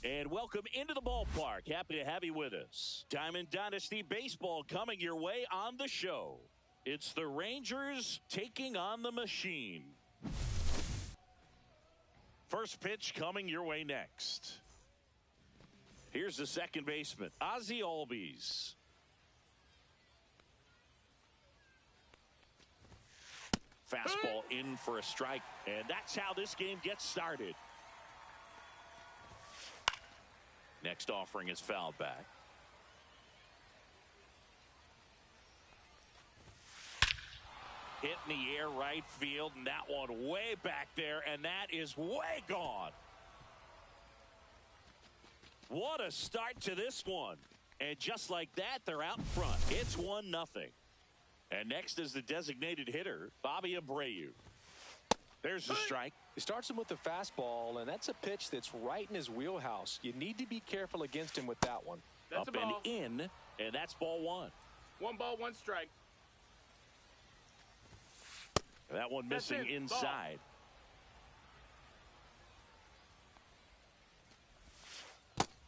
And welcome into the ballpark. Happy to have you with us. Diamond Dynasty Baseball coming your way on the show. It's the Rangers taking on the Machine. First pitch coming your way next. Here's the second baseman, Ozzie Albies. Fastball in for a strike, and that's how this game gets started. Next offering is fouled back. Hit in the air right field, and that one way back there, and that is way gone. What a start to this one. And just like that, they're out in front. It's 1-0. And next is the designated hitter, Bobby Abreu. There's the strike. He starts him with the fastball, and that's a pitch that's right in his wheelhouse. You need to be careful against him with that one. That's up and in, and that's ball one. 1 ball, 1 strike. That one missing inside.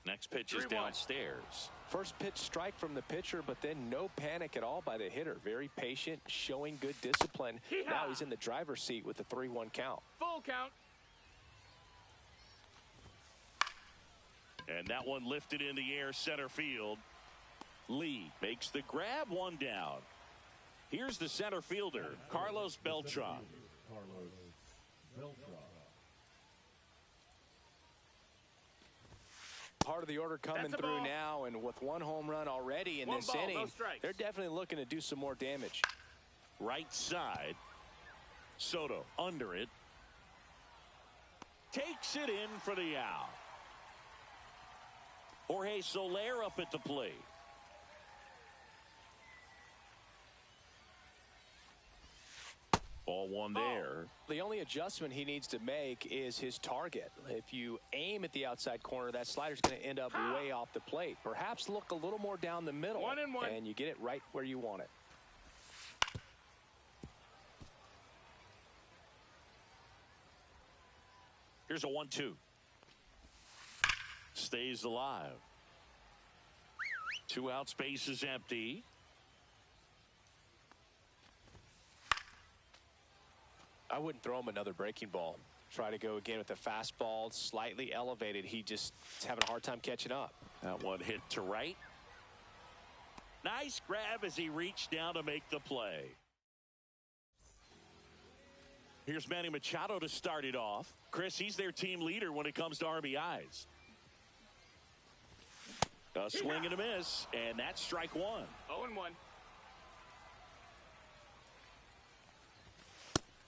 Next pitch is downstairs. First pitch strike from the pitcher, but then no panic at all by the hitter. Very patient, showing good discipline. Now he's in the driver's seat with the 3-1 count. Full count. And that one lifted in the air center field. Lee makes the grab, 1 down. Here's the center fielder, Carlos Beltran. Part of the order coming through now, and with 1 home run already in this inning, they're definitely looking to do some more damage. Right side. Soto under it. Takes it in for the out. Jorge Soler up at the plate. Ball 1 there. The only adjustment he needs to make is his target. If you aim at the outside corner, that slider's going to end up way off the plate. Perhaps look a little more down the middle, 1-1. and you get it right where you want it. Here's a 1-2. Stays alive. 2 out, space is empty. I wouldn't throw him another breaking ball. Try to go again with the fastball, slightly elevated. He just is having a hard time catching up. That one hit to right. Nice grab as he reached down to make the play. Here's Manny Machado to start it off. Chris, he's their team leader when it comes to RBIs. A swing and a miss, and that's strike 1. 0-1.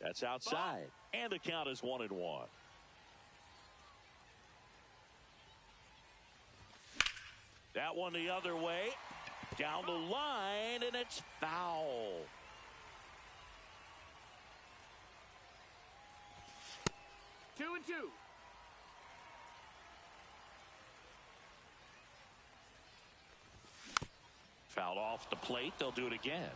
That's outside, and the count is 1-1. That one the other way, down the line, and it's foul. Two and two. Fouled off the plate. They'll do it again.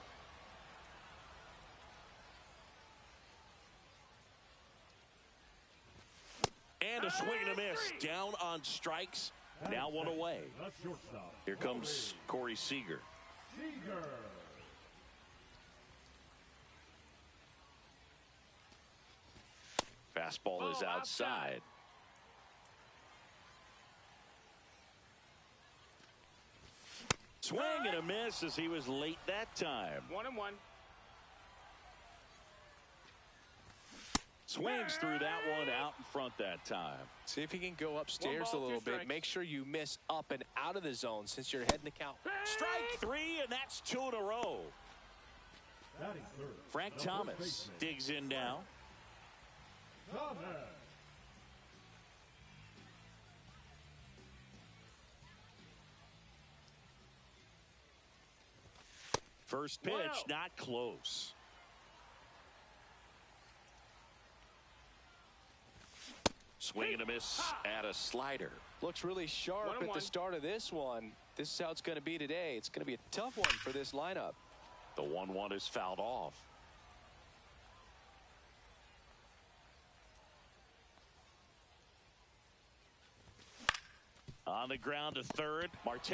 And a swing and a miss. Down on strikes. Now 1 away. Here comes Corey Seager. Fastball is outside. Swing and a miss as he was late that time. 1-1. Swings through that one out in front that time. See if he can go upstairs a little bit. Make sure you miss up and out of the zone since you're heading the count. Strike 3, and that's 2 in a row. Frank Thomas digs in now. First pitch, not close. Swing and a miss at a slider. Looks really sharp at the start of this one. This is how it's going to be today. It's going to be a tough one for this lineup. The 1-1 is fouled off. On the ground to third, Marte.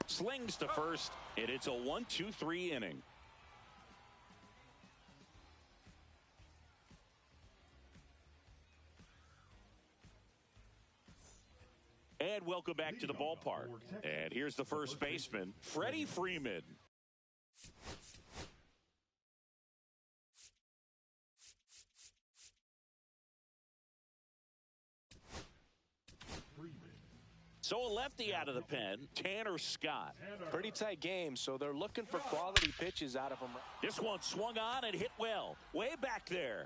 Slings to first, and it's a 1-2-3 inning. And welcome back to the ballpark. And here's the first baseman, Freddie Freeman. So a lefty out of the pen, Tanner Scott. Pretty tight game, so they're looking for quality pitches out of him. This one swung on and hit well, way back there.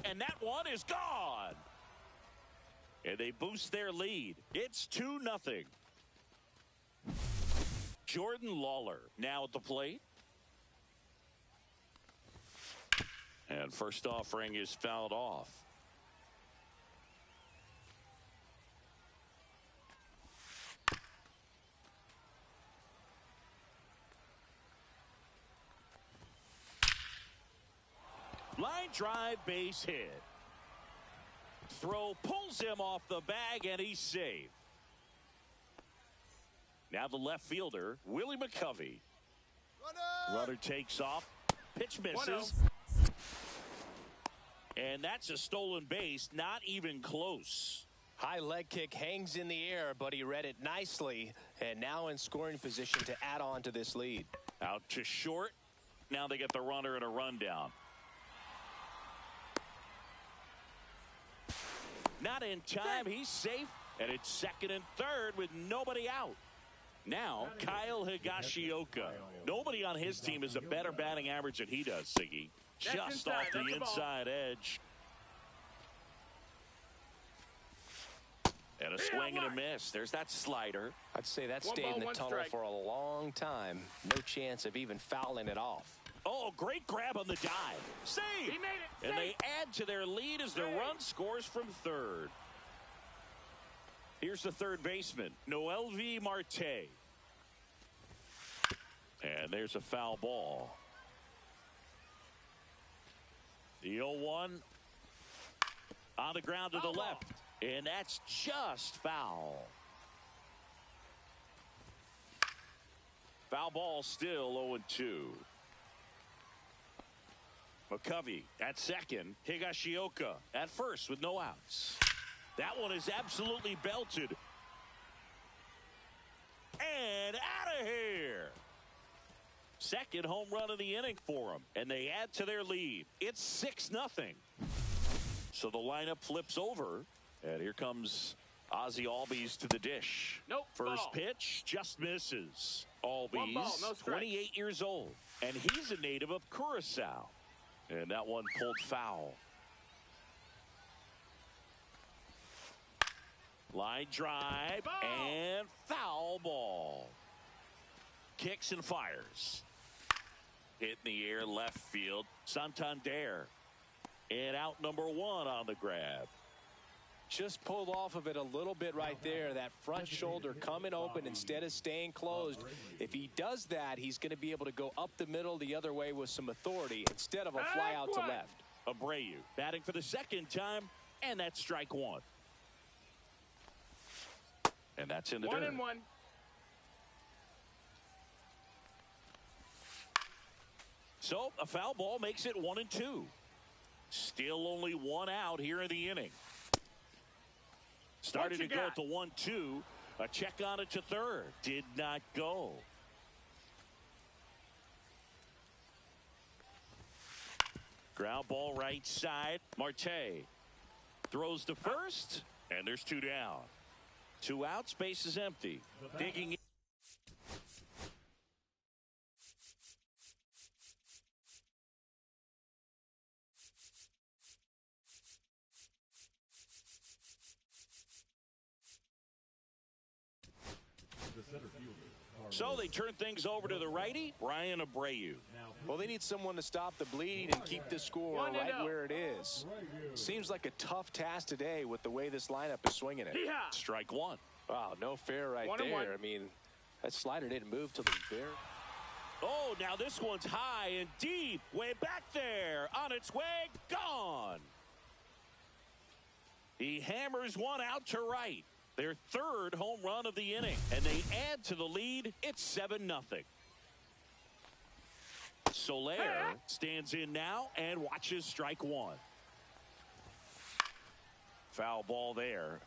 And that one is gone. And they boost their lead. It's 2-0. Jordan Lawler now at the plate. And first offering is fouled off. Line drive, base hit. Throw pulls him off the bag, and he's safe. Now the left fielder, Willie McCovey. Runner takes off. Pitch misses. And that's a stolen base, not even close. High leg kick hangs in the air, but he read it nicely, and now in scoring position to add on to this lead. Out to short. Now they get the runner and a rundown. Not in time. He's safe, and it's second and third with nobody out. Now, Kyle Higashioka. Nobody on his team has a better batting average than he does, Siggy. Just off the inside edge. And a swing and a miss. There's that slider. I'd say that stayed in the tunnel for a long time. No chance of even fouling it off. Oh, great grab on the dive. Save! He made it. And they add to their lead as the run scores from third. Here's the third baseman, Mldiugh Marte. And there's a foul ball. The 0-1 on the ground to the left. And that's just foul. Foul ball still 0-2. McCovey at second. Higashioka at first with no outs. That one is absolutely belted. And out of here. Second home run of the inning for them. And they add to their lead. It's 6-0. So the lineup flips over. And here comes Ozzie Albies to the dish. Nope. First ball. Pitch just misses. Albies, Ball, no 28 years old. And he's a native of Curacao. And that one pulled foul. Line drive and foul ball. Kicks and fires. Hit in the air left field. Santander. And out number 1 on the grab. Just pulled off of it a little bit right there. That front shoulder coming open instead of staying closed. If he does that, he's going to be able to go up the middle the other way with some authority instead of a fly out to left. Abreu batting for the second time, and that's strike 1. And that's in the dirt. 1-1. So a foul ball makes it 1-2. Still only 1 out here in the inning. Started to go at the 1-2. A check on it to third. Did not go. Ground ball right side. Marte throws to first. And there's 2 down. 2 outs. Base is empty. Digging in. So they turn things over to the righty, Ryan Abreu. Well, they need someone to stop the bleeding and keep the score right where it is. Seems like a tough task today with the way this lineup is swinging it. Strike 1. Wow, no fair right there. I mean, that slider didn't move till the very. Oh, now this one's high and deep. Way back there. On its way. Gone. He hammers one out to right. Their third home run of the inning, and they add to the lead. It's 7-0. Soler stands in now and watches strike one. Foul ball there.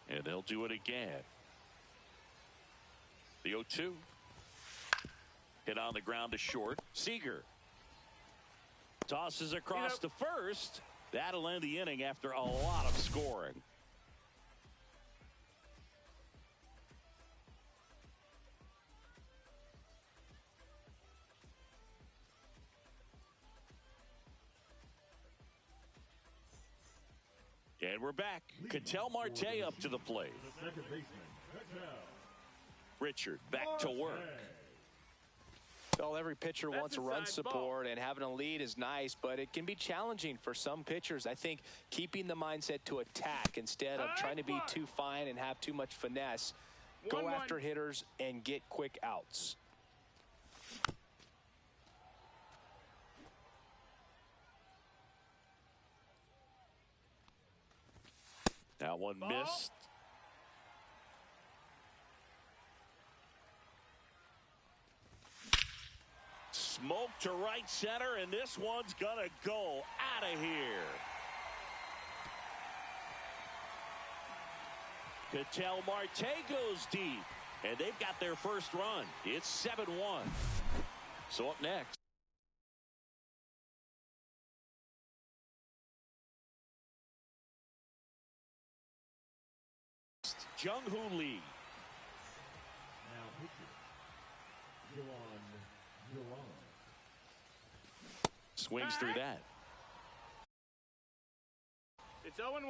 And they'll do it again. The 0-2. Hit on the ground to short. Seager tosses across to first. That'll end the inning after a lot of scoring. And we're back. Ketel Marte up to the plate. Richard back to work. Well, every pitcher wants a run support, and having a lead is nice, but it can be challenging for some pitchers. I think keeping the mindset to attack instead of trying to be too fine and have too much finesse, go after hitters and get quick outs. That one missed. Smoke to right center, and this one's gonna go out of here. Ketel Marte goes deep, and they've got their first run. It's 7-1. So up next, Jung-Hoo Lee. Swings through that. It's 0-1.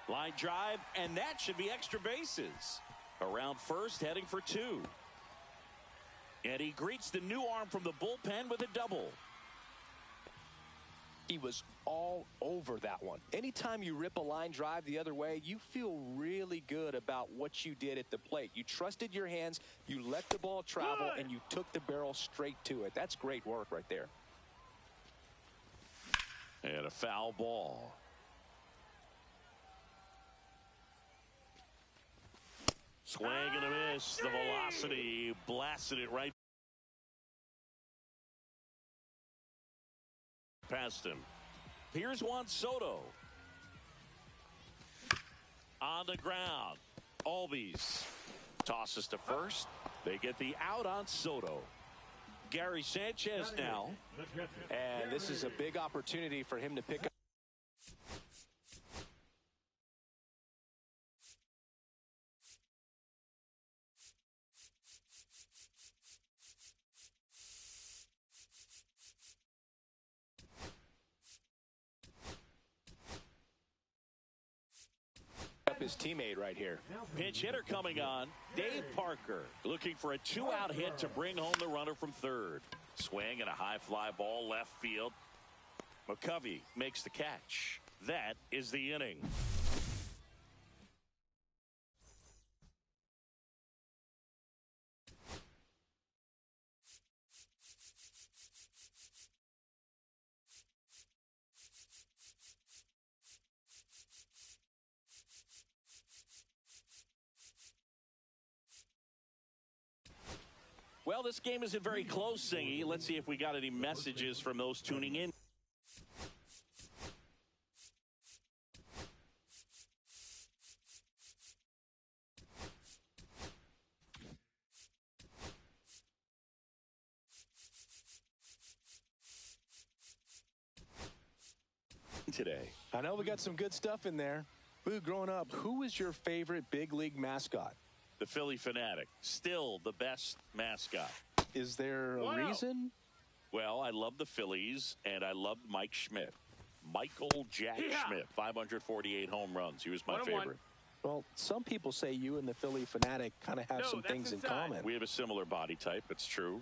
Line drive, and that should be extra bases. Around first, heading for two. And he greets the new arm from the bullpen with a double. He was all over that one. Anytime you rip a line drive the other way, you feel really good about what you did at the plate. You trusted your hands, you let the ball travel, and you took the barrel straight to it. That's great work right there. And a foul ball. Swing and a miss. The velocity blasted it right past him. Here's Juan Soto. On the ground. Albies tosses to first. They get the out on Soto. Gary Sanchez now. And this is a big opportunity for him to pick up. His teammate right here. Pinch hitter coming on. Dave Parker looking for a two-out hit to bring home the runner from third. Swing and a high fly ball left field. McCovey makes the catch. That is the inning. Well, this game isn't very close, Singy. Let's see if we got any messages from those tuning in. Today. I know we got some good stuff in there. Boo, growing up, who was your favorite big league mascot? The Philly Fanatic, still the best mascot. Is there a reason? Well, I love the Phillies, and I loved Mike Schmidt. Michael Jack Schmidt, 548 home runs. He was my favorite. Well, some people say you and the Philly Fanatic kind of have some things in common. We have a similar body type. It's true.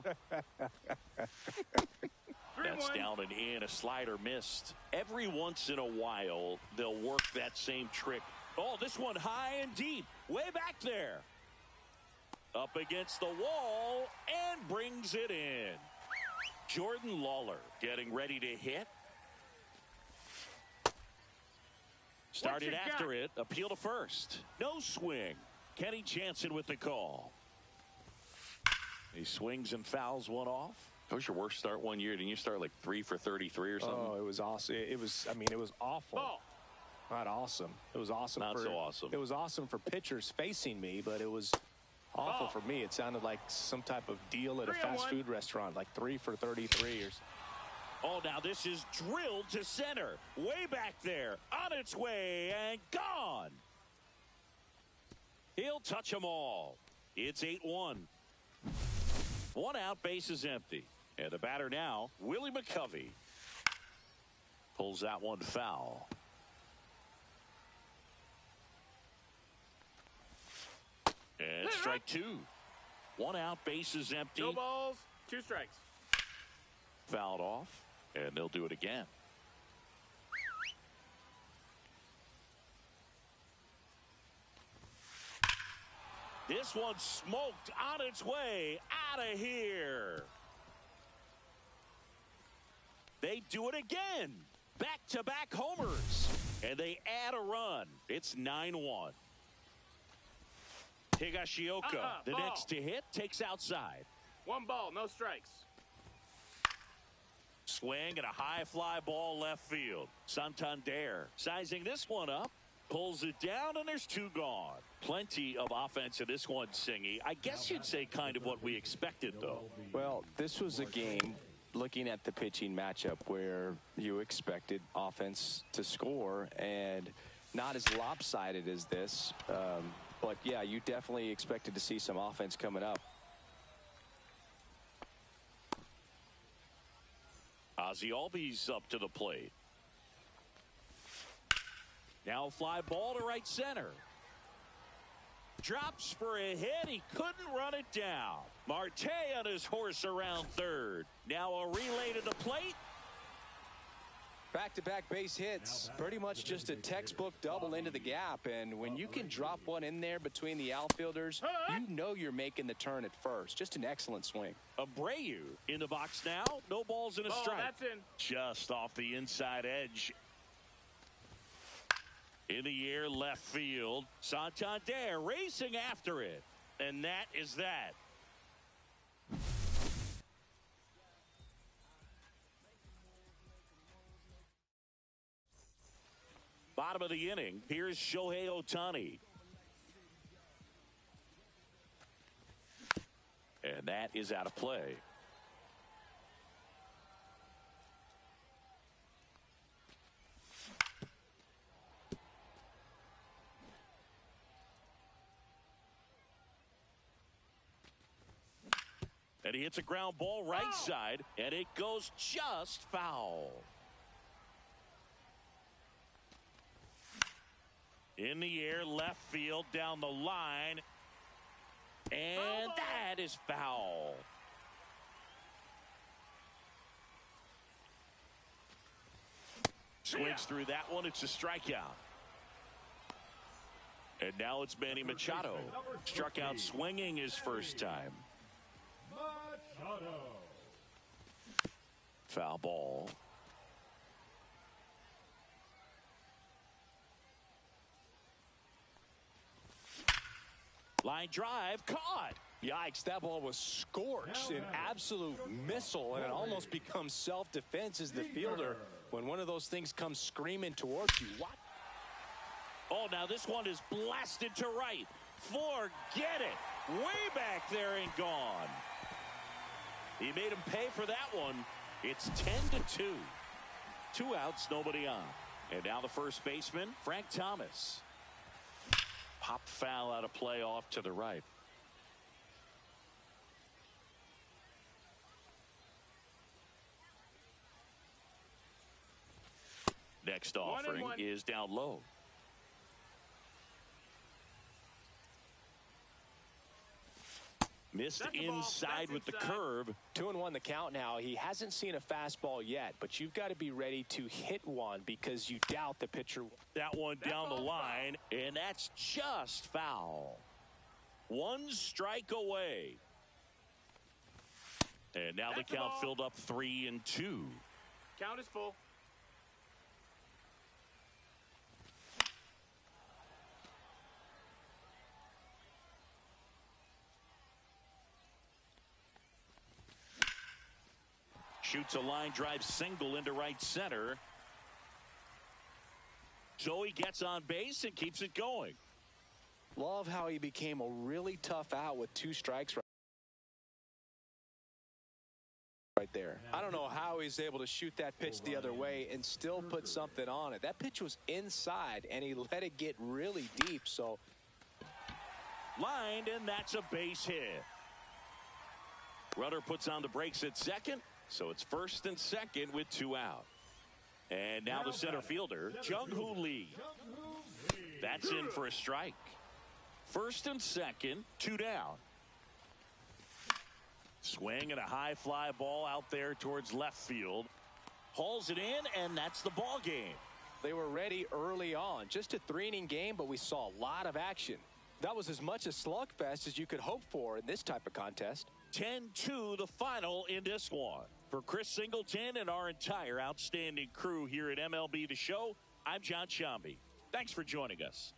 That's down and in. A slider missed. Every once in a while, they'll work that same trick. Oh, this one high and deep. Way back there. A up against the wall and brings it in. Jordan Lawler getting ready to hit. Started after it. Appeal to first. No swing. Kenny Jansen with the call. He swings and fouls one off. That was your worst start one year. Didn't you start like 3 for 33 or something? Oh, it was awesome. It was awful. Ball. Not awesome. It was awesome. Not so awesome. It was awesome for pitchers facing me, but it was awful for me. It sounded like some type of deal at a fast food restaurant, like 3 for 33 or. Oh, now this is drilled to center. Way back there. On its way and gone. He'll touch them all. It's 8-1. One out, base is empty. And the batter now, Willie McCovey. Pulls that one foul. And strike two. One out, base is empty. No balls, 2 strikes. Fouled off, and they'll do it again. This one smoked on its way out of here. They do it again. Back-to-back homers. And they add a run. It's 9-1. Higashioka, the ball. next to hit, takes outside. 1 ball, no strikes. Swing and a high fly ball left field. Santander sizing this one up. Pulls it down, and there's 2 gone. Plenty of offense in this one, Singy. I guess you'd say kind of what we expected, though. Well, this was a game, looking at the pitching matchup, where you expected offense to score, and not as lopsided as this. But, yeah, you definitely expected to see some offense coming up. Ozzie Albies up to the plate. Now fly ball to right center. Drops for a hit. He couldn't run it down. Marte on his horse around third. Now a relay to the plate. Back-to-back base hits, pretty much just a textbook double into the gap. And when you can drop one in there between the outfielders, you know you're making the turn at first. Just an excellent swing. Abreu in the box now. No balls and a strike. That's in. Just off the inside edge. In the air, left field. Santander racing after it. And that is that. Bottom of the inning. Here's Shohei Ohtani. And that is out of play. And he hits a ground ball right side, and it goes just foul. In the air, left field, down the line. And that is foul. Swings through that one. It's a strikeout. And now it's Manny Machado. Struck out swinging his first time. Foul ball. Line drive, caught. Yikes, that ball was scorched, an absolute missile, and it almost becomes self-defense as the fielder when one of those things comes screaming towards you. What? Oh, now this one is blasted to right. Forget it. Way back there and gone. He made him pay for that one. It's 10-2. 2 outs, nobody on. And now the first baseman, Frank Thomas. Pop foul out of play off to the right. Next offering is down low. Missed inside with the curve. 2-1 the count now. He hasn't seen a fastball yet, but you've got to be ready to hit one because you doubt the pitcher. That one down the line, and that's just foul. One strike away. And now the count filled up 3-2. Count is full. Shoots a line drive single into right center. So he gets on base and keeps it going. Love how he became a really tough out with 2 strikes right there. I don't know how he's able to shoot that pitch the other way and still put something on it. That pitch was inside, and he let it get really deep. So lined, and that's a base hit. Runner puts on the brakes at second, so it's first and second with 2 out. And now the center fielder, Jung-Hoo Lee. That's in for a strike. First and second, 2 down. Swing and a high fly ball out there towards left field. Hauls it in, and that's the ball game. They were ready early on. Just a 3-inning game, but we saw a lot of action. That was as much a slugfest as you could hope for in this type of contest. 10-2 the final in this one. For Chris Singleton and our entire outstanding crew here at MLB The Show, I'm John Shambi. Thanks for joining us.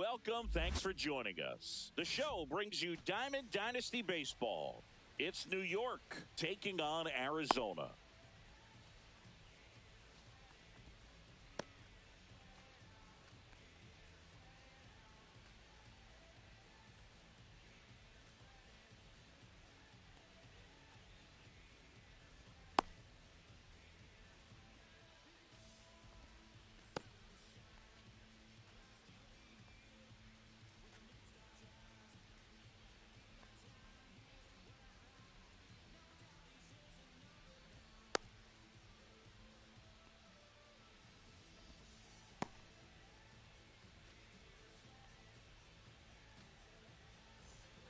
welcome. Thanks for joining us. The show brings you Diamond Dynasty Baseball. It's New York taking on Arizona.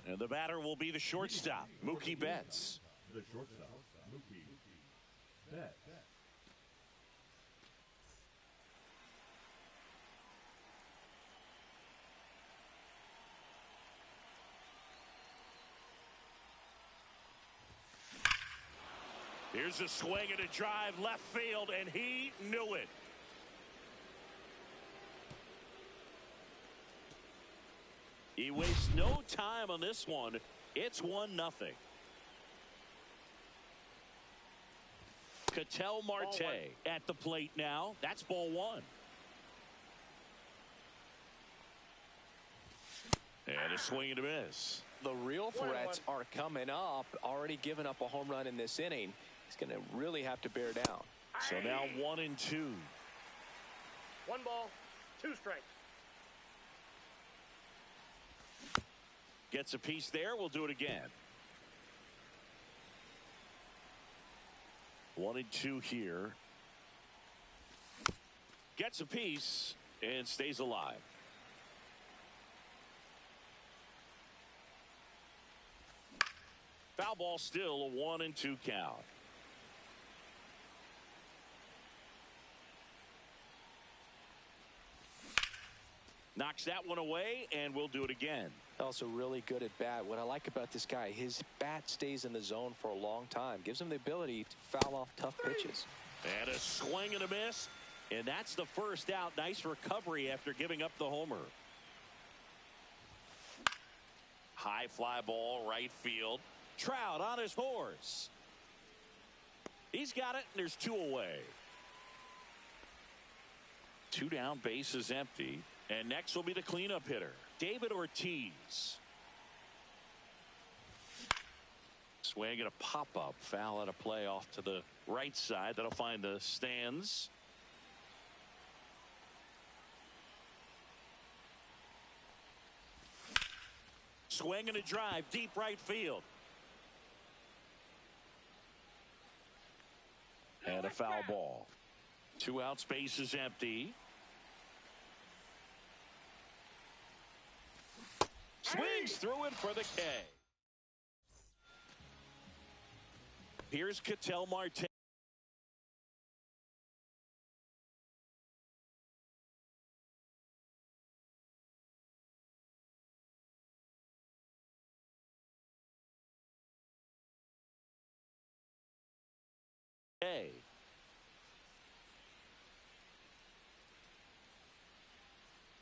And the batter will be the shortstop, Mookie Betts. The shortstop, Mookie Betts. Here's a swing and a drive left field, and he knew it. He wastes no time on this one. It's 1-0. Ketel Marte at the plate now. That's ball one. And a swing and a miss. The real threats are coming up. Already given up a home run in this inning. He's going to really have to bear down. So now 1-2. 1 ball, 2 strikes. Gets a piece there. We'll do it again. 1-2 here. Gets a piece and stays alive. Foul ball, still a 1-2 count. Knocks that one away, and we'll do it again. Also really good at bat. What I like about this guy, his bat stays in the zone for a long time. Gives him the ability to foul off tough pitches. And a swing and a miss. And that's the first out. Nice recovery after giving up the homer. High fly ball, right field. Trout on his horse. He's got it, and there's 2 away. 2 down, base is empty. And next will be the cleanup hitter, David Ortiz. Swing and a pop-up. Foul at a play off to the right side. That'll find the stands. Swing and a drive, deep right field. And a foul ball. 2 out, space is empty. Swings through it for the K. Here's Ketel Marte.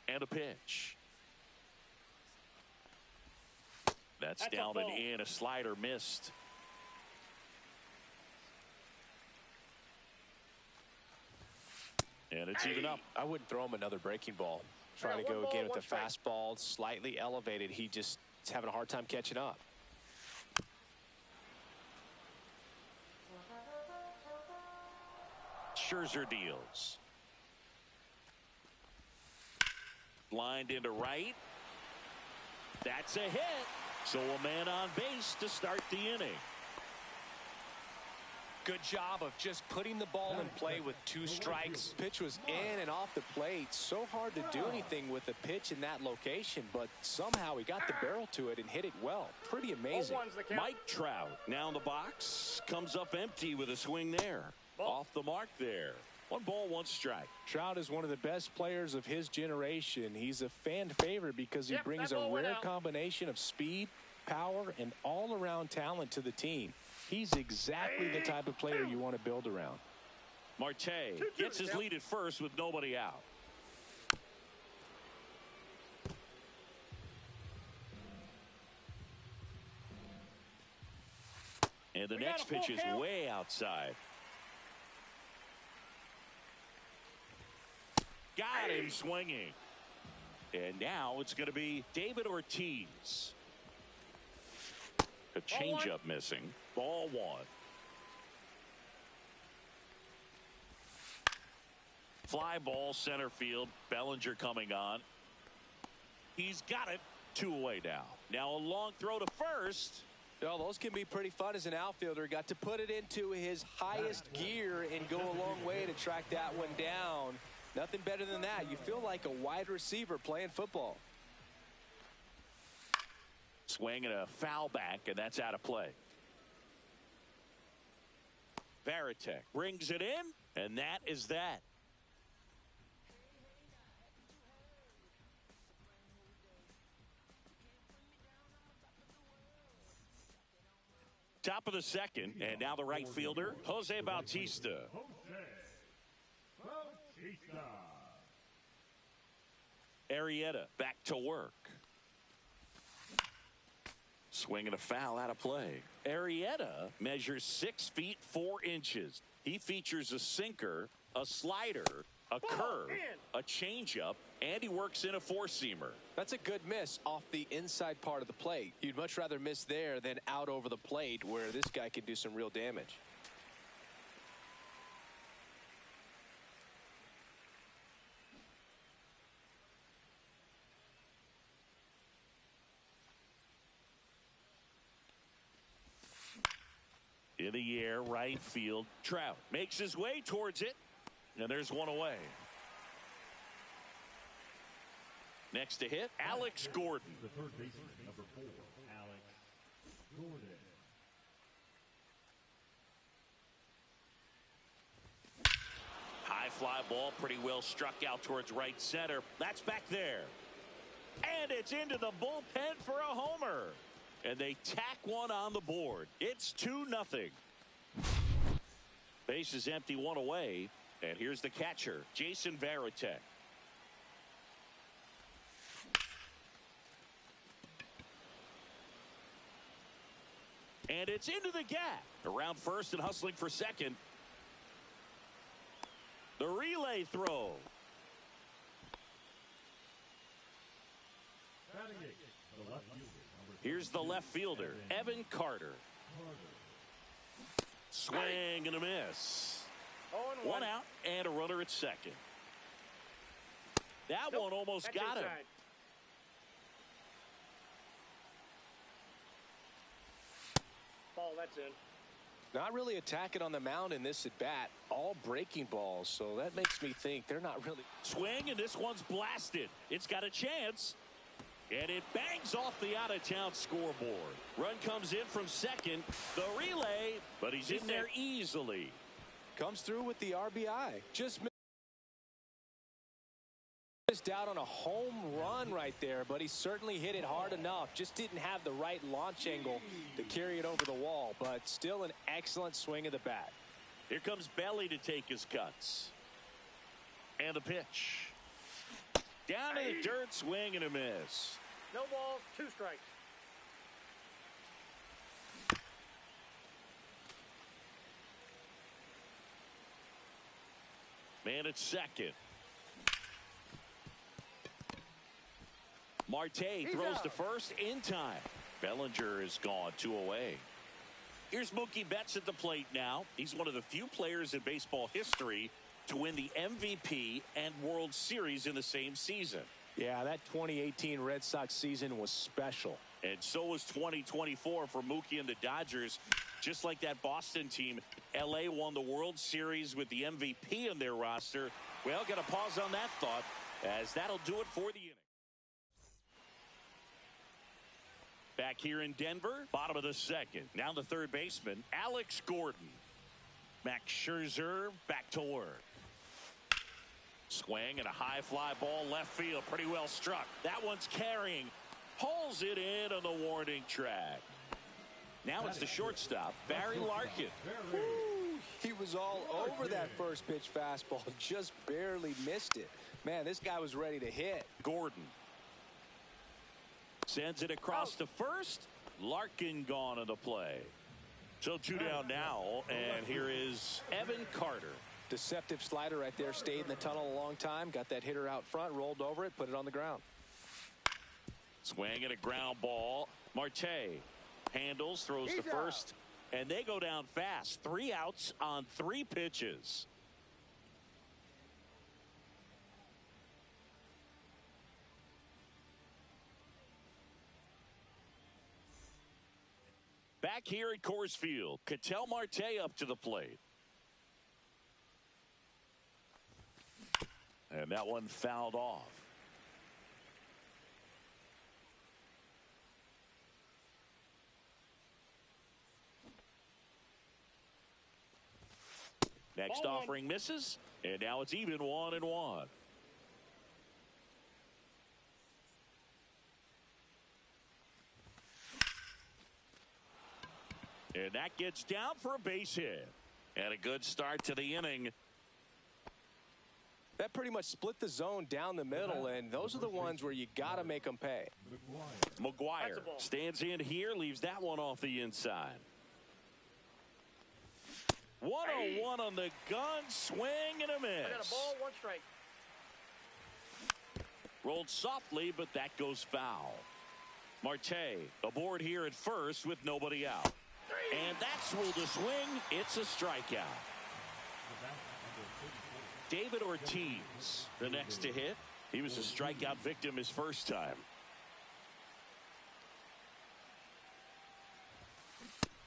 And a pitch. That's down and in. A slider missed. And it's even up. I wouldn't throw him another breaking ball. Trying to go again with the fastball, slightly elevated. He just is having a hard time catching up. Scherzer deals. Lined into right. That's a hit. So a man on base to start the inning. Good job of just putting the ball in play with 2 strikes. Pitch was in and off the plate. So hard to do anything with a pitch in that location, but somehow he got the barrel to it and hit it well. Pretty amazing. Mike Trout now in the box. Comes up empty with a swing there. Off the mark there. 1 ball, 1 strike. Trout is one of the best players of his generation. He's a fan favorite because he brings a rare combination of speed, power, and all-around talent to the team. He's exactly the type of player you want to build around. Marte gets his lead at first with nobody out. And the We got next a full pitch is count. way outside. Got him swinging. And now it's going to be David Ortiz. A changeup missing. Ball one. Fly ball center field. Bellinger coming on. He's got it. 2 away now. Now a long throw to first. No, those can be pretty fun as an outfielder. Got to put it into his highest gear and go a long way to track that one down. Nothing better than that. You feel like a wide receiver playing football. Swing and a foul back, and that's out of play. Varitek brings it in, and that is that. Top of the second, and now the right fielder, Jose Bautista. Arrieta back to work. Swing and a foul out of play. Arrieta measures 6 feet 4 inches. He features a sinker, a slider, a curve, a changeup, and he works in a 4-seamer. That's a good miss off the inside part of the plate. You'd much rather miss there than out over the plate where this guy can do some real damage. In the air, right field. Trout makes his way towards it, and there's one away. Next to hit, Alex Gordon. The third baseman, number 4, Alex Gordon. High fly ball, pretty well struck out towards right center. That's back there. And it's into the bullpen for a homer. And they tack one on the board. It's 2-0. Base is empty, 1 away. And here's the catcher, Jason Varitek. And it's into the gap. Around first and hustling for second. The relay throw. Batting 8, the left fielder, number Here's the left fielder, Evan Carter. Swing and a miss. 0-1. 1 out and a runner at second. That one almost That's got him. inside. Ball, that's in. Not really attacking on the mound in this at bat. All breaking balls, so that makes me think they're not really. Swing, and this one's blasted. It's got a chance. And it bangs off the out-of-town scoreboard. Run comes in from second. The relay, but he's in there easily. Comes through with the RBI. Just missed out on a home run right there, but he certainly hit it hard enough. Just didn't have the right launch angle to carry it over the wall, but still an excellent swing of the bat. Here comes Belly to take his cuts. And the pitch. Down in the dirt, swing and a miss. No balls, 2 strikes. Man at second. Marte throws to first in time. Bellinger is gone, 2 away. Here's Mookie Betts at the plate now. He's one of the few players in baseball history to win the MVP and World Series in the same season. Yeah, that 2018 Red Sox season was special. And so was 2024 for Mookie and the Dodgers. Just like that Boston team, LA won the World Series with the MVP in their roster. Well, got to pause on that thought, as that'll do it for the inning. Back here in Denver, bottom of the second. Now the third baseman, Alex Gordon. Max Scherzer back to work. Swing and a high fly ball left field. Pretty well struck. That one's carrying. Pulls it in on the warning track. Now it's the shortstop, Barry Larkin. Woo, he was all over that first pitch fastball. Just barely missed it. Man, this guy was ready to hit. Gordon sends it across to first. Larkin gone on the play. So 2 down now, and here is Evan Carter. Deceptive slider right there. Stayed in the tunnel a long time. Got that hitter out front. Rolled over it. Put it on the ground. Swing and a ground ball. Marte handles, throws to first, and they go down fast. 3 outs on 3 pitches. Back here at Coors Field, Ketel Marte up to the plate. And that one fouled off. Next offering misses, and now it's even 1-1. And that gets down for a base hit. And a good start to the inning. That pretty much split the zone down the middle, and those are the ones where you got to make them pay. McGuire stands in here, leaves that one off the inside. 101 on the gun, swing and a miss. I got a ball, 1 strike. Rolled softly, but that goes foul. Marte aboard here at first with nobody out. And that's ruled a swing. It's a strikeout. David Ortiz, the next to hit. He was a strikeout victim his first time.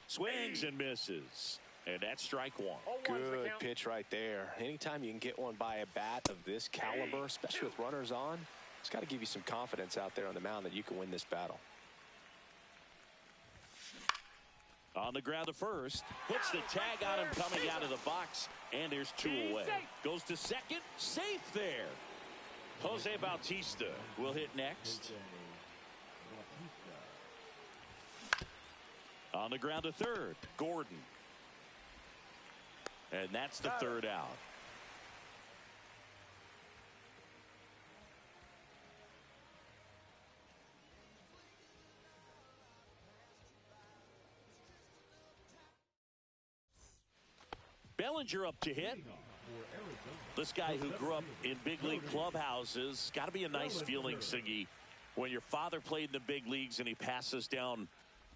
Swings and misses. And that's strike 1. Good pitch right there. Anytime you can get one by a bat of this caliber, especially with runners on, it's got to give you some confidence out there on the mound that you can win this battle. On the ground to first, puts the tag on him coming out of the box, and there's 2 away. Goes to second, safe there. Jose Bautista will hit next. On the ground to third, Gordon. And that's the 3rd out. Bellinger up to hit. This guy who grew up in big league clubhouses, got to be a nice feeling, Siggy, when your father played in the big leagues and he passes down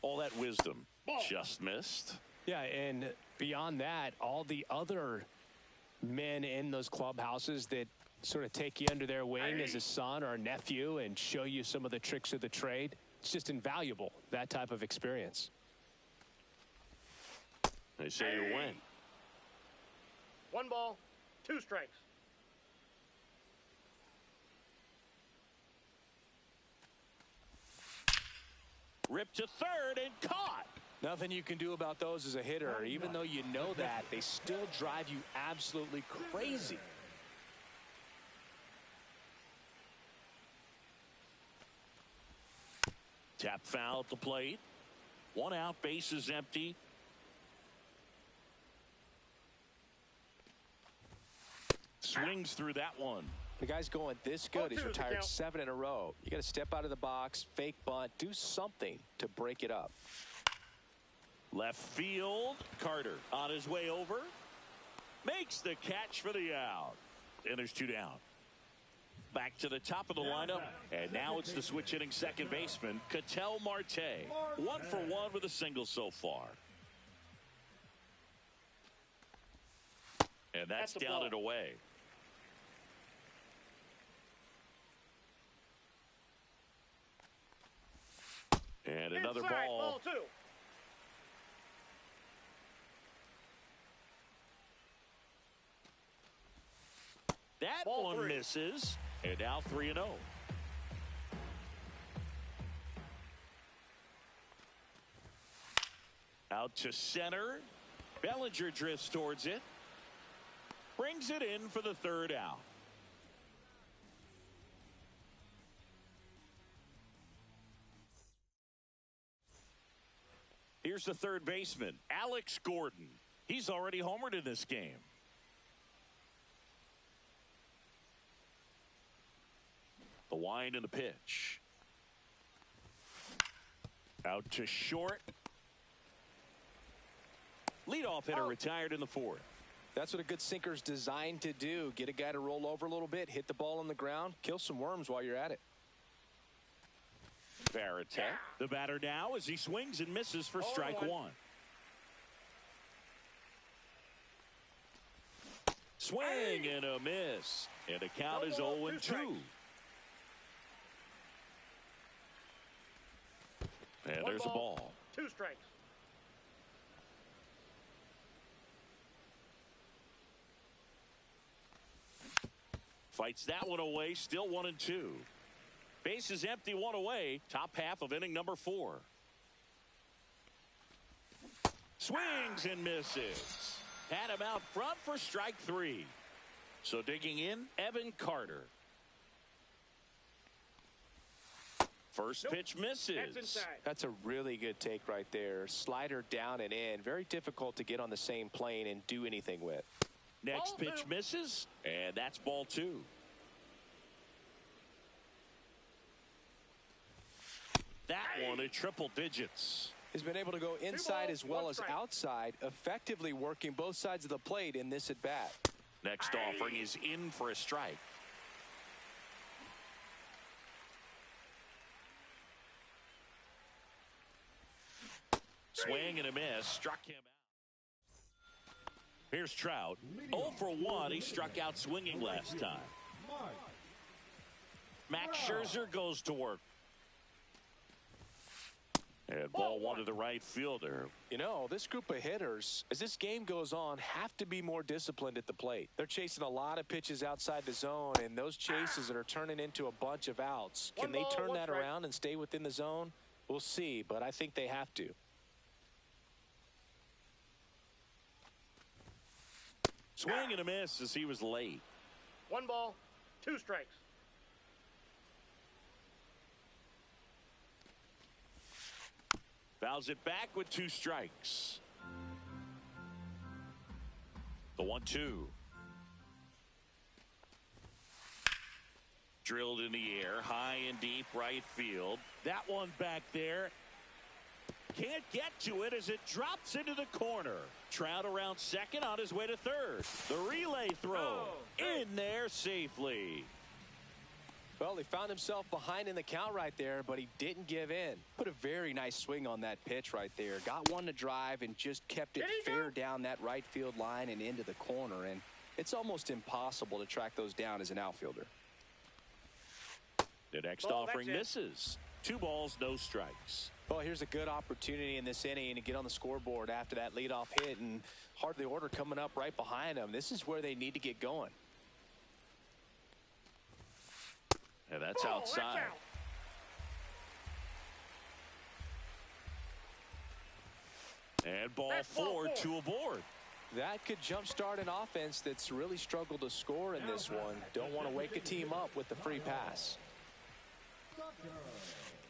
all that wisdom. Just missed. Yeah, and beyond that, all the other men in those clubhouses that sort of take you under their wing as a son or a nephew and show you some of the tricks of the trade. It's just invaluable, that type of experience. They say you win. 1 ball, 2 strikes. Ripped to third and caught. Nothing you can do about those as a hitter. Even though you know that, they still drive you absolutely crazy. Tap foul at the plate. 1 out, bases empty. Swings through that one. The guy's going this good. He's retired 7 in a row. You got to step out of the box, fake bunt, do something to break it up. Left field, Carter on his way over. Makes the catch for the out. And there's 2 down. Back to the top of the lineup, and now it's the switch hitting second baseman, Ketel Marte. 1 for 1 with a single so far. And that's down and away. And another ball. Ball 2. That Ball one 3. misses. And now 3-0. Out to center. Bellinger drifts towards it. Brings it in for the 3rd out. Here's the 3rd baseman, Alex Gordon. He's already homered in this game. The wind and the pitch. Out to short. Leadoff hitter retired in the fourth. That's what a good sinker's designed to do. Get a guy to roll over a little bit, hit the ball on the ground, kill some worms while you're at it. Varitek, the batter now as he swings and misses for strike one. Swing and a miss. And the count is 0-2. And there's a ball. 2 strikes. Fights that one away, still 1-2. Base is empty, one away. Top half of inning number 4. Swings and misses. Had him out front for strike 3. So digging in, Evan Carter. First pitch misses. That's a really good take right there. Slider down and in. Very difficult to get on the same plane and do anything with. Next pitch misses, and that's ball 2. That one at triple digits. He's been able to go inside as well as outside, effectively working both sides of the plate in this at bat. Next offering is in for a strike. Swing and a miss, struck him out. Here's Trout. 0 for 1. He struck out swinging last time. Max Scherzer goes to work. And ball 1 to the right fielder. You know, this group of hitters, as this game goes on, have to be more disciplined at the plate. They're chasing a lot of pitches outside the zone, and those chases that are turning into a bunch of outs. Can they turn that around and stay within the zone? We'll see, but I think they have to. Swing and a miss as he was late. 1 ball, 2 strikes. Fouls it back with 2 strikes. The 1-2. Drilled in the air, high and deep right field. That one back there. Can't get to it as it drops into the corner. Trout around second on his way to third. The relay throw in there safely. Well, he found himself behind in the count right there, but he didn't give in. Put a very nice swing on that pitch right there. Got one to drive and just kept it fair down that right field line and into the corner. And it's almost impossible to track those down as an outfielder. The next offering misses. 2 balls, no strikes. Well, here's a good opportunity in this inning to get on the scoreboard after that leadoff hit, and hardly order coming up right behind them. This is where they need to get going. And that's outside. And ball 4, 2 aboard. That could jumpstart an offense that's really struggled to score in this one. Don't want to wake a team up with the free pass.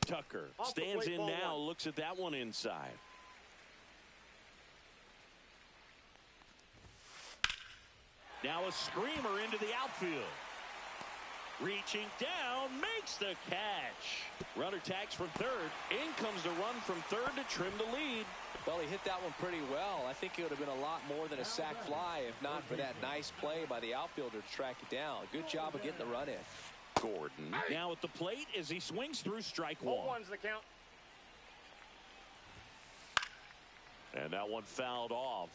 Tucker stands in now, looks at that one inside. Now a screamer into the outfield. Reaching down, makes the catch. Runner tags from third. In comes the run from third to trim the lead. Well, he hit that one pretty well. I think it would have been a lot more than a sac fly if not for that nice play by the outfielder to track it down. Good job of getting the run in. Gordon now at the plate as he swings through strike 1. 1's the count. And that one fouled off.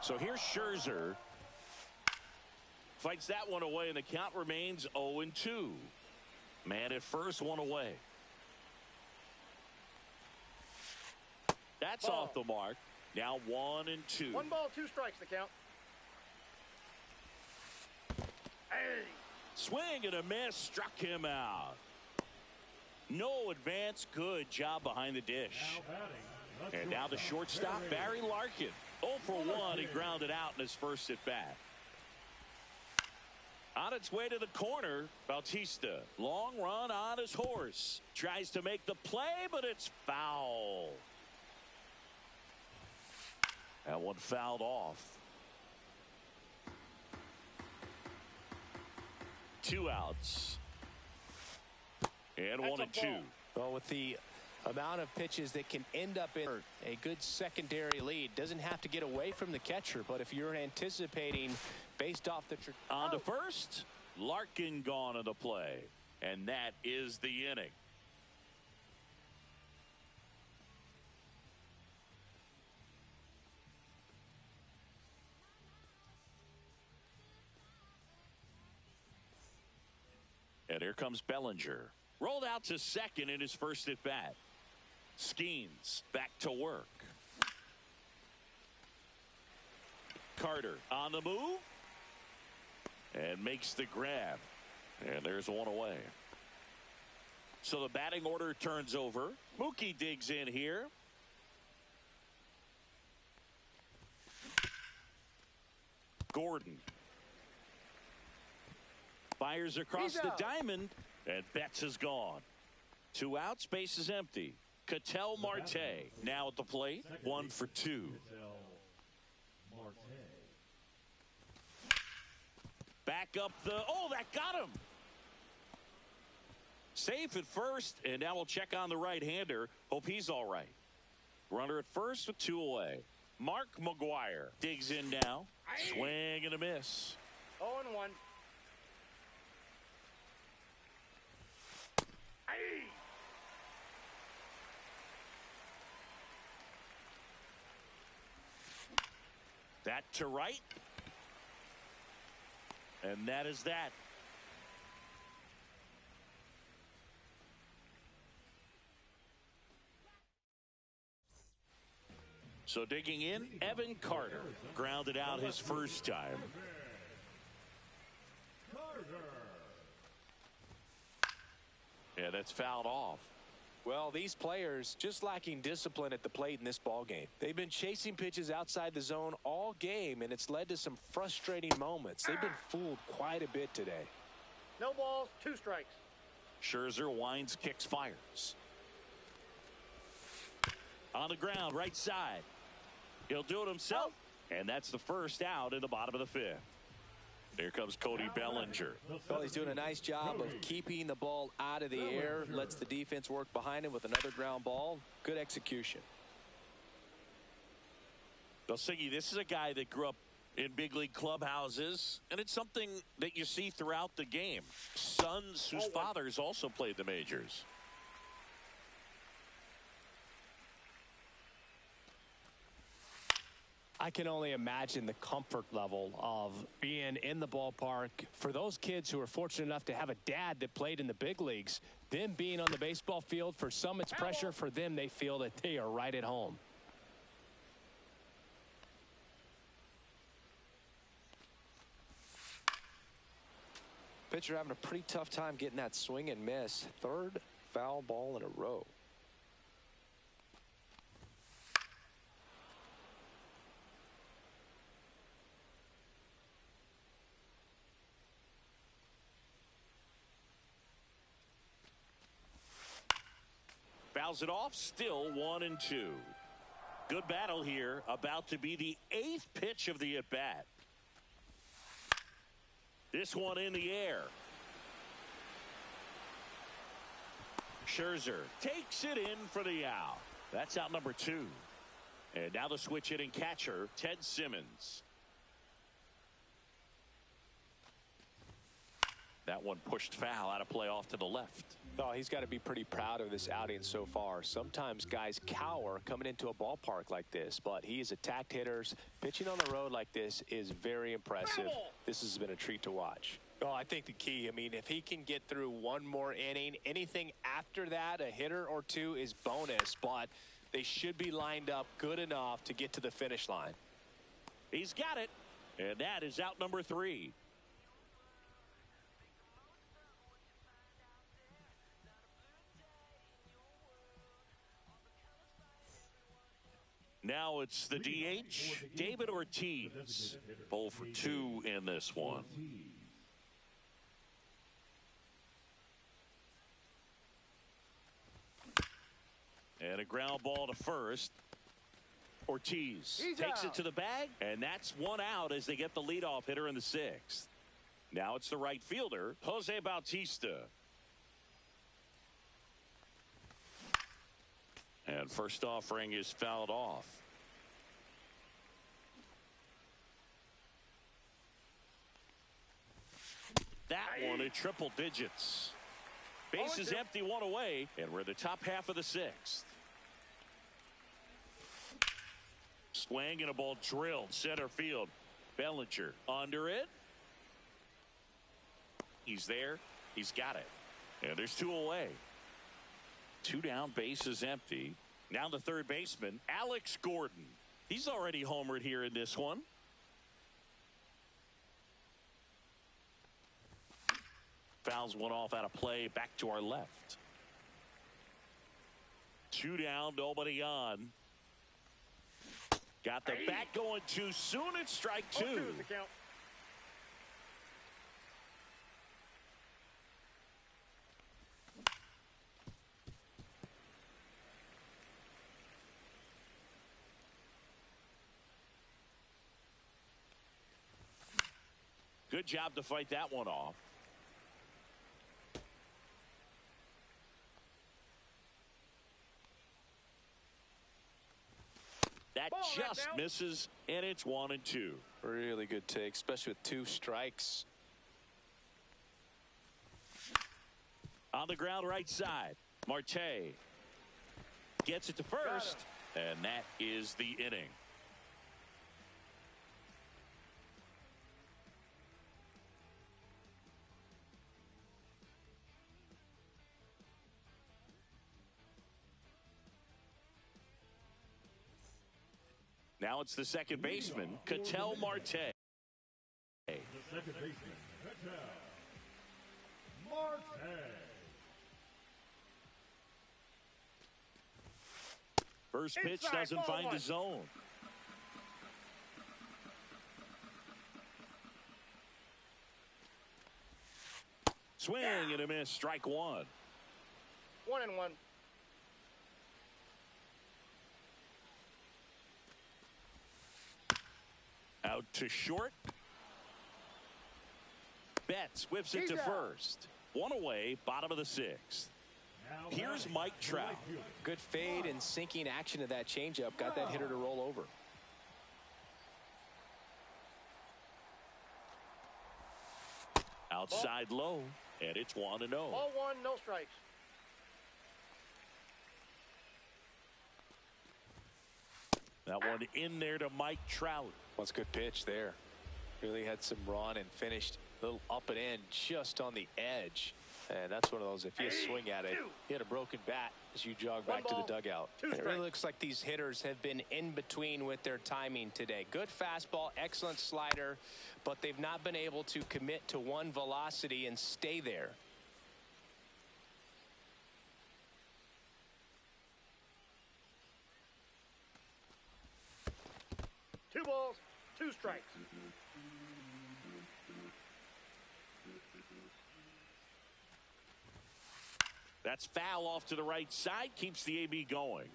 So here's Scherzer. Fights that one away, and the count remains 0-2. Man at first, 1 away. That's off the mark. Now 1-2. 1 ball, 2 strikes the count. Hey. Swing and a miss, struck him out. No advance, good job behind the dish. And now the shortstop, Barry Larkin. 0 for 1, he grounded out in his first at bat. On its way to the corner, Bautista. Long run on his horse. Tries to make the play, but it's foul. That one fouled off. 2 outs. And 1-2. Well, with the amount of pitches that can end up in a good secondary lead, doesn't have to get away from the catcher, but if you're anticipating based off the on to first, Larkin gone into play, and that is the inning. And here comes Bellinger. Rolled out to second in his first at bat. Skeens back to work. Carter on the move. And makes the grab. And there's one away. So the batting order turns over. Mookie digs in here. Gordon. Fires across the diamond, and Betts is gone. 2 outs, base is empty. Ketel Marte now at the plate, 1 for 2. Back up that got him. Safe at first, and now we'll check on the right-hander. Hope he's all right. Runner at first with 2 away. Mark McGuire digs in now. Swing and a miss. 0-1. That to right. And that is that. So digging in, Evan Carter grounded out his first time. And it's fouled off. Well, these players just lacking discipline at the plate in this ball game. They've been chasing pitches outside the zone all game, and it's led to some frustrating moments. They've been fooled quite a bit today. No balls, 2 strikes. Scherzer winds, kicks, fires. On the ground, right side. He'll do it himself, and that's the first out in the bottom of the 5th. Here comes Cody Bellinger. Well, he's doing a nice job of keeping the ball out of the air. Lets the defense work behind him with another ground ball. Good execution. Well, Siggy, this is a guy that grew up in big league clubhouses, and it's something that you see throughout the game. Sons whose fathers also played the majors. I can only imagine the comfort level of being in the ballpark for those kids who are fortunate enough to have a dad that played in the big leagues. Them being on the baseball field, for some it's pressure. For them, they feel that they are right at home. Pitcher having a pretty tough time getting that swing and miss. 3rd foul ball in a row. Fouls it off, still 1-2. Good battle here, about to be the 8th pitch of the at-bat. This one in the air. Scherzer takes it in for the out. That's out number 2. And now the switch hitting catcher, Ted Simmons. That one pushed foul, out of play off to the left. Oh, he's got to be pretty proud of this outing so far. Sometimes guys cower coming into a ballpark like this, but he has attacked hitters. Pitching on the road like this is very impressive. This has been a treat to watch. Oh, I think the key, I mean, if he can get through one more inning, anything after that, a hitter or 2 is bonus, but they should be lined up good enough to get to the finish line. He's got it, and that is out number 3. Now it's the DH, David Ortiz. 0 for 2 in this one. And a ground ball to first. Ortiz takes it to the bag, and that's 1 out as they get the leadoff hitter in the 6th. Now it's the right fielder, Jose Bautista. And first offering is fouled off. That one at triple digits. Base is empty, one away, and we're in the top half of the sixth. Swing and a ball drilled center field. Bellinger under it. He's there. He's got it. And there's two away. Two down, base is empty. Now the third baseman, Alex Gordon. He's already homered here in this one. Fouls one off out of play, back to our left. Two down, nobody on. Got the bat going too soon. It's strike two. 0-2 is the count. Good job to fight that one off. That just misses, and it's 1-2. Really good take, especially with two strikes. On the ground right side, Marte gets it to first, and that is the inning. Now it's the second baseman, Ketel Marte. The second baseman, Ketel Marte. First pitch doesn't find the zone. Swing and a miss, strike one. 1-1. Out to short. Betts whips it to first. One away, bottom of the sixth. Here's Mike Trout. Good fade and sinking action of that changeup. Got that hitter to roll over. Outside low, and it's 1-0. Ball one, no strikes. That one in there to Mike Trout. What's a good pitch there. Really had some run and finished a little up and in just on the edge. And that's one of those, if you swing at it, you hit a broken bat as you jog back to the dugout. It really looks like these hitters have been in between with their timing today. Good fastball, excellent slider, but they've not been able to commit to one velocity and stay there. Two balls, two strikes. That's foul off to the right side, keeps the AB going.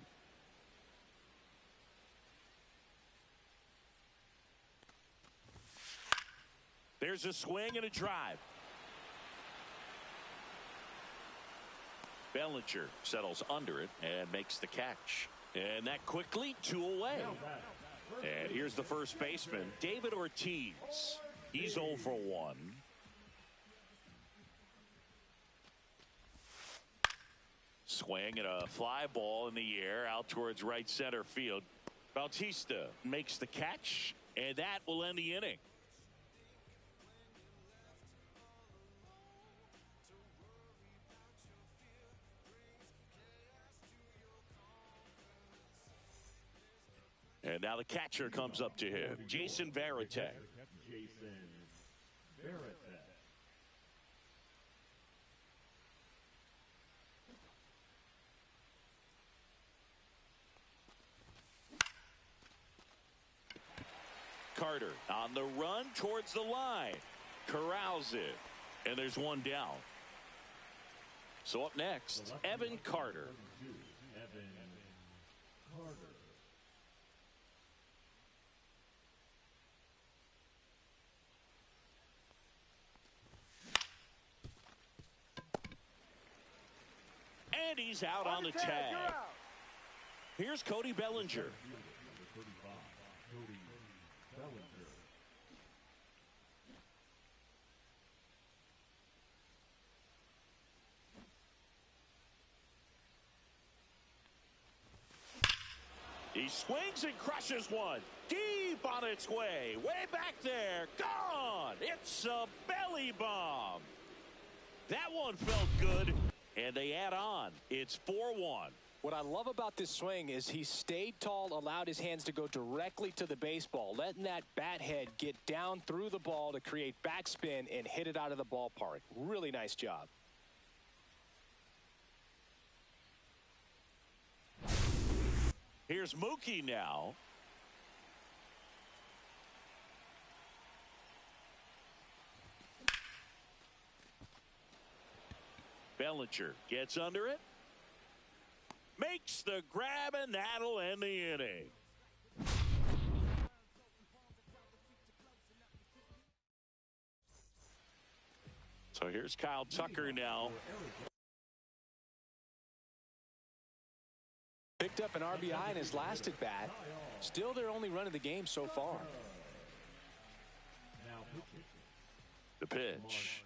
There's a swing and a drive. Bellinger settles under it and makes the catch. And that quickly, two away. And here's the first baseman, David Ortiz. He's 0 for 1. Swing and a fly ball in the air out towards right center field. Bautista makes the catch, and that will end the inning. And now the catcher comes up to him, Jason Varitek. Jason Varitek. Carter on the run towards the line. Corrals it. And there's one down. So up next, Evan Carter. Evan Carter. And he's out on the tag. Here's Cody Bellinger. Number 35, Cody Bellinger. He swings and crushes one. Deep on its way. Way back there. Gone. It's a belly bomb. That one felt good. And they add on. It's 4-1. What I love about this swing is he stayed tall, allowed his hands to go directly to the baseball, letting that bat head get down through the ball to create backspin and hit it out of the ballpark. Really nice job. Here's Mookie now. Bellinger gets under it. Makes the grab, and that'll end the inning. So here's Kyle Tucker now. Picked up an RBI in his last at bat. Still their only run of the game so far. Now pitching. The pitch.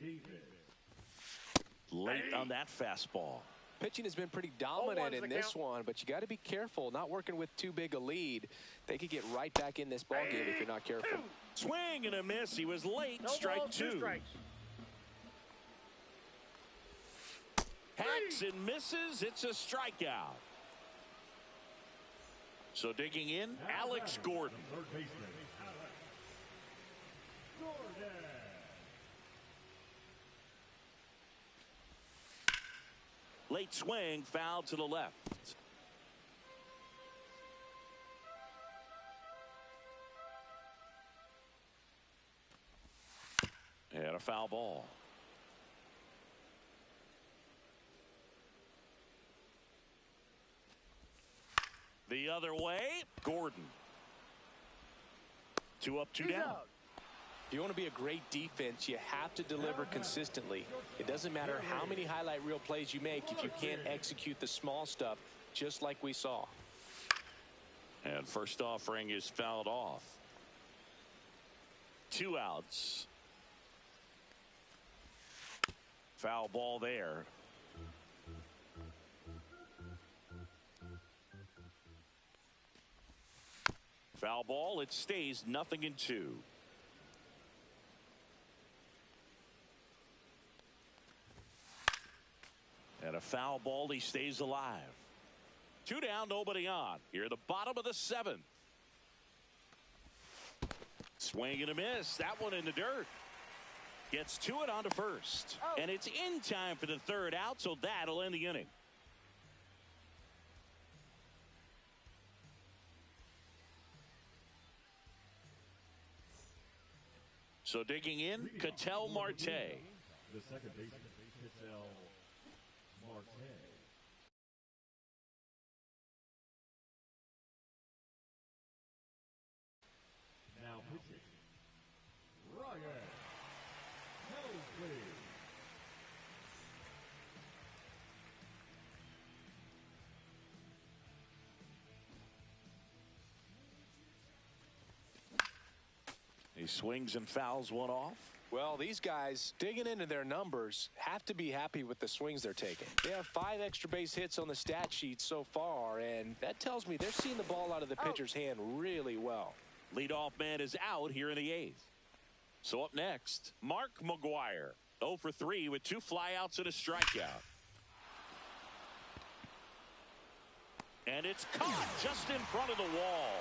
David. Late on that fastball. Pitching has been pretty dominant in this one, but you got to be careful. Not working with too big a lead. They could get right back in this ball game if you're not careful. Swing and a miss. He was late. No Strike balls, 2 two. strikes. Hacks and misses. It's a strikeout. So digging in, Alex Gordon. Third baseman, Alex Gordon. Late swing, foul to the left. And a foul ball. The other way, Gordon. 2 up, 2 down. If you want to be a great defense, you have to deliver consistently. It doesn't matter how many highlight reel plays you make if you can't execute the small stuff, just like we saw. And first offering is fouled off. 2 outs. Foul ball there. Foul ball. It stays 0-2. And a foul ball. He stays alive. 2 down, nobody on. Here at the bottom of the 7th. Swing and a miss. That one in the dirt. Gets to it onto first. And it's in time for the 3rd out, so that'll end the inning. So digging in, Ketel Marte. The second baseman, Ketel Marte. Now pitching, Ryan Helsley. He swings and fouls one off. Well, these guys digging into their numbers have to be happy with the swings they're taking. They have 5 extra base hits on the stat sheet so far, and that tells me they're seeing the ball out of the pitcher's hand really well. Leadoff man is out here in the 8th. So up next, Mark McGwire. 0 for 3 with 2 flyouts and a strikeout. And it's caught just in front of the wall.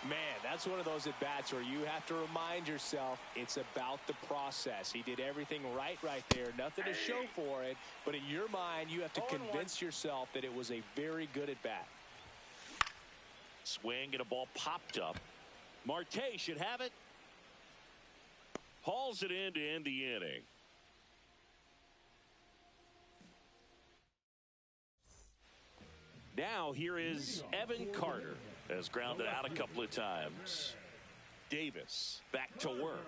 Man, that's one of those at-bats where you have to remind yourself it's about the process. He did everything right there. Nothing to show for it. But in your mind, you have to convince yourself that it was a very good at-bat. Swing and a ball popped up. Marte should have it. Hauls it in to end the inning. Now here is Evan Carter. Has grounded out a couple of times. Davis back to work.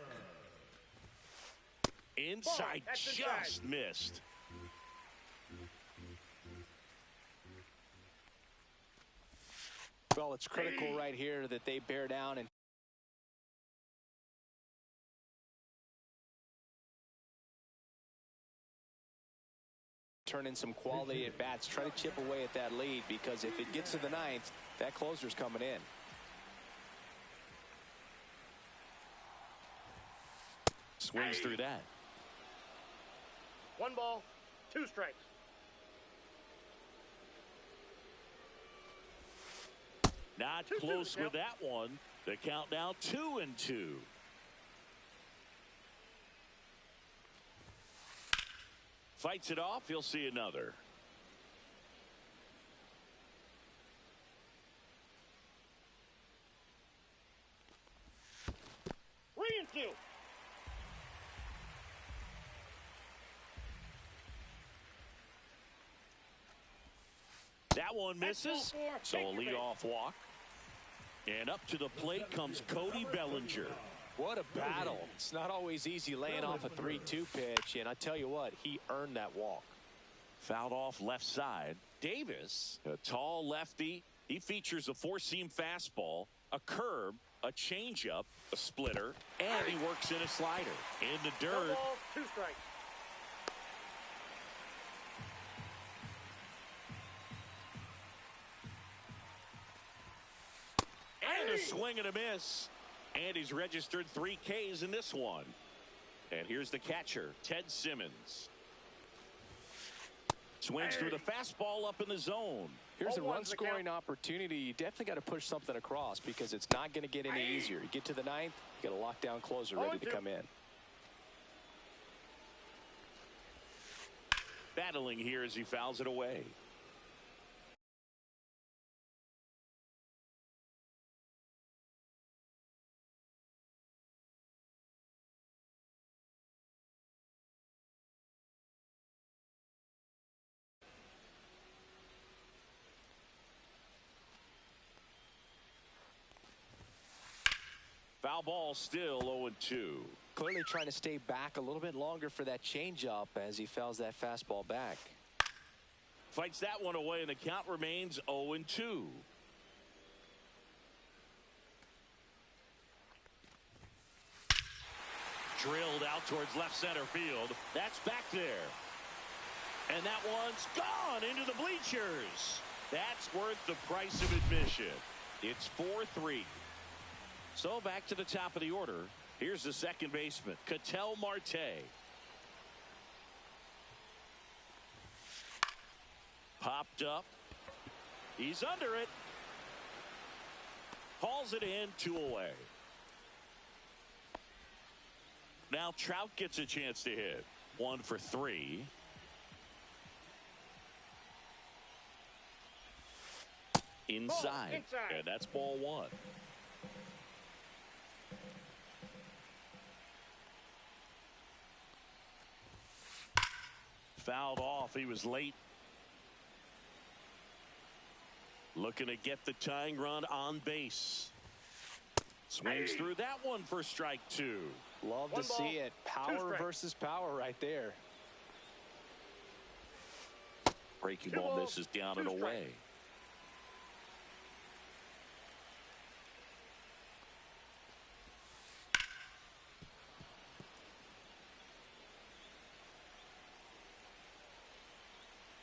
Inside, just missed. Well, it's critical right here that they bear down and turn in some quality at bats. Try to chip away at that lead, because if it gets to the ninth, that closer's coming in. Swings through that. 1 ball, 2 strikes. Not 2-2 close now. with that one. The count now 2-2. Fights it off. He'll see another. Reinfield. That one misses. So a leadoff walk. And up to the plate comes Cody Bellinger. What a battle. It's not always easy laying off a 3-2 pitch, and I tell you what, he earned that walk. Fouled off left side. Davis, a tall lefty. He features a 4-seam fastball, a curve, a changeup, a splitter, and he works in a slider. In the 1 dirt. ball, 2 strikes. And a swing and a miss. And he's registered 3 Ks in this one. And here's the catcher, Ted Simmons. Swings through the fastball up in the zone. Here's a 0-1's the run-scoring count. opportunity. You definitely got to push something across, because it's not going to get any easier. You get to the ninth, you got a lockdown closer ready to 0-2. come in. Battling here as he fouls it away. Foul ball still 0-2. Clearly trying to stay back a little bit longer for that changeup as he fouls that fastball back. Fights that one away, and the count remains 0-2. Drilled out towards left center field. That's back there. And that one's gone into the bleachers. That's worth the price of admission. It's 4-3. So back to the top of the order. Here's the second baseman, Ketel Marte. Popped up. He's under it. Hauls it in, 2 away. Now Trout gets a chance to hit. 1 for 3. Inside. And that's ball 1. Fouled off. He was late. Looking to get the tying run on base. Swings through that one for strike 2. Love to see it. Power versus power right there. Breaking ball misses down and away.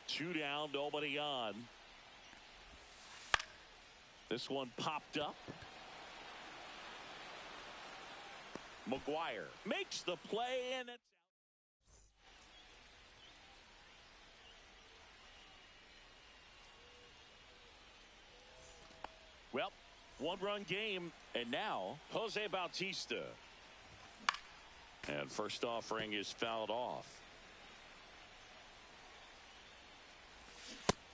Two down, nobody on. This one popped up. McGuire makes the play, and it's out. Well, 1-run game, and now Jose Bautista. And first offering is fouled off.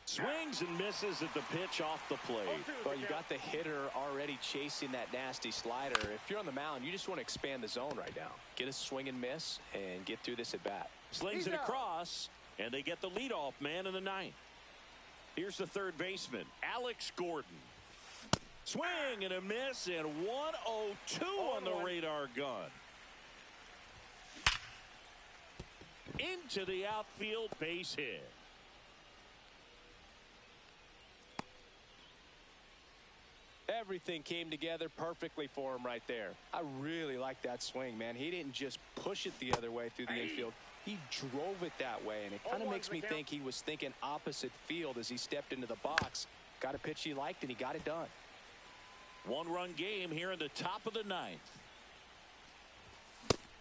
Swings and misses at the pitch off the plate. Well, you got the hitter already chasing that nasty slider. If you're on the mound, you just want to expand the zone right now. Get a swing and miss and get through this at bat. Slings it across, and they get the leadoff man in the ninth. Here's the third baseman, Alex Gordon. Swing and a miss, and 1-0-2 on the radar gun. Into the outfield, base hit. Everything came together perfectly for him right there. I really like that swing, man. He didn't just push it the other way through the infield. He drove it that way, and it kind of makes me think he was thinking opposite field as he stepped into the box. Got a pitch he liked, and he got it done. One-run game here in the top of the ninth.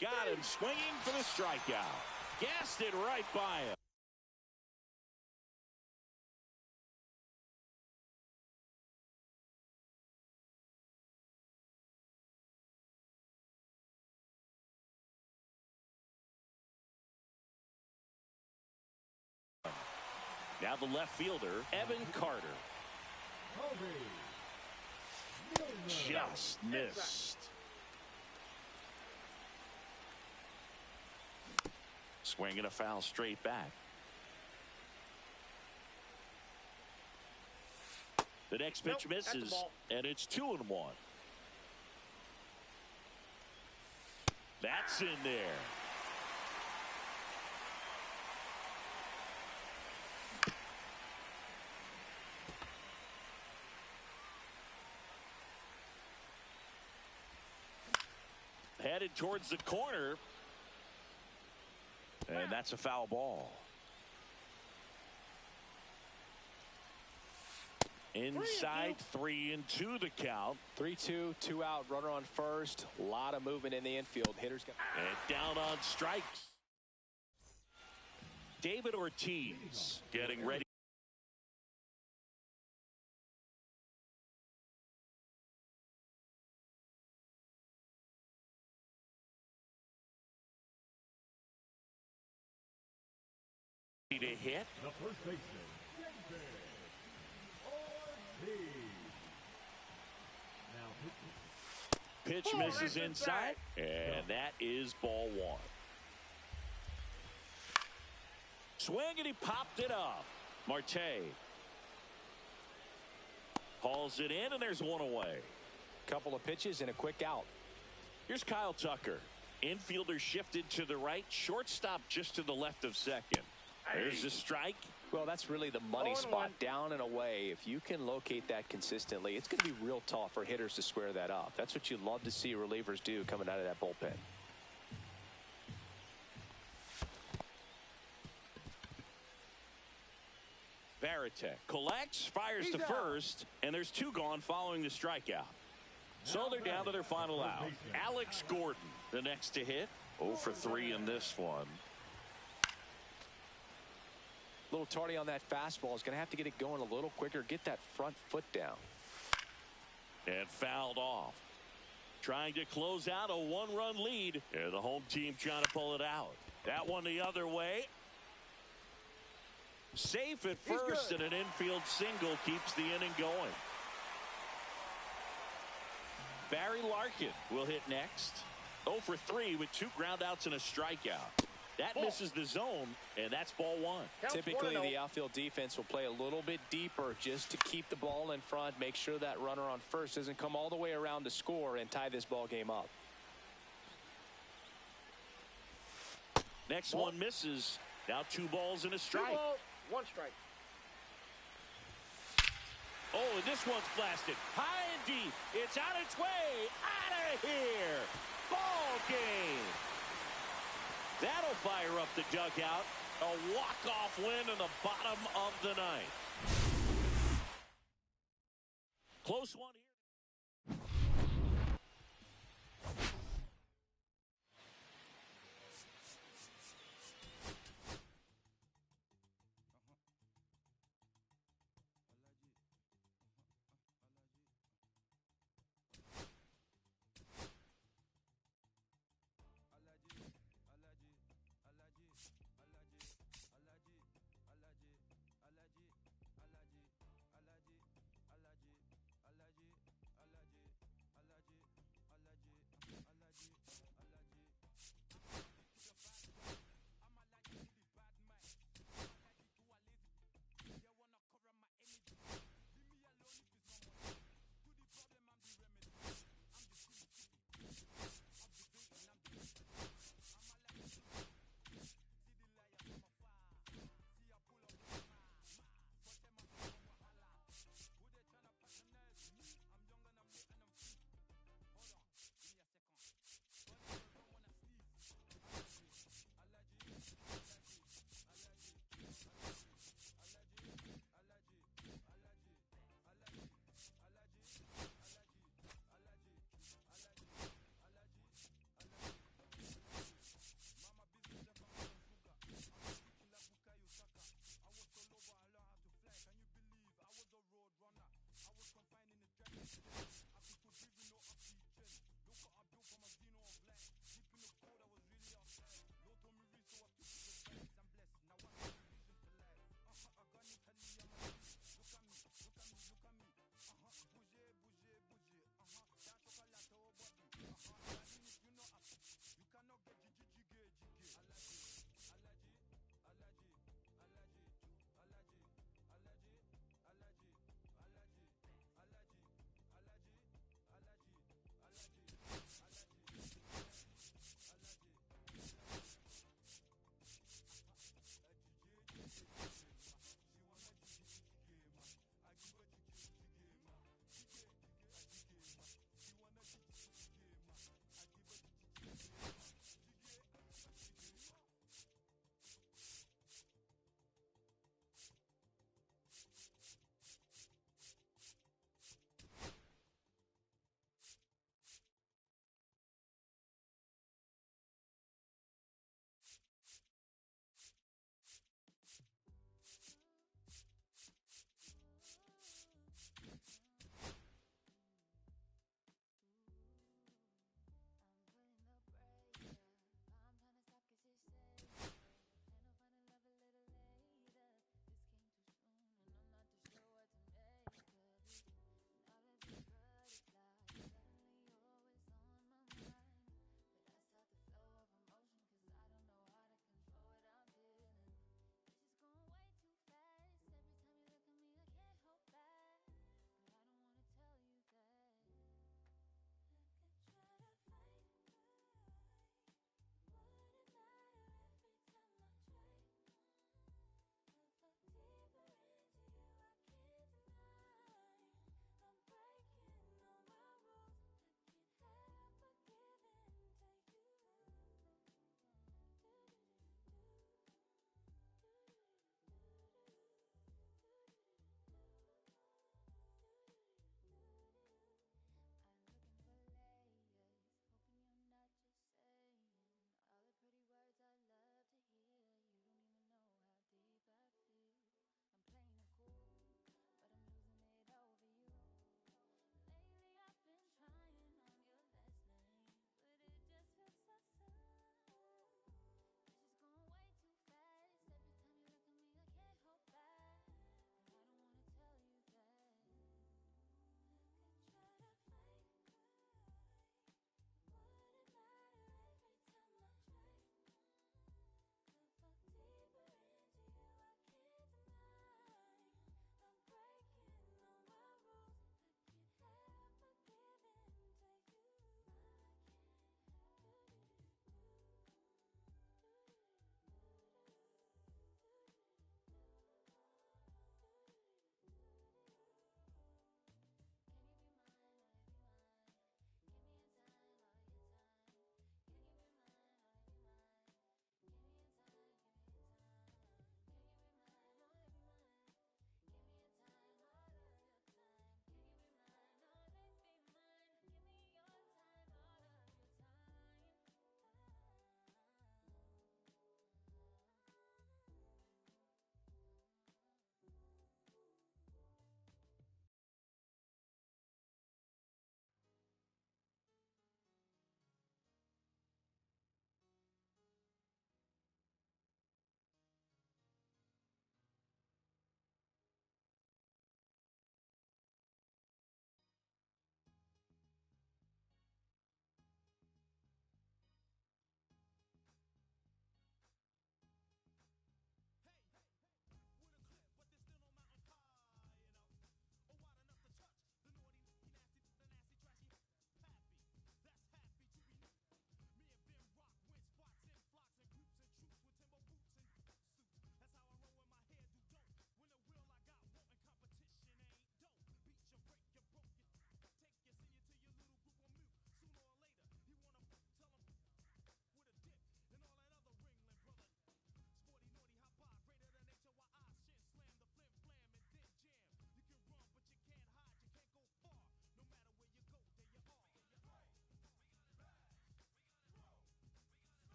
Got him swinging for the strikeout. Gassed it right by him. Now the left fielder, Evan Carter. Just missed. Swinging a foul straight back. The next pitch misses, and it's 2-1. That's in there. Headed towards the corner. And that's a foul ball. Inside 3-2 the count. 3-2, 2 out, runner on first. A lot of movement in the infield. Hitters got and down on strikes. David Ortiz getting ready. To hit. The first baseman, Pitch misses inside, and that is ball one. Swing, and he popped it up. Marte hauls it in, and there's one away. couple of pitches and a quick out. Here's Kyle Tucker. Infielder shifted to the right, shortstop just to the left of second. There's a strike. Well, that's really the money spot, down and away. If you can locate that consistently, it's going to be real tough for hitters to square that up. That's what you love to see relievers do coming out of that bullpen. Varitek collects, fires to first, and there's two gone following the strikeout. So they're down to their final out. Alex Gordon, the next to hit. 0 for 3 in this one. A little tardy on that fastball. Is going to have to get it going a little quicker. Get that front foot down. And fouled off. Trying to close out a one-run lead. And the home team trying to pull it out. That one the other way. Safe at first, and an infield single keeps the inning going. Barry Larkin will hit next. 0 for 3 with 2 groundouts and a strikeout. That misses the zone, and that's ball one. Typically, the outfield defense will play a little bit deeper just to keep the ball in front, make sure that runner on first doesn't come all the way around to score and tie this ball game up. Next one misses. Now 2 balls and a strike. 2 balls, 1 strike. Oh, and this one's blasted. High and deep. It's on its way. Out of here. Ball game. That'll fire up the dugout. A walk-off win in the bottom of the ninth. Close one here.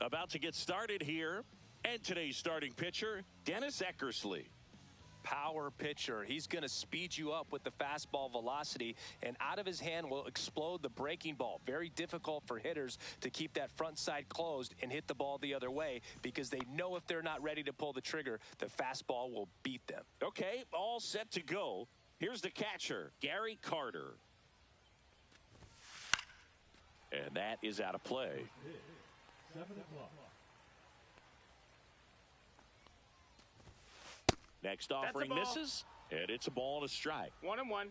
About to get started here. And today's starting pitcher, Dennis Eckersley. Power pitcher. He's going to speed you up with the fastball velocity, and out of his hand will explode the breaking ball. Very difficult for hitters to keep that front side closed and hit the ball the other way because they know if they're not ready to pull the trigger, the fastball will beat them. Okay, all set to go. Here's the catcher, Gary Carter. And that is out of play. 7 o'clock. Next offering misses, and it's a ball and a strike. 1-1.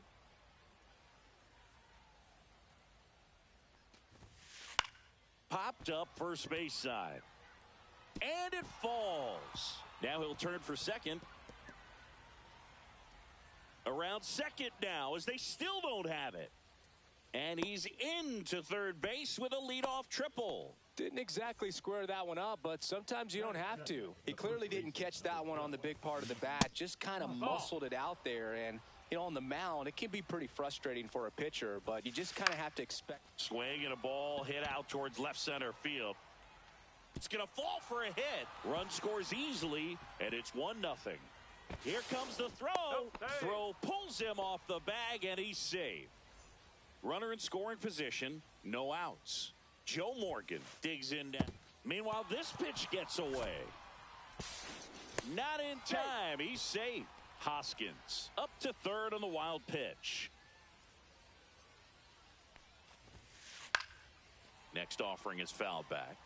Popped up first base side. And it falls. Now he'll turn for second. Around second now as they still don't have it. And he's into third base with a leadoff triple. Didn't exactly square that one up, but sometimes you don't have to. He clearly didn't catch that one on the big part of the bat, just kind of muscled it out there. And, you know, on the mound, it can be pretty frustrating for a pitcher, but you just kind of have to expect. Swing and a ball hit out towards left center field. It's going to fall for a hit. Run scores easily, and it's 1-0. Here comes the throw. Throw pulls him off the bag, and he's safe. Runner in scoring position, no outs. Joe Morgan digs in down. Meanwhile, this pitch gets away. Not in time. He's safe. Hoskins up to third on the wild pitch. Next offering is fouled back.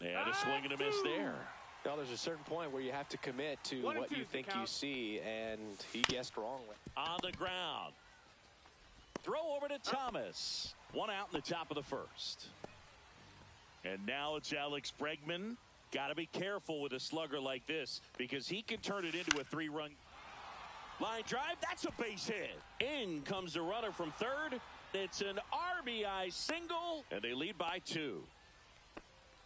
And a swing and a miss there. Well, there's a certain point where you have to commit to what you think you see, and he guessed wrongly. On the ground. Throw over to Thomas. One out in the top of the first. And now it's Alex Bregman. Got to be careful with a slugger like this because he can turn it into a 3-run line drive. That's a base hit. In comes the runner from third. It's an RBI single, and they lead by 2.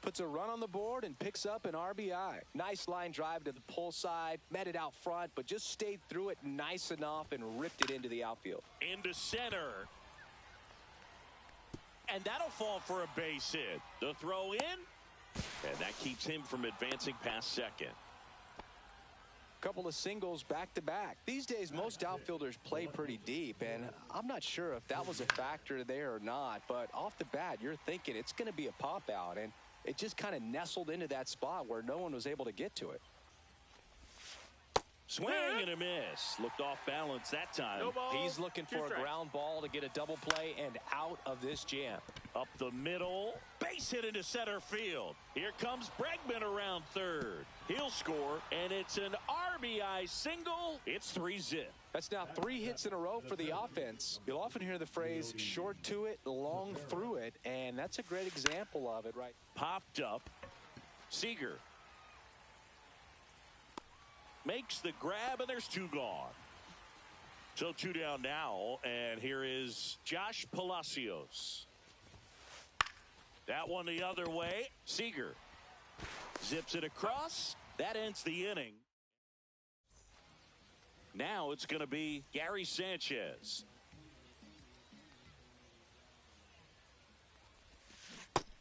Puts a run on the board and picks up an RBI. Nice line drive to the pull side, met it out front, but just stayed through it nice enough and ripped it into the outfield. Into center. And that'll fall for a base hit. The throw in, and that keeps him from advancing past second. Couple of singles back to back. These days, most outfielders play pretty deep, and I'm not sure if that was a factor there or not, but off the bat, you're thinking it's going to be a pop out, and it just kind of nestled into that spot where no one was able to get to it. Swing and a miss. Looked off balance that time. No ball, He's looking for a ground ball to get a double play and out of this jam. Up the middle. Base hit into center field. Here comes Bregman around third. He'll score, and it's an RBI single. It's 3-zip. That's now 3 hits in a row for the offense. You'll often hear the phrase short to it, long through it, and that's a great example of it, right? Popped up. Seager makes the grab, and there's 2 gone. So 2 down now, and here is Josh Palacios. That one the other way. Seager zips it across. That ends the inning. Now it's going to be Gary Sanchez.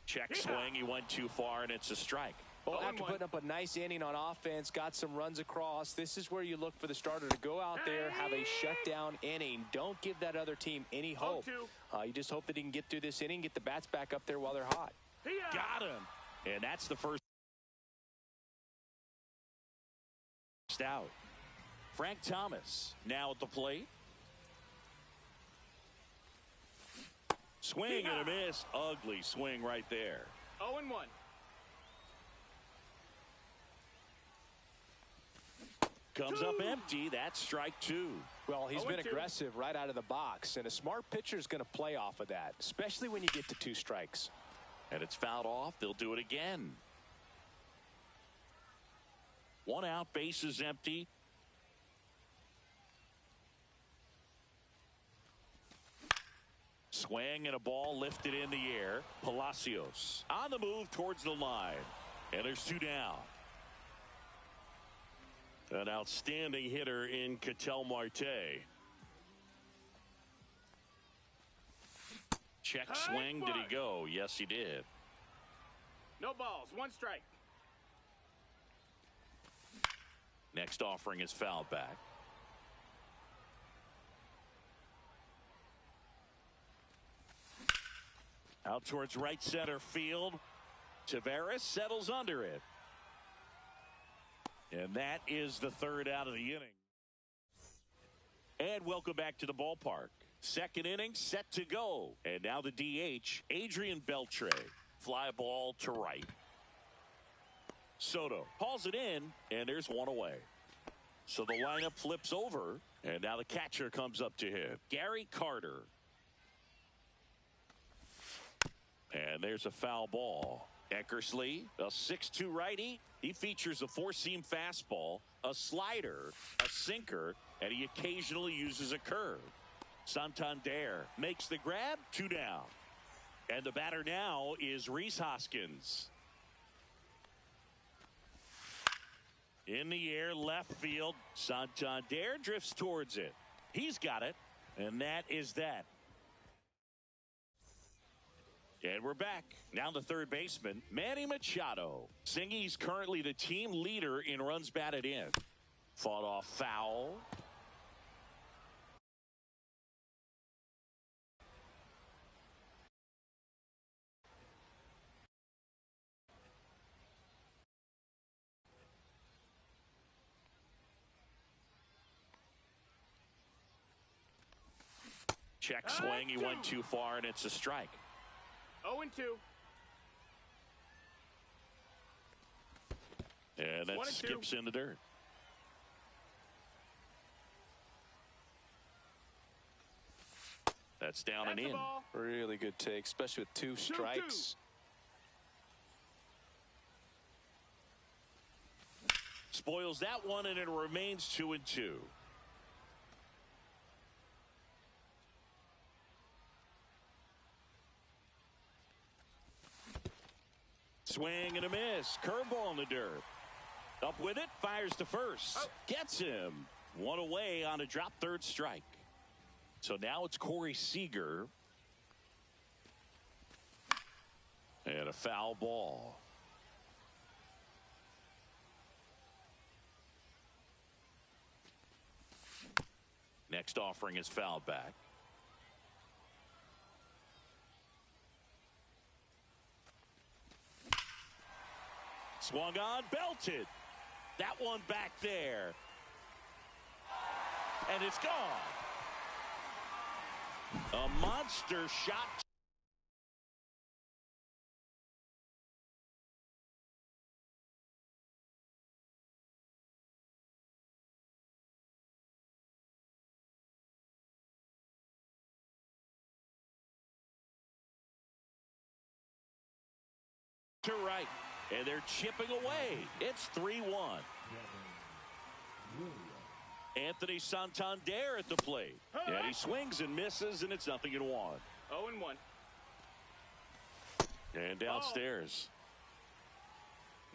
Check swing. He went too far, and it's a strike. Well, after putting up a nice inning on offense, got some runs across, this is where you look for the starter to go out there, have a shutdown inning. Don't give that other team any hope. You just hope that he can get through this inning, get the bats back up there while they're hot. Got him. And that's the first out. Frank Thomas now at the plate. Swing and a miss. Ugly swing right there. 0-1. Comes up empty. That's strike 2. Well, he's been aggressive right out of the box, and a smart pitcher is going to play off of that, especially when you get to 2 strikes. And it's fouled off. They'll do it again. 1 out, base is empty. Swing and a ball lifted in the air. Palacios on the move towards the line. And there's 2 down. An outstanding hitter in Ketel Marte. Check swing. Did he go? Yes, he did. No balls. 1 strike. Next offering is fouled back. Out towards right center field. Taveras settles under it. And that is the 3rd out of the inning. And welcome back to the ballpark. 2nd inning set to go. And now the DH, Adrian Beltre. Fly ball to right. Soto hauls it in, and there's one away. So the lineup flips over, and now the catcher comes up to him. Gary Carter. And there's a foul ball. Eckersley, a 6'2 righty. He features a 4-seam fastball, a slider, a sinker, and he occasionally uses a curve. Santander makes the grab, 2 down. And the batter now is Rhys Hoskins. In the air, left field. Santander drifts towards it. He's got it, and that is that. And we're back. Now the 3rd baseman, Manny Machado. Singy's currently the team leader in runs batted in. Fought off foul. Check swing. He went too far, and it's a strike. 0-2. And that skips in the dirt. That's down and in. Really good take, especially with 2 strikes. Spoils that one, and it remains 2-2. Swing and a miss. Curveball in the dirt. Up with it. Fires to first. Gets him. 1 away on a drop 3rd strike. So now it's Corey Seager. And a foul ball. Next offering is fouled back. Swung on, belted. That one back there. And it's gone. A monster shot. To right. And they're chipping away. It's 3-1. Anthony Santander at the plate. And he swings and misses, and it's 0-1. 0-1. And downstairs.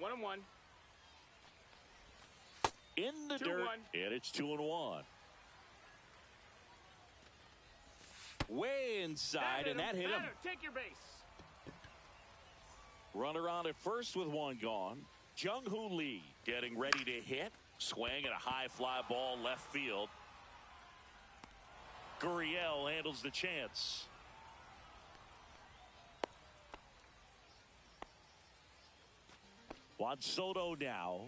1-1. In the dirt, and it's 2-1. Way inside, and that hit him. Take your base. Runner on at first with 1 gone. Jung-Hoo Lee getting ready to hit. Swing and a high fly ball left field. Gurriel handles the chance. Juan Soto now.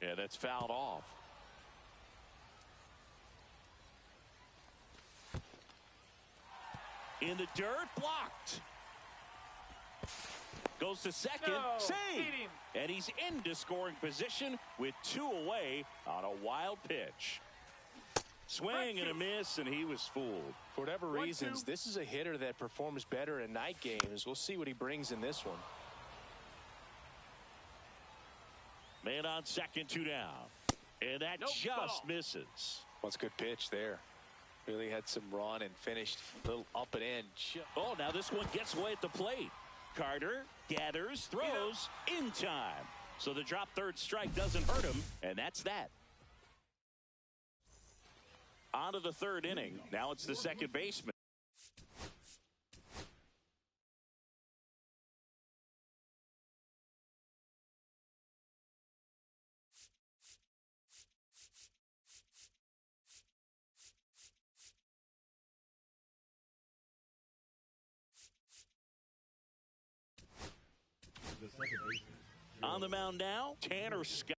And it's fouled off. In the dirt, blocked. Goes to second, save. And he's into scoring position with 2 away on a wild pitch. Swing and a miss, and he was fooled. For whatever reasons, this is a hitter that performs better in night games. We'll see what he brings in this one. Man on second, 2 down. And that just misses. What's a good pitch there. Really had some run and finished a little up and in. Oh, now this one gets away at the plate. Carter gathers, throws in time. So the drop 3rd strike doesn't hurt him, and that's that. On to the third inning. Now it's the second baseman. The second baseman. On the mound now, Tanner Scott.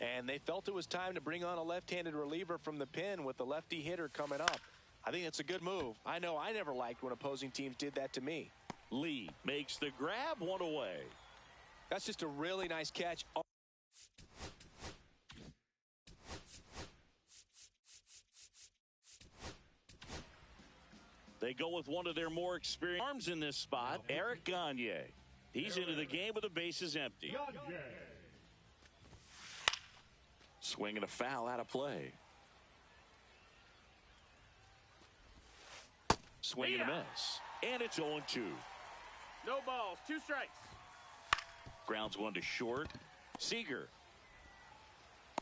And they felt it was time to bring on a left-handed reliever from the pen with the lefty hitter coming up. I think it's a good move. I know I never liked when opposing teams did that to me. Lee makes the grab, one away. That's just a really nice catch. They go with one of their more experienced arms in this spot, Eric Gagne. He's into the game with the bases empty. Swinging a foul out of play. Swing and a miss. And it's 0-2. No balls, 2 strikes. Grounds one to short. Seager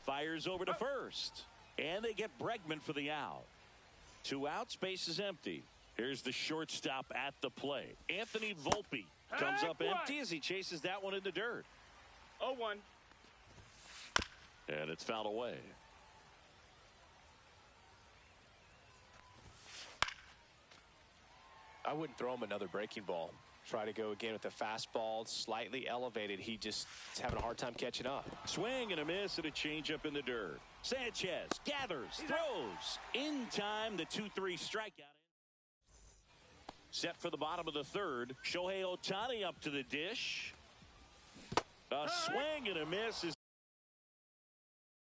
fires over to first. And they get Bregman for the out. 2 outs, base is empty. Here's the shortstop at the plate. Anthony Volpe comes up empty as he chases that one in the dirt. 0-1. And it's fouled away. I wouldn't throw him another breaking ball. Try to go again with the fastball, slightly elevated. He just is having a hard time catching up. Swing and a miss and a changeup in the dirt. Sanchez gathers, throws. In time, the 2-3 strikeout. Set for the bottom of the third. Shohei Ohtani up to the dish. A swing and a miss as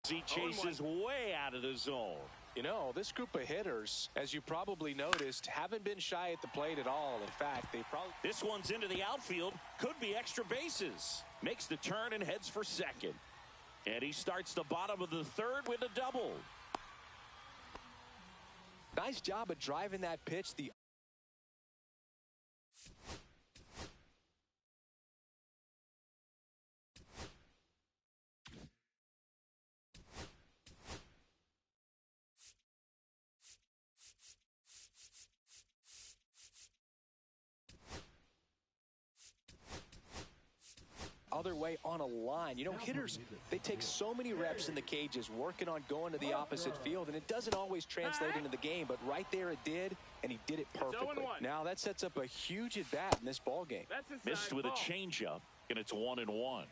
he chases way out of the zone. You know, this group of hitters, as you probably noticed, haven't been shy at the plate at all. In fact, they probably... This one's into the outfield. Could be extra bases. Makes the turn and heads for second. And he starts the bottom of the third with a double. Nice job of driving that pitch. The other way on a line. You know, hitters, they take so many reps in the cages working on going to the opposite field, and it doesn't always translate into the game, but right there it did, and he did it perfectly. Now that sets up a huge at-bat in this ball game. Missed with a changeup, and it's 1-1.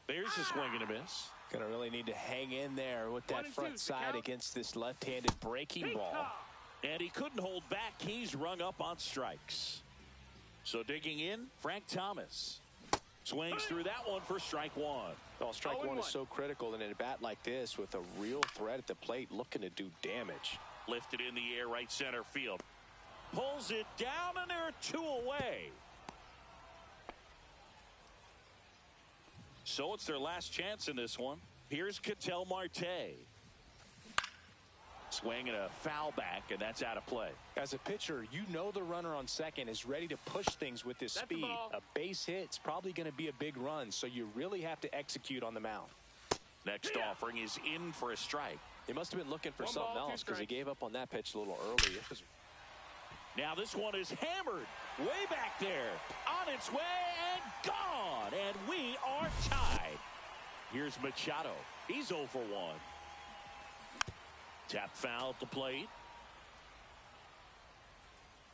There's a swing and a miss. Gonna really need to hang in there with that front side against this left-handed breaking ball. And he couldn't hold back. He's rung up on strikes. So digging in, Frank Thomas swings through that one for strike one. Well, strike one is so critical in a bat like this with a real threat at the plate looking to do damage. Lifted in the air, right center field. Pulls it down, and there are 2 away. So it's their last chance in this one. Here's Ketel Marte. Swing and a foul back, and that's out of play. As a pitcher, you know the runner on second is ready to push things with his speed. A base hit's probably going to be a big run, so you really have to execute on the mound. Next offering is in for a strike. He must have been looking for something else because he gave up on that pitch a little early. Now this one is hammered way back there, on its way and gone, and we are tied. Here's Machado. He's 0 for 1. Tap foul at the plate.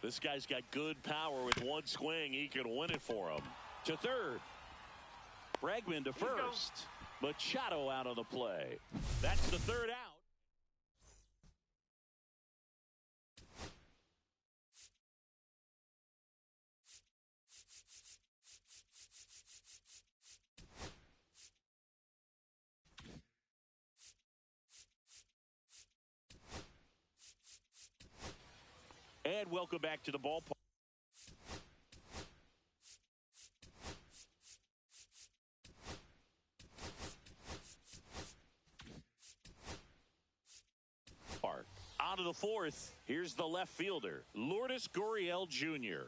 This guy's got good power. With one swing, he can win it for him. To third. Bregman to first. Machado out of the play. That's the third out. And welcome back to the ballpark. On to the fourth. Here's the left fielder, Lourdes Gurriel Jr.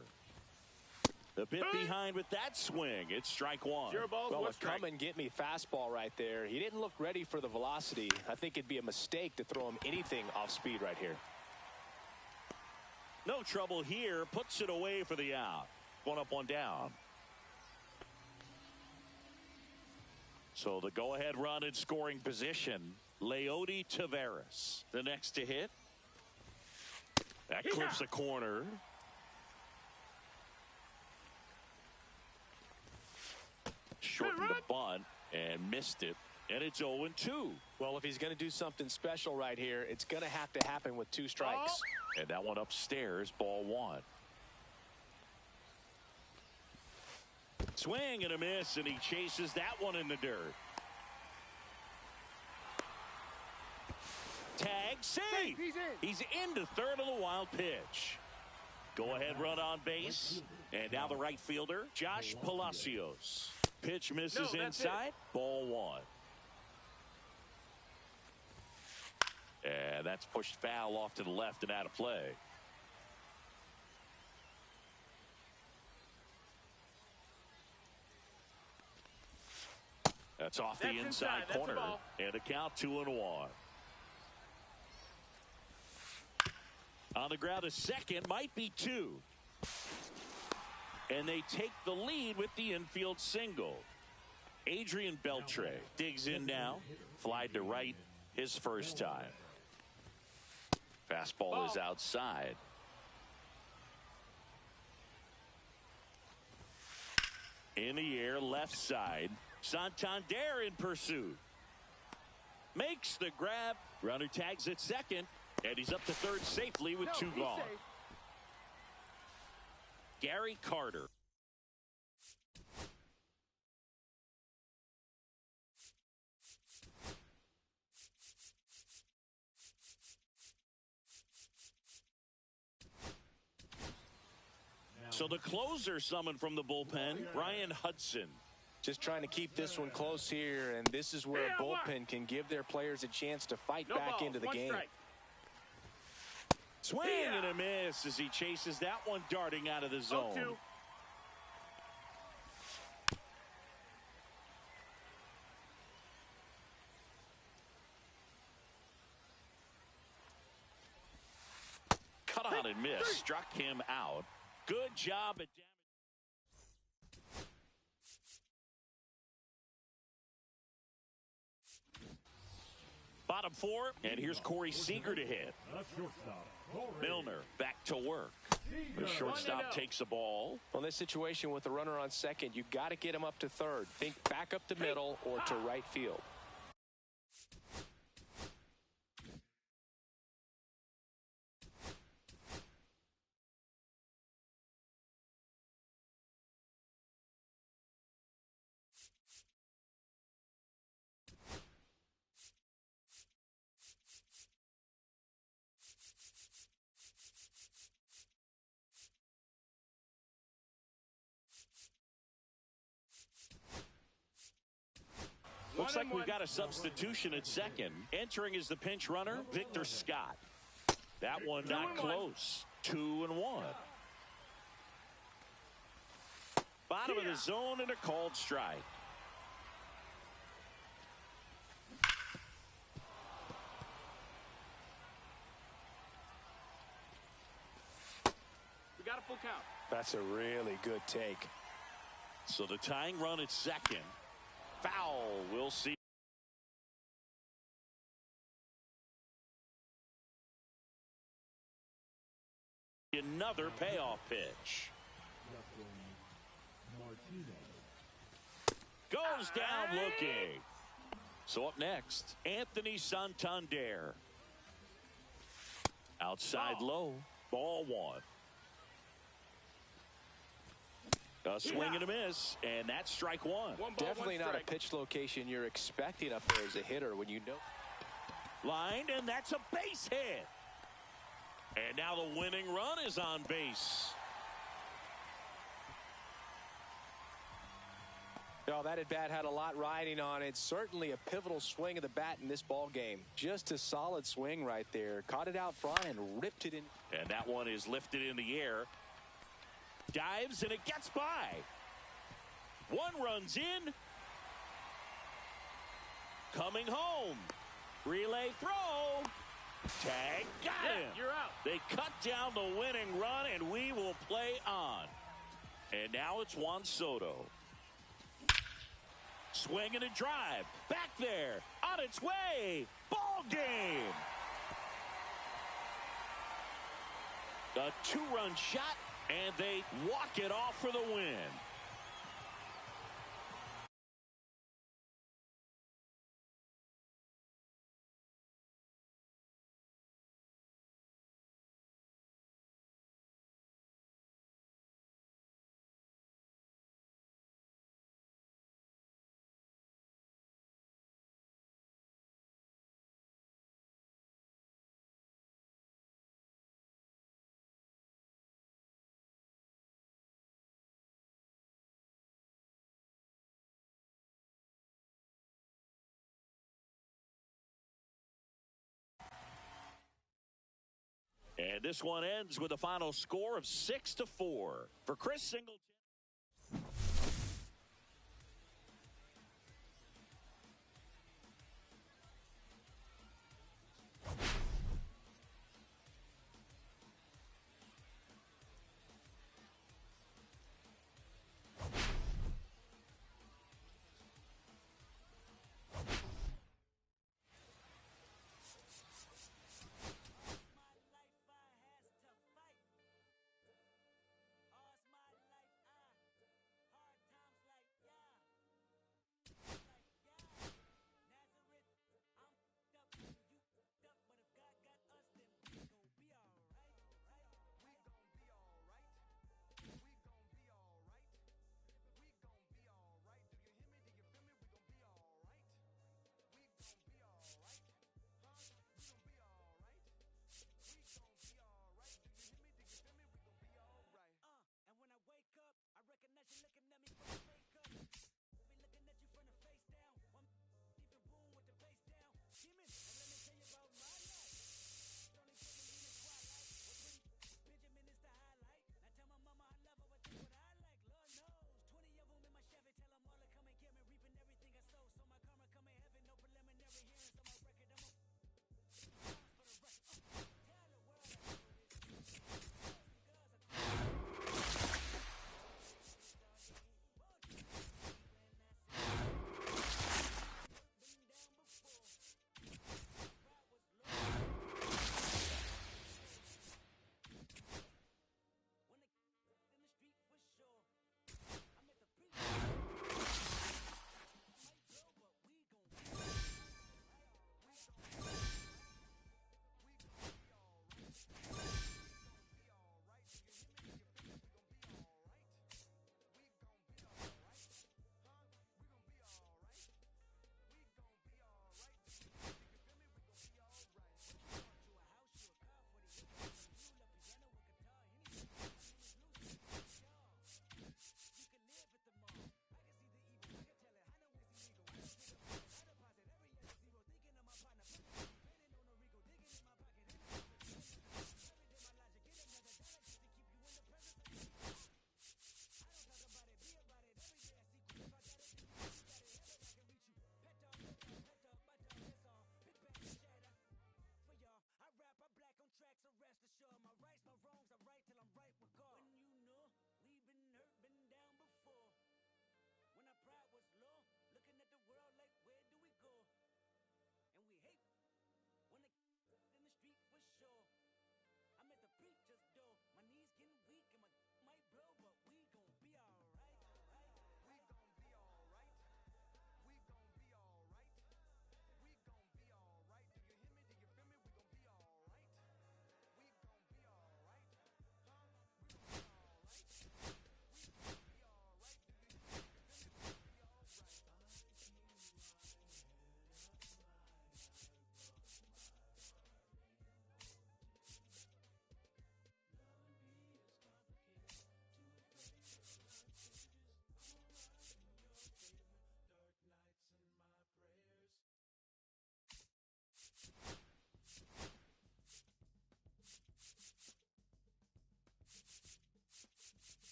A bit behind with that swing. It's strike one. 0 balls, Well, 1 a strike. come and get me fastball right there. He didn't look ready for the velocity. I think it'd be a mistake to throw him anything off speed right here. No trouble here. Puts it away for the out. 1 up, 1 down. So the go-ahead run in scoring position. Leody Taveras, the next to hit. That clips a corner. Shortened the bunt and missed it. And it's 0-2. Well, if he's going to do something special right here, it's going to have to happen with 2 strikes. And that one upstairs, ball 1. Swing and a miss, and he chases that one in the dirt. Tag, save. He's into third on the wild pitch. Go ahead run on base. And now the right fielder, Josh Palacios. Pitch misses inside. Ball 1. And that's pushed foul off to the left and out of play. That's off the inside corner. And a count 2-1. On the ground, a second, might be 2. And they take the lead with the infield single. Adrian Beltre digs in now. Flied to right his first time. Fastball is outside. In the air, left side. Santander in pursuit. Makes the grab. Runner tags at second. And he's up to third safely with 2 gone. Gary Carter. So the closer summoned from the bullpen, Ryan Hudson. Just trying to keep this one close here, and this is where a bullpen can give their players a chance to fight back into the game. Swing and a miss as he chases that one darting out of the zone. 0-2. Cut on and miss. Struck him out. Good job at damage. Bottom 4, and here's Corey Seager to hit. Milner back to work. The shortstop takes a ball. Well, in this situation with the runner on second, you got to get him up to third. Think back up the middle or to right field. Looks like we've got a substitution at second. Entering is the pinch runner, Victor Scott. That one not close. 2-1. Bottom of the zone and a called strike. We got a full count. That's a really good take. So the tying run at second. Foul. We'll see. Another payoff pitch. Goes down looking. So up next, Anthony Santander. Outside low. Ball 1. A swing and a miss, and that's strike 1. Definitely not a pitch location you're expecting up there as a hitter when you know. Lined, and that's a base hit. And now the winning run is on base. Oh, that at bat had a lot riding on it. Certainly a pivotal swing of the bat in this ball game. Just a solid swing right there. Caught it out front and ripped it in. And that one is lifted in the air. Dives and it gets by. One runs in. Coming home. Relay throw. Tag. Got him. You're out. They cut down the winning run, and we will play on. And now it's Juan Soto. Swing and a drive. Back there. On its way. Ball game. A two-run shot, and they walk it off for the win. And this one ends with a final score of 6-4 for Chris Singleton.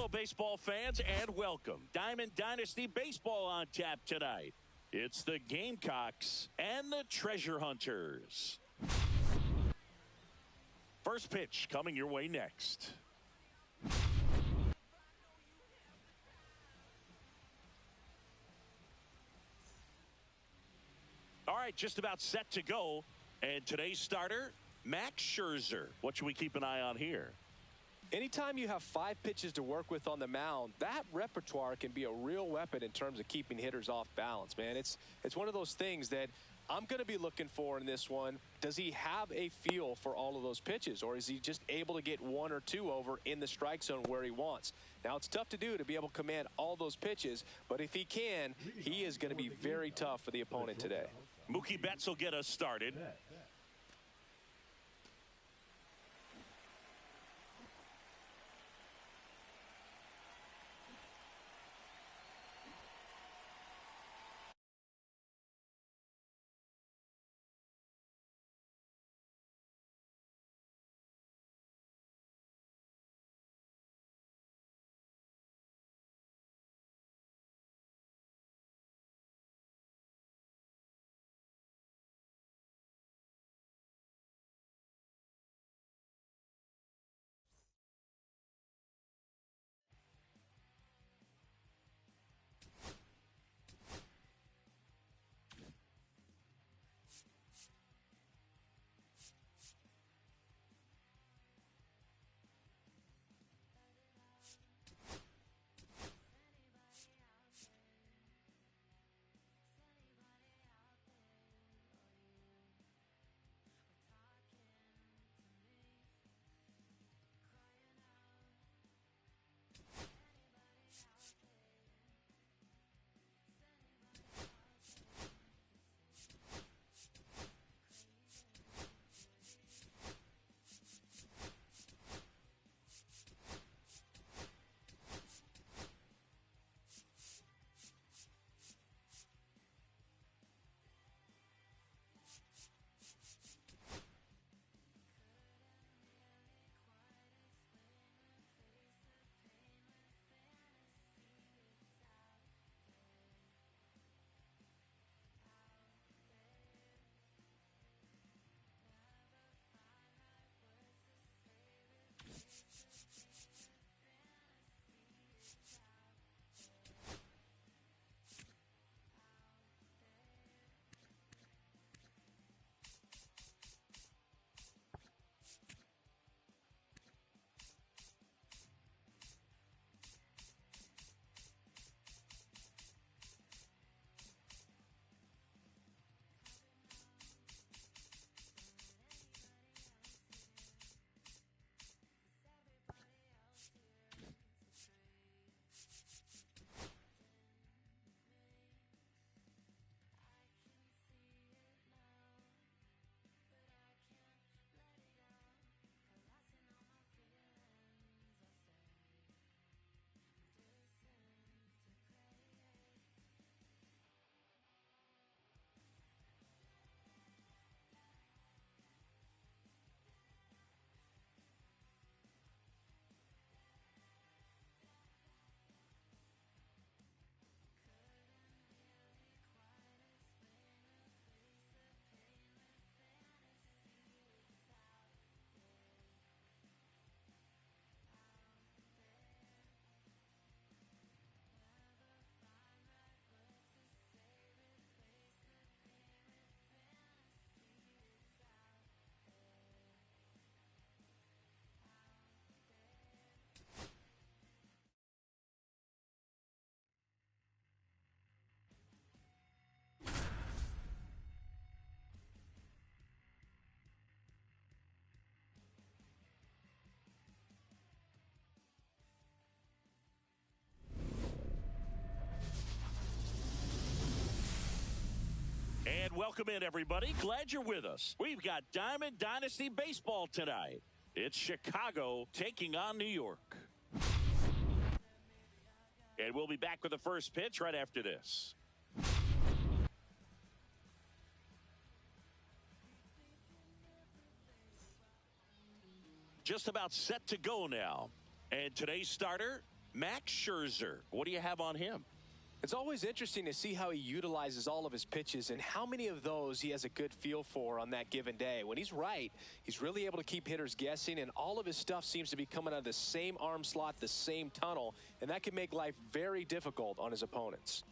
Hello, baseball fans, and welcome. Diamond Dynasty Baseball on tap tonight. It's the Gamecocks and the Treasure Hunters. First pitch coming your way next. All right, just about set to go. And today's starter, Max Scherzer. What should we keep an eye on here? Anytime you have 5 pitches to work with on the mound, that repertoire can be a real weapon in terms of keeping hitters off balance, man. It's one of those things that I'm going to be looking for in this one. Does he have a feel for all of those pitches, or is he just able to get 1 or 2 over in the strike zone where he wants? Now, it's tough to do to be able to command all those pitches, but if he can, he is going to be very tough for the opponent today. Mookie Betts will get us started. And welcome in, everybody. Glad you're with us. We've got Diamond Dynasty Baseball tonight. It's Chicago taking on New York. And we'll be back with the first pitch right after this. Just about set to go now. And today's starter, Max Scherzer. What do you have on him? It's always interesting to see how he utilizes all of his pitches and how many of those he has a good feel for on that given day. When he's right, he's really able to keep hitters guessing, and all of his stuff seems to be coming out of the same arm slot, the same tunnel, and that can make life very difficult on his opponents.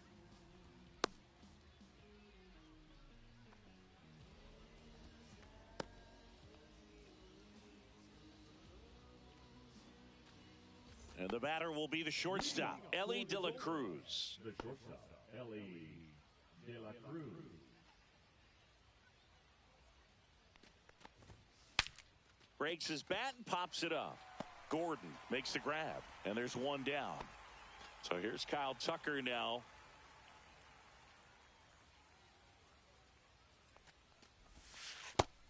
And the batter will be the shortstop, Ellie De La Cruz. The shortstop, Ellie De La Cruz. Breaks his bat and pops it up. Gordon makes the grab, and there's one down. So here's Kyle Tucker now.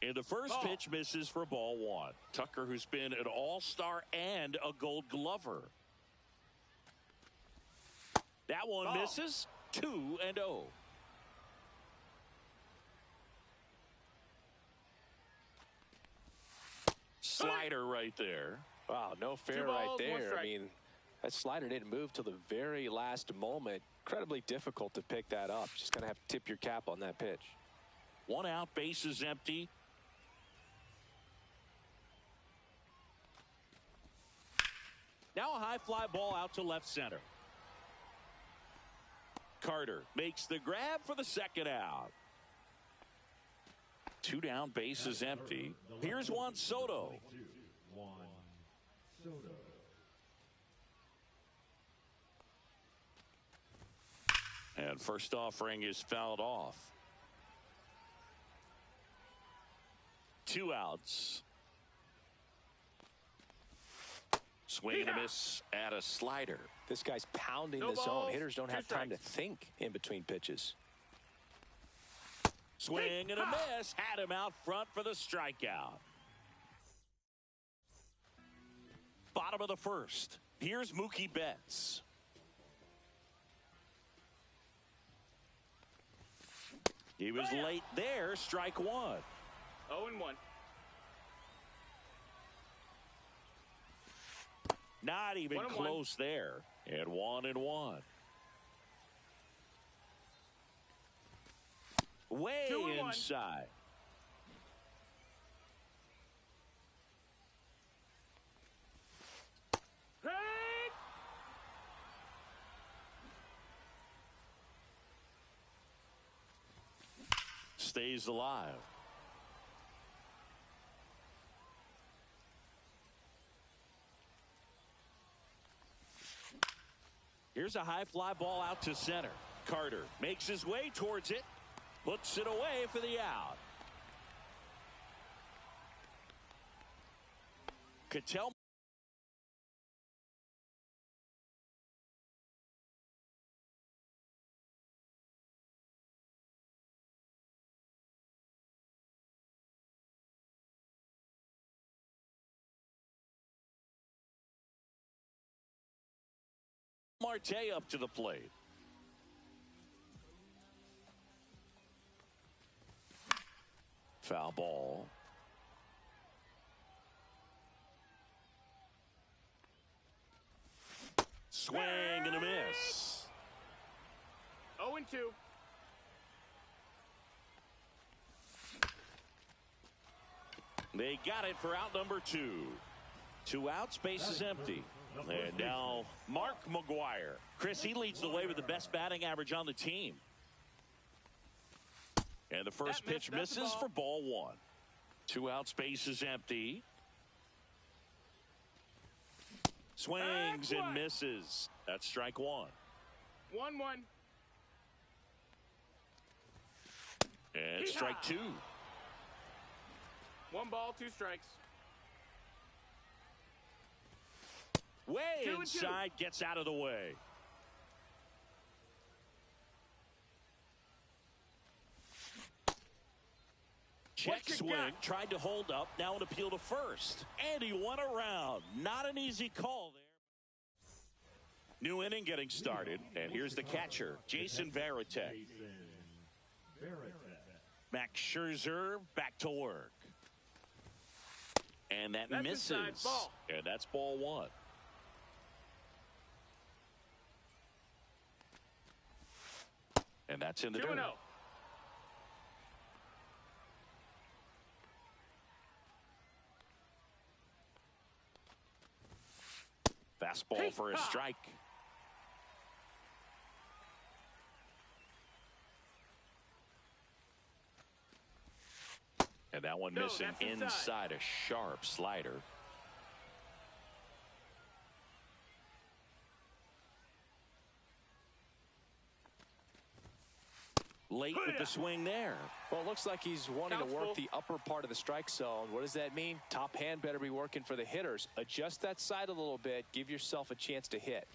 And the first pitch misses for ball one. Tucker, who's been an all-star and a gold glover. That one misses. 2-0. Slider right there. Wow, no fair right there. I mean, that slider didn't move till the very last moment. Incredibly difficult to pick that up. Just going to have to tip your cap on that pitch. One out, base is empty. Now a high fly ball out to left center. Carter makes the grab for the second out. Two down, base is empty. Here's Juan Soto. Juan Soto. And first offering is fouled off. Two outs. Swing and a miss at a slider. This guy's pounding the zone. Hitters don't have time to think in between pitches. Swing and a miss. Had him out front for the strikeout. Bottom of the first. Here's Mookie Betts. He was late there. Strike one. 0-1. Not even close there. And 1-1. Way inside. Stays alive. Here's a high fly ball out to center. Carter makes his way towards it. Puts it away for the out. Cattell. Marte up to the plate. Foul ball. Swing and a miss. 0-2. They got it for out number two. Two outs, base is empty. And now Mark McGwire. Chris, he leads the way with the best batting average on the team. And the first pitch misses for ball one. Two outs, base is empty. Swings and misses. That's strike one. 1-1. And strike two. 1 ball, 2 strikes. Way inside, gets out of the way. Check swing, tried to hold up, now an appeal to first. And he won around. Not an easy call there. New inning getting started, and here's the catcher, Jason Varitek. Max Scherzer back to work. And that misses. And that's ball one. And that's in the 2-0. dirt. Fastball for a strike. And that one missing inside a sharp slider. Late with the swing there. Well, it looks like he's wanting to work the upper part of the strike zone. What does that mean? Top hand better be working for the hitters. Adjust that side a little bit. Give yourself a chance to hit.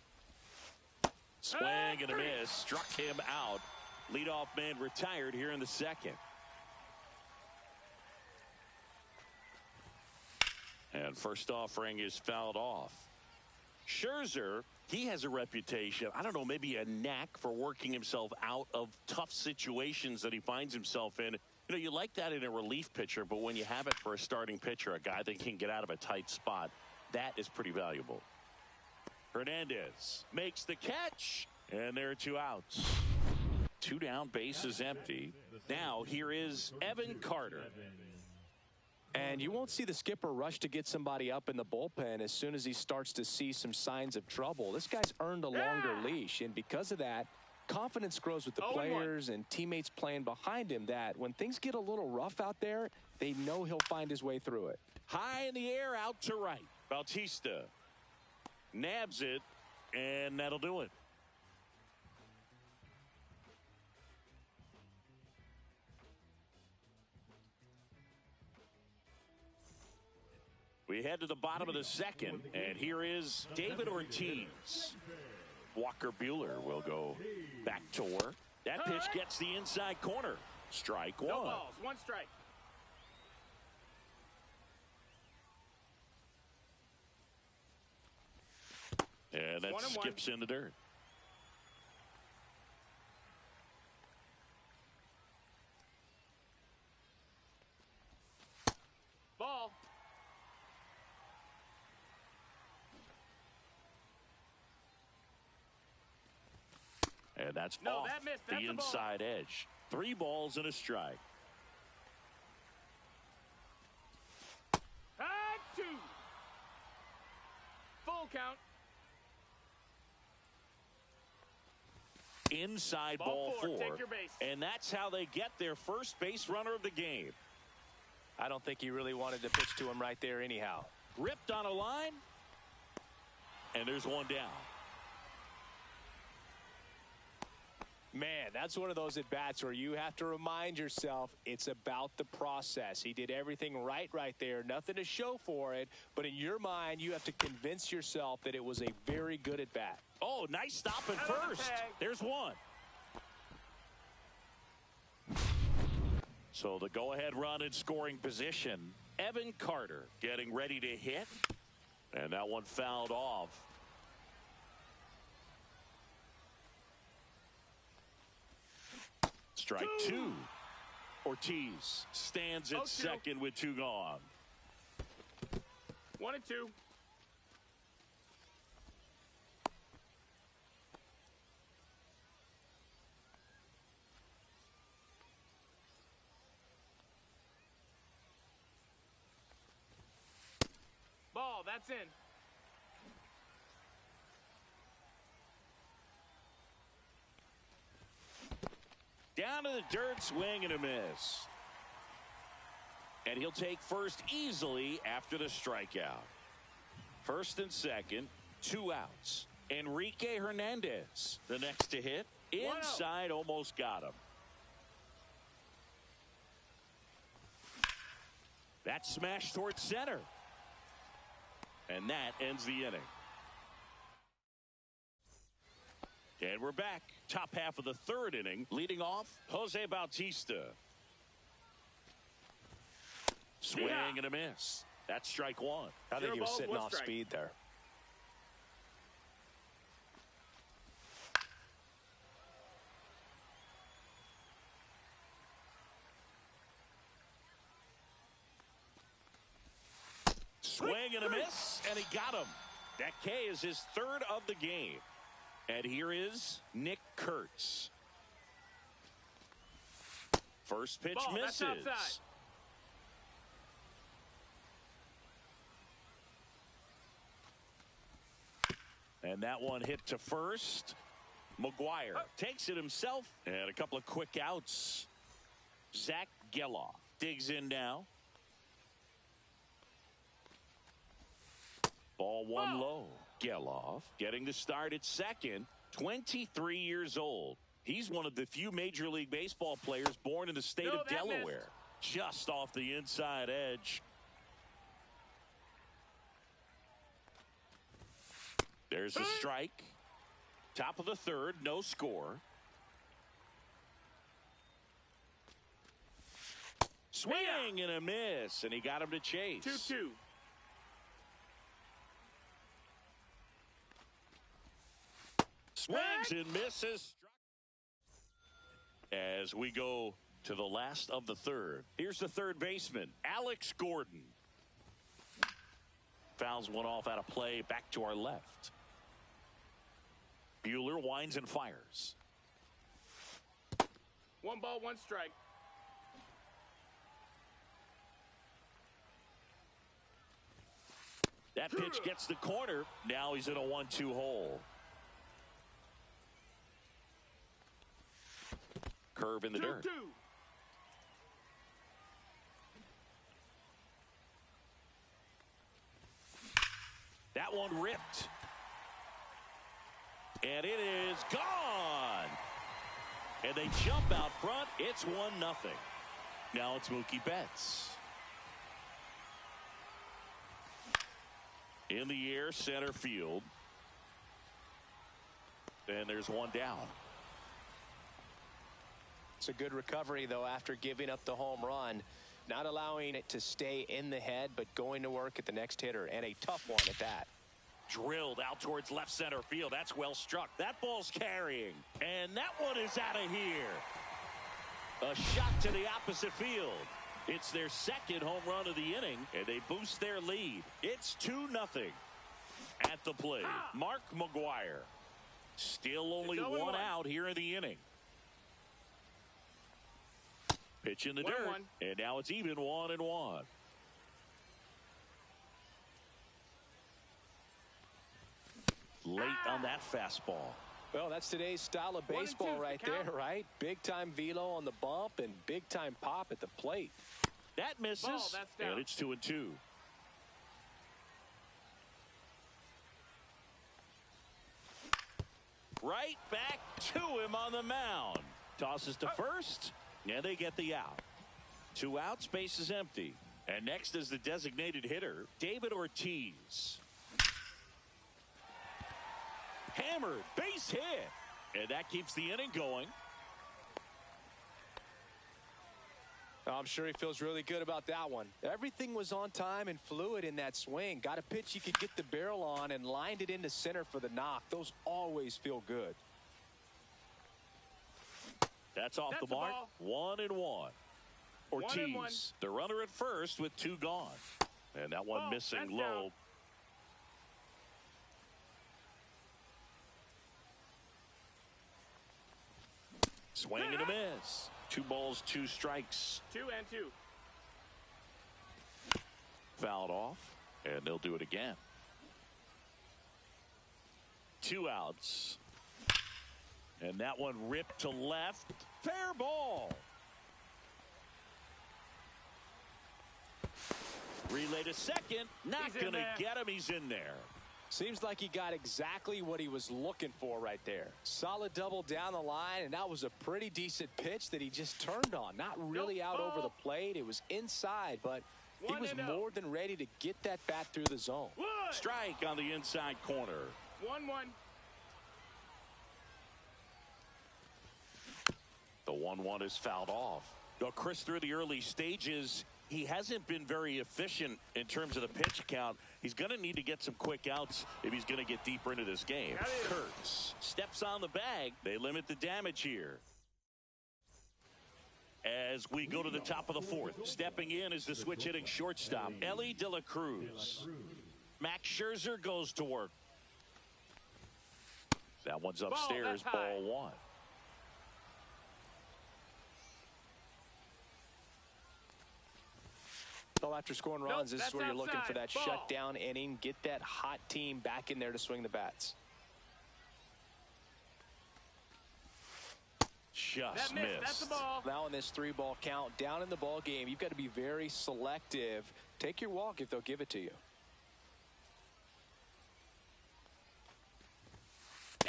Swing and a miss. Struck him out. Leadoff man retired here in the second. And first offering is fouled off. Scherzer, he has a reputation, I don't know, maybe a knack for working himself out of tough situations that he finds himself in. You know, you like that in a relief pitcher, but when you have it for a starting pitcher, a guy that can get out of a tight spot, that is pretty valuable. Hernandez makes the catch, and there are 2 outs. 2 down, base is empty. Now here is Evan Carter. And you won't see the skipper rush to get somebody up in the bullpen as soon as he starts to see some signs of trouble. This guy's earned a longer leash, and because of that, confidence grows with the players and teammates playing behind him, that when things get a little rough out there, they know he'll find his way through it. High in the air, out to right. Bautista nabs it, and that'll do it. We head to the bottom of the second, and here is David Ortiz. Walker Buehler will go back to work. That pitch gets the inside corner. Strike 1. No balls, 1 strike. And that skips in the dirt. Ball. And that's off that missed. That's the inside edge. 3 balls and a strike. High 2. Full count. Inside ball 4. Take your base. And that's how they get their first base runner of the game. I don't think he really wanted to pitch to him right there anyhow. Ripped on a line. And there's 1 down. Man, that's one of those at-bats where you have to remind yourself it's about the process. He did everything right there. Nothing to show for it. But in your mind, you have to convince yourself that it was a very good at-bat. Oh, nice stop at first. There's 1. So the go-ahead run in scoring position. Evan Carter getting ready to hit. And that one fouled off. Strike 2. Ortiz stands at second with 2 gone. 1 and 2. Ball, that's in. Down to the dirt, swing and a miss. And he'll take first easily after the strikeout. First and second, 2 outs. Enrique Hernandez, the next to hit. Inside, almost got him. That smash towards center. And that ends the inning. And we're back. Top half of the 3rd inning. Leading off, Jose Bautista. Swing and a miss. That's strike 1. I think he was sitting off speed there. Swing and a miss, and he got him. That K is his 3rd of the game. And here is Nick Kurtz. First pitch Ball, that's misses. outside. And that one hit to first. Mldiugh takes it himself. And a couple of quick outs. Zach Geloff digs in now. Ball one low. Geloff getting the start at second. 23 years old. He's one of the few Major League Baseball players born in the state of Delaware. Just off the inside edge. There's a strike. Top of the third, no score. Swing and a miss, and he got him to chase. 2-2. Swings and misses. As we go to the last of the third. Here's the third baseman, Alex Gordon. Fouls one off out of play, back to our left. Buehler winds and fires. 1 ball, 1 strike. That pitch gets the corner. Now he's in a 1-2 hole. Curve in the dirt. 2-2. That one ripped. And it is gone. And they jump out front. It's 1-0. Now it's Mookie Betts. In the air, center field. And there's one down. It's a good recovery, though, after giving up the home run. Not allowing it to stay in the head, but going to work at the next hitter, and a tough one at that. Drilled out towards left center field. That's well struck. That ball's carrying. And that one is out of here. A shot to the opposite field. It's their second home run of the inning, and they boost their lead. It's 2-0 at the plate. Mark Mldiugh. Still only one out here in the inning. Pitch in the dirt, and now it's even 1-1. Late on that fastball. Well, that's today's style of baseball right there, right? Big-time velo on the bump and big-time pop at the plate. That misses, Ball, that's down. and it's 2-2. Right back to him on the mound. Tosses to first, and they get the out. 2 outs, base is empty. And next is the designated hitter, David Ortiz. Hammered, base hit. And that keeps the inning going. I'm sure he feels really good about that one. Everything was on time and fluid in that swing. Got a pitch he could get the barrel on and lined it into center for the knock. Those always feel good. That's off the mark. 1-1. Ortiz, 1-1. the runner at first with 2 gone. And that one missing low. Down. Swing and a miss. 2 balls, 2 strikes. 2-2. Fouled off, and they'll do it again. 2 outs. And that one ripped to left. Fair ball. Relay to second. Not going to get him. He's in there. Seems like he got exactly what he was looking for right there. Solid double down the line, and that was a pretty decent pitch that he just turned on. Not really out over the plate. It was inside, but he was more than ready to get that bat through the zone. Strike on the inside corner. 1-1. The 1-1 is fouled off. Now, Chris, through the early stages, he hasn't been very efficient in terms of the pitch count. He's going to need to get some quick outs if he's going to get deeper into this game. Kurtz steps on the bag. They limit the damage here. As we go to the top of the 4th, stepping in is the switch hitting shortstop, Ellie De La Cruz. Max Scherzer goes to work. That one's upstairs, ball 1. after scoring Nope, runs, this is that's where you're looking for outside. that Ball. shutdown inning. Get that hot team back in there to swing the bats. Just That missed. That's the ball. Now in this 3-ball count, down in the ball game, you've got to be very selective. Take your walk if they'll give it to you.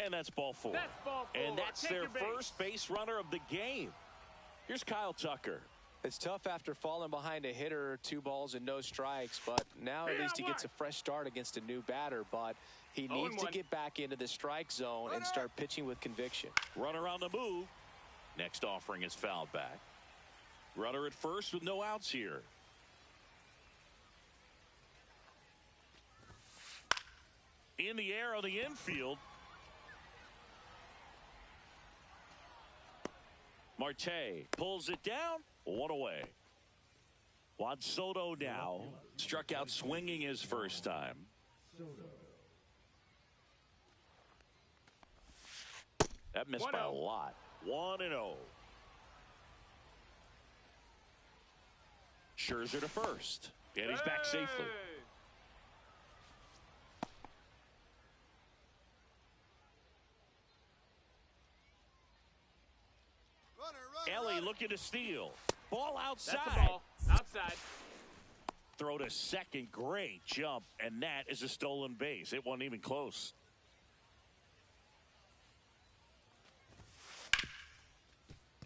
And that's ball 4. That's ball 4. And that's Take their your base. first base runner of the game. Here's Kyle Tucker. It's tough after falling behind a hitter, 2 balls and no strikes, but now at least he gets a fresh start against a new batter, but he needs to get back into the strike zone and start pitching with conviction. Runner on the move. Next offering is fouled back. Runner at first with no outs here. In the air on the infield. Marte pulls it down. 1 away. Juan Soto now struck out swinging his first time. That missed by a lot. 1-0. Scherzer to first. And he's back safely. Ellie looking to steal. Ball outside. That's the ball. Outside. Throw to second. Great jump. And that is a stolen base. It wasn't even close.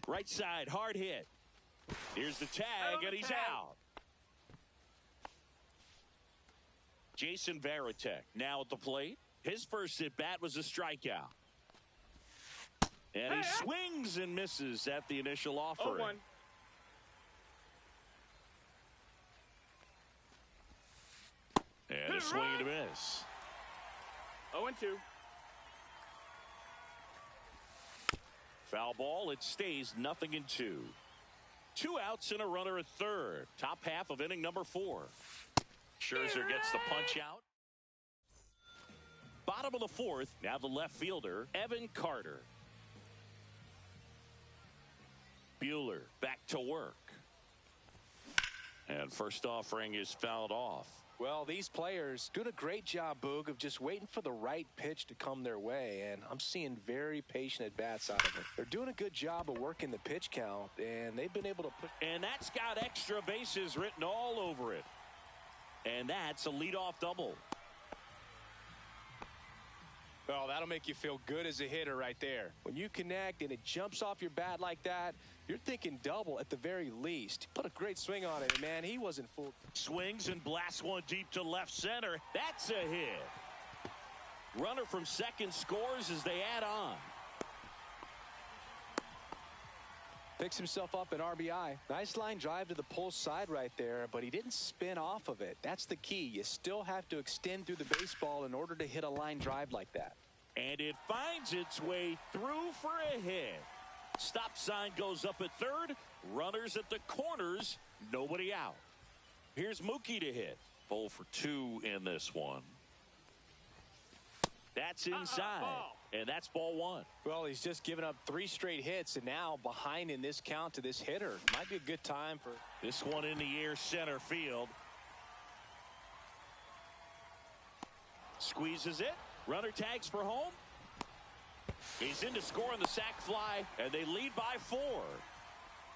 Right side. Hard hit. Here's the tag, and he's out. Jason Varitek now at the plate. His first at-bat was a strikeout. And he swings and misses at the initial offering. 0-1. And a swing and a miss. 0-2. Foul ball. It stays 0-2. 2 outs and a runner at third. Top half of inning number 4. Scherzer gets the punch out. Bottom of the 4th. Now the left fielder, Evan Carter. Buehler back to work. And first offering is fouled off. Well, these players doing a great job, Boog, of just waiting for the right pitch to come their way, and I'm seeing very patient at-bats out of it. They're doing a good job of working the pitch count, and they've been able to put... And that's got extra bases written all over it. And that's a leadoff double. Oh, that'll make you feel good as a hitter right there. When you connect and it jumps off your bat like that, you're thinking double at the very least. Put a great swing on it, and man, he wasn't fooled. Swings and blasts one deep to left center. That's a hit. Runner from second scores as they add on. Picks himself up an RBI. Nice line drive to the pull side right there, but he didn't spin off of it. That's the key. You still have to extend through the baseball in order to hit a line drive like that. And it finds its way through for a hit. Stop sign goes up at third. Runners at the corners. Nobody out. Here's Mookie to hit. 0 for 2 in this one. That's inside. And that's ball 1. Well, he's just given up 3 straight hits, and now behind in this count to this hitter. Might be a good time for... This one in the air, center field. Squeezes it. Runner tags for home. He's in to score on the sac fly, and they lead by 4.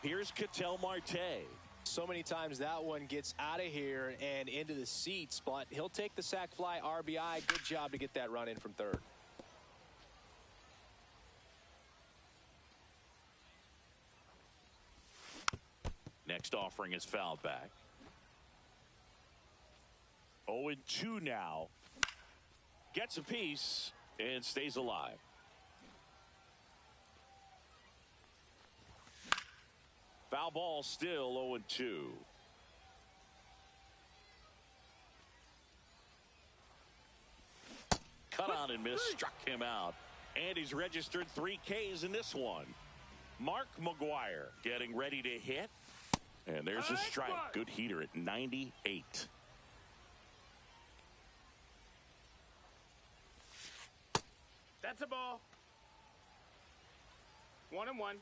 Here's Ketel Marte. So many times that one gets out of here and into the seats, but he'll take the sac fly RBI. Good job to get that run in from third. Next offering is fouled back. 0-2 now. Gets a piece and stays alive. Foul ball still 0-2. Cut on and miss, struck him out. And he's registered 3 Ks in this one. Mark McGuire getting ready to hit. And there's a strike. Good heater at 98. That's a ball. 1-1.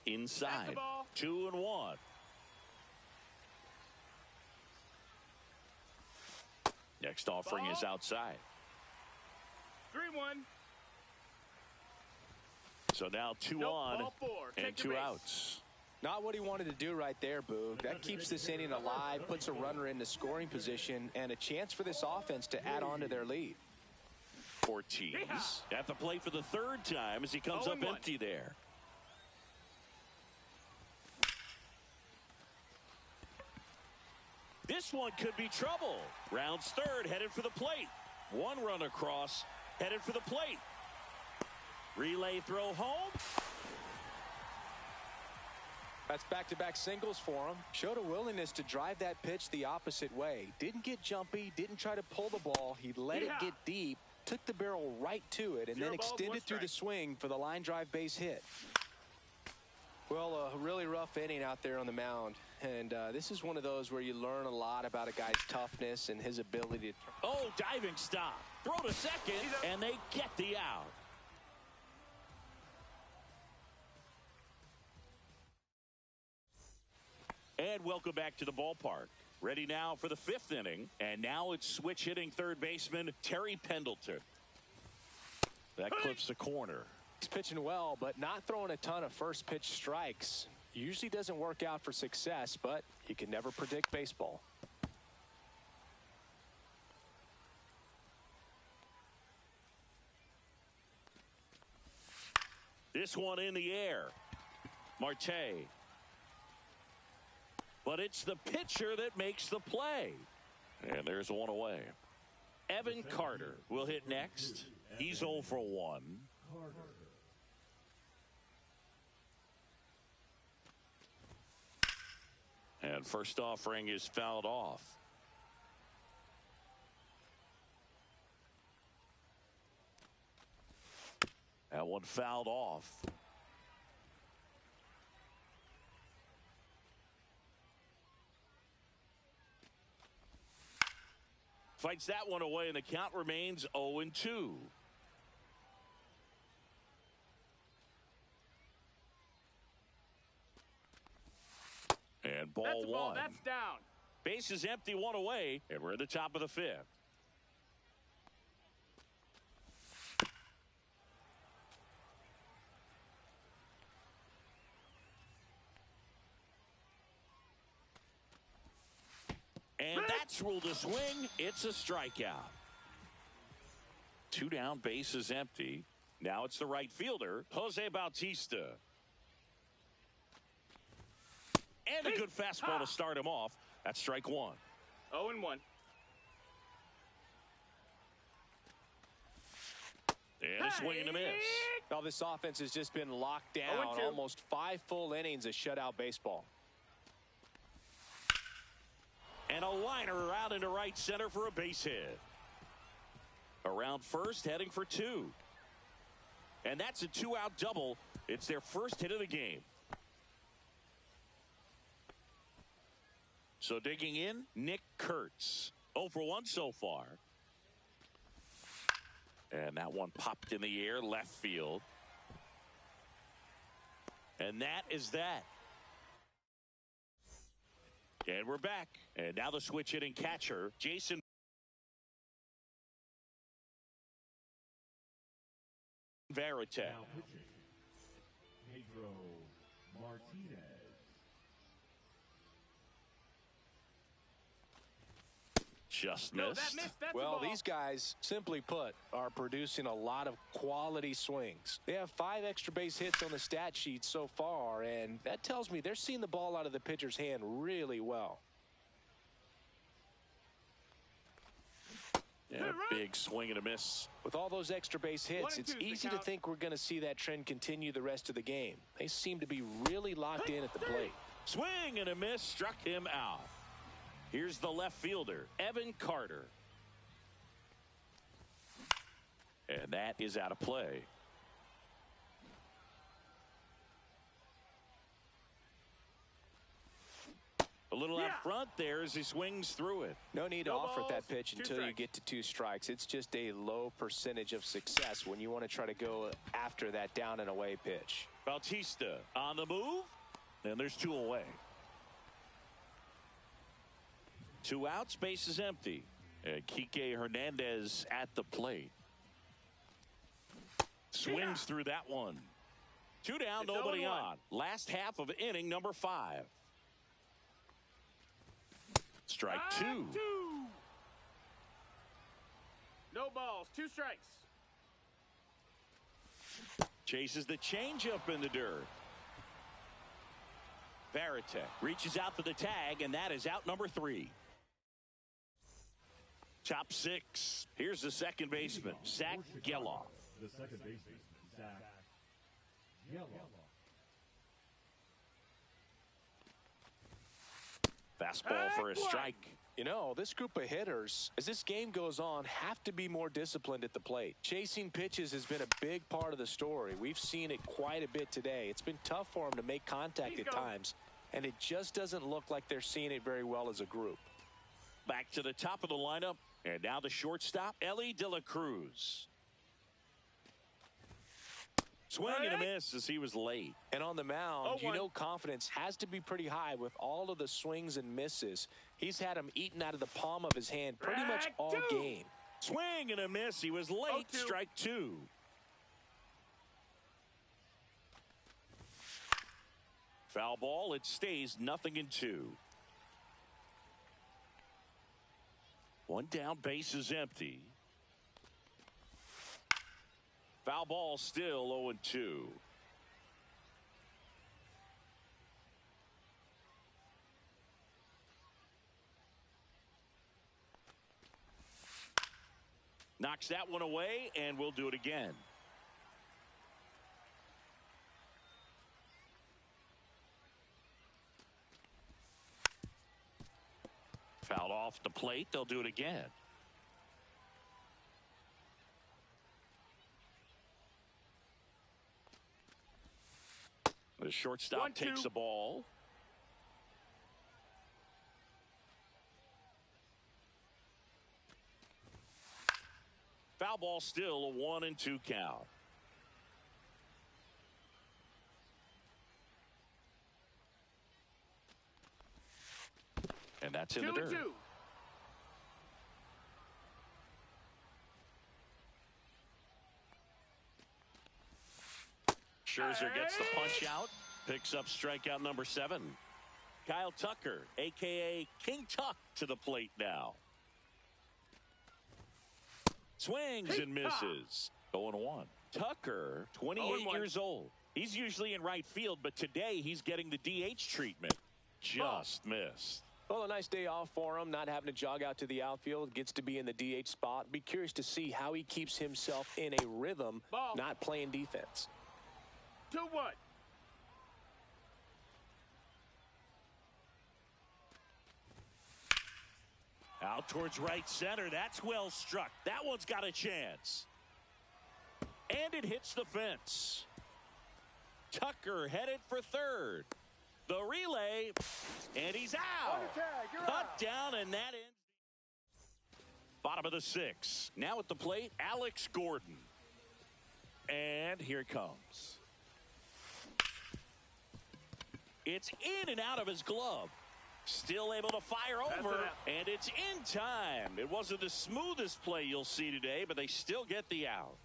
Inside. 2-1. Next offering is outside. 3-1. So now two Nope, on ball 4. and Take your two base. outs. Not what he wanted to do right there, Boog. That keeps this inning alive, puts a runner into scoring position, and a chance for this offense to add on to their lead. Ortiz at the plate for the third time as he comes up 0-1. empty there. This one could be trouble. Rounds third, headed for the plate. One run across, headed for the plate. Relay throw home. That's back-to-back singles for him. Showed a willingness to drive that pitch the opposite way. Didn't get jumpy, didn't try to pull the ball. He let it get deep, took the barrel right to it, and then extended through the swing for the line drive base hit. Well, a really rough inning out there on the mound. And this is one of those where you learn a lot about a guy's toughness and his ability to... Oh, diving stop. Throw to second, and they get the out. And welcome back to the ballpark. Ready now for the fifth inning. And now it's switch hitting third baseman Terry Pendleton. That clips the corner. He's pitching well, but not throwing a ton of first pitch strikes. Usually doesn't work out for success, but you can never predict baseball. This one in the air. Marte. But it's the pitcher that makes the play. And there's one away. Evan Carter will hit next. He's 0 for 1. And first offering is fouled off. That one fouled off. Fights that one away, and the count remains 0-2. And ball That's a ball. one. That's down. Base is empty, one away, and we're at the top of the fifth. And that's ruled a swing. It's a strikeout. Two down, base is empty. Now it's the right fielder, Jose Bautista. And a good fastball to start him off. That's strike one. 0-1. And a swing and a miss. Well, this offense has just been locked down. 0-2. Almost 5 full innings of shutout baseball. And a liner out into right center for a base hit. Around first, heading for 2. And that's a 2-out double. It's their first hit of the game. So digging in, Nick Kurtz. 0 for 1 so far. And that one popped in the air, left field. And that is that. And we're back. And now the switch hitting catcher, Jason Varitek. Now pitching, Pedro Martinez. Just No, missed. that missed. That's a Well, ball. these guys, simply put, are producing a lot of quality swings. They have 5 extra base hits on the stat sheet so far, and that tells me they're seeing the ball out of the pitcher's hand really well. Yeah, big swing and a miss. With all those extra base hits, 1-2 it's is the easy to count. think we're going to see that trend continue the rest of the game. They seem to be really locked in at the plate. Swing and a miss, struck him out. Here's the left fielder, Evan Carter. And that is out of play. A little out front there as he swings through it. No need to No offer balls, that pitch 2 until you strikes. get to 2 strikes. It's just a low percentage of success when you want to try to go after that down and away pitch. Bautista on the move, and there's 2 away. 2 outs, base is empty. And Kike Hernandez at the plate. Swings through that one. 2 down, It's nobody 0-1. on. Last half of inning number 5. Strike 2. No balls, 2 strikes. Chases the changeup in the dirt. Varitek reaches out for the tag, and that is out number 3. Top 6. Here's the second baseman, Zach Geloff. The second baseman, Zach Geloff. Fastball for a strike. You know, this group of hitters, as this game goes on, have to be more disciplined at the plate. Chasing pitches has been a big part of the story. We've seen it quite a bit today. It's been tough for them to make contact at times, and it just doesn't look like they're seeing it very well as a group. Back to the top of the lineup, and now the shortstop, Ellie De La Cruz. Swing and a miss as he was late. And on the mound, 0-1. you know confidence has to be pretty high with all of the swings and misses. He's had them eaten out of the palm of his hand pretty much all game. Swing and a miss. He was late. 0-2. Strike 2. Foul ball. It stays 0-2. 1 down, base is empty. Foul ball, still 0-2. Knocks that one away, and we'll do it again. Fouled off the plate. They'll do it again. The shortstop takes the ball. Foul ball, still a 1-2 count. And that's in the dirt. 2-2. Scherzer gets the punch out, picks up strikeout number 7. Kyle Tucker, a.k.a. King Tuck, to the plate now. Swings and misses. 0-1. Tucker, 28 years old. He's usually in right field, but today he's getting the DH treatment. Just missed. Well, a nice day off for him, not having to jog out to the outfield. Gets to be in the DH spot. Be curious to see how he keeps himself in a rhythm, not playing defense. 2-1. Out towards right center. That's well struck. That one's got a chance. And it hits the fence. Tucker headed for third. The relay, and he's out. Cut down, and that ends. Bottom of the 6. Now at the plate, Alex Gordon. And here it comes. It's in and out of his glove. Still able to fire over, and it's in time. It wasn't the smoothest play you'll see today, but they still get the out.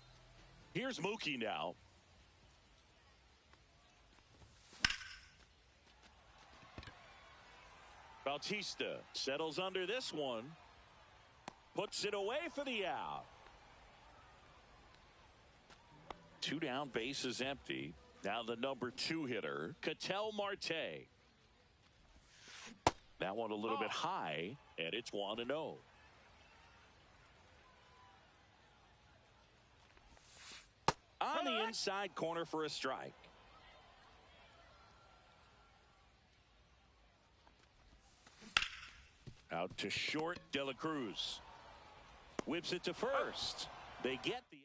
Here's Mookie now. Bautista settles under this one. Puts it away for the out. 2 down, base is empty. Now the number 2 hitter, Ketel Marte. That one a little bit high, and it's 1-0. On the inside corner for a strike. Out to short, De La Cruz. Whips it to first. They get the out.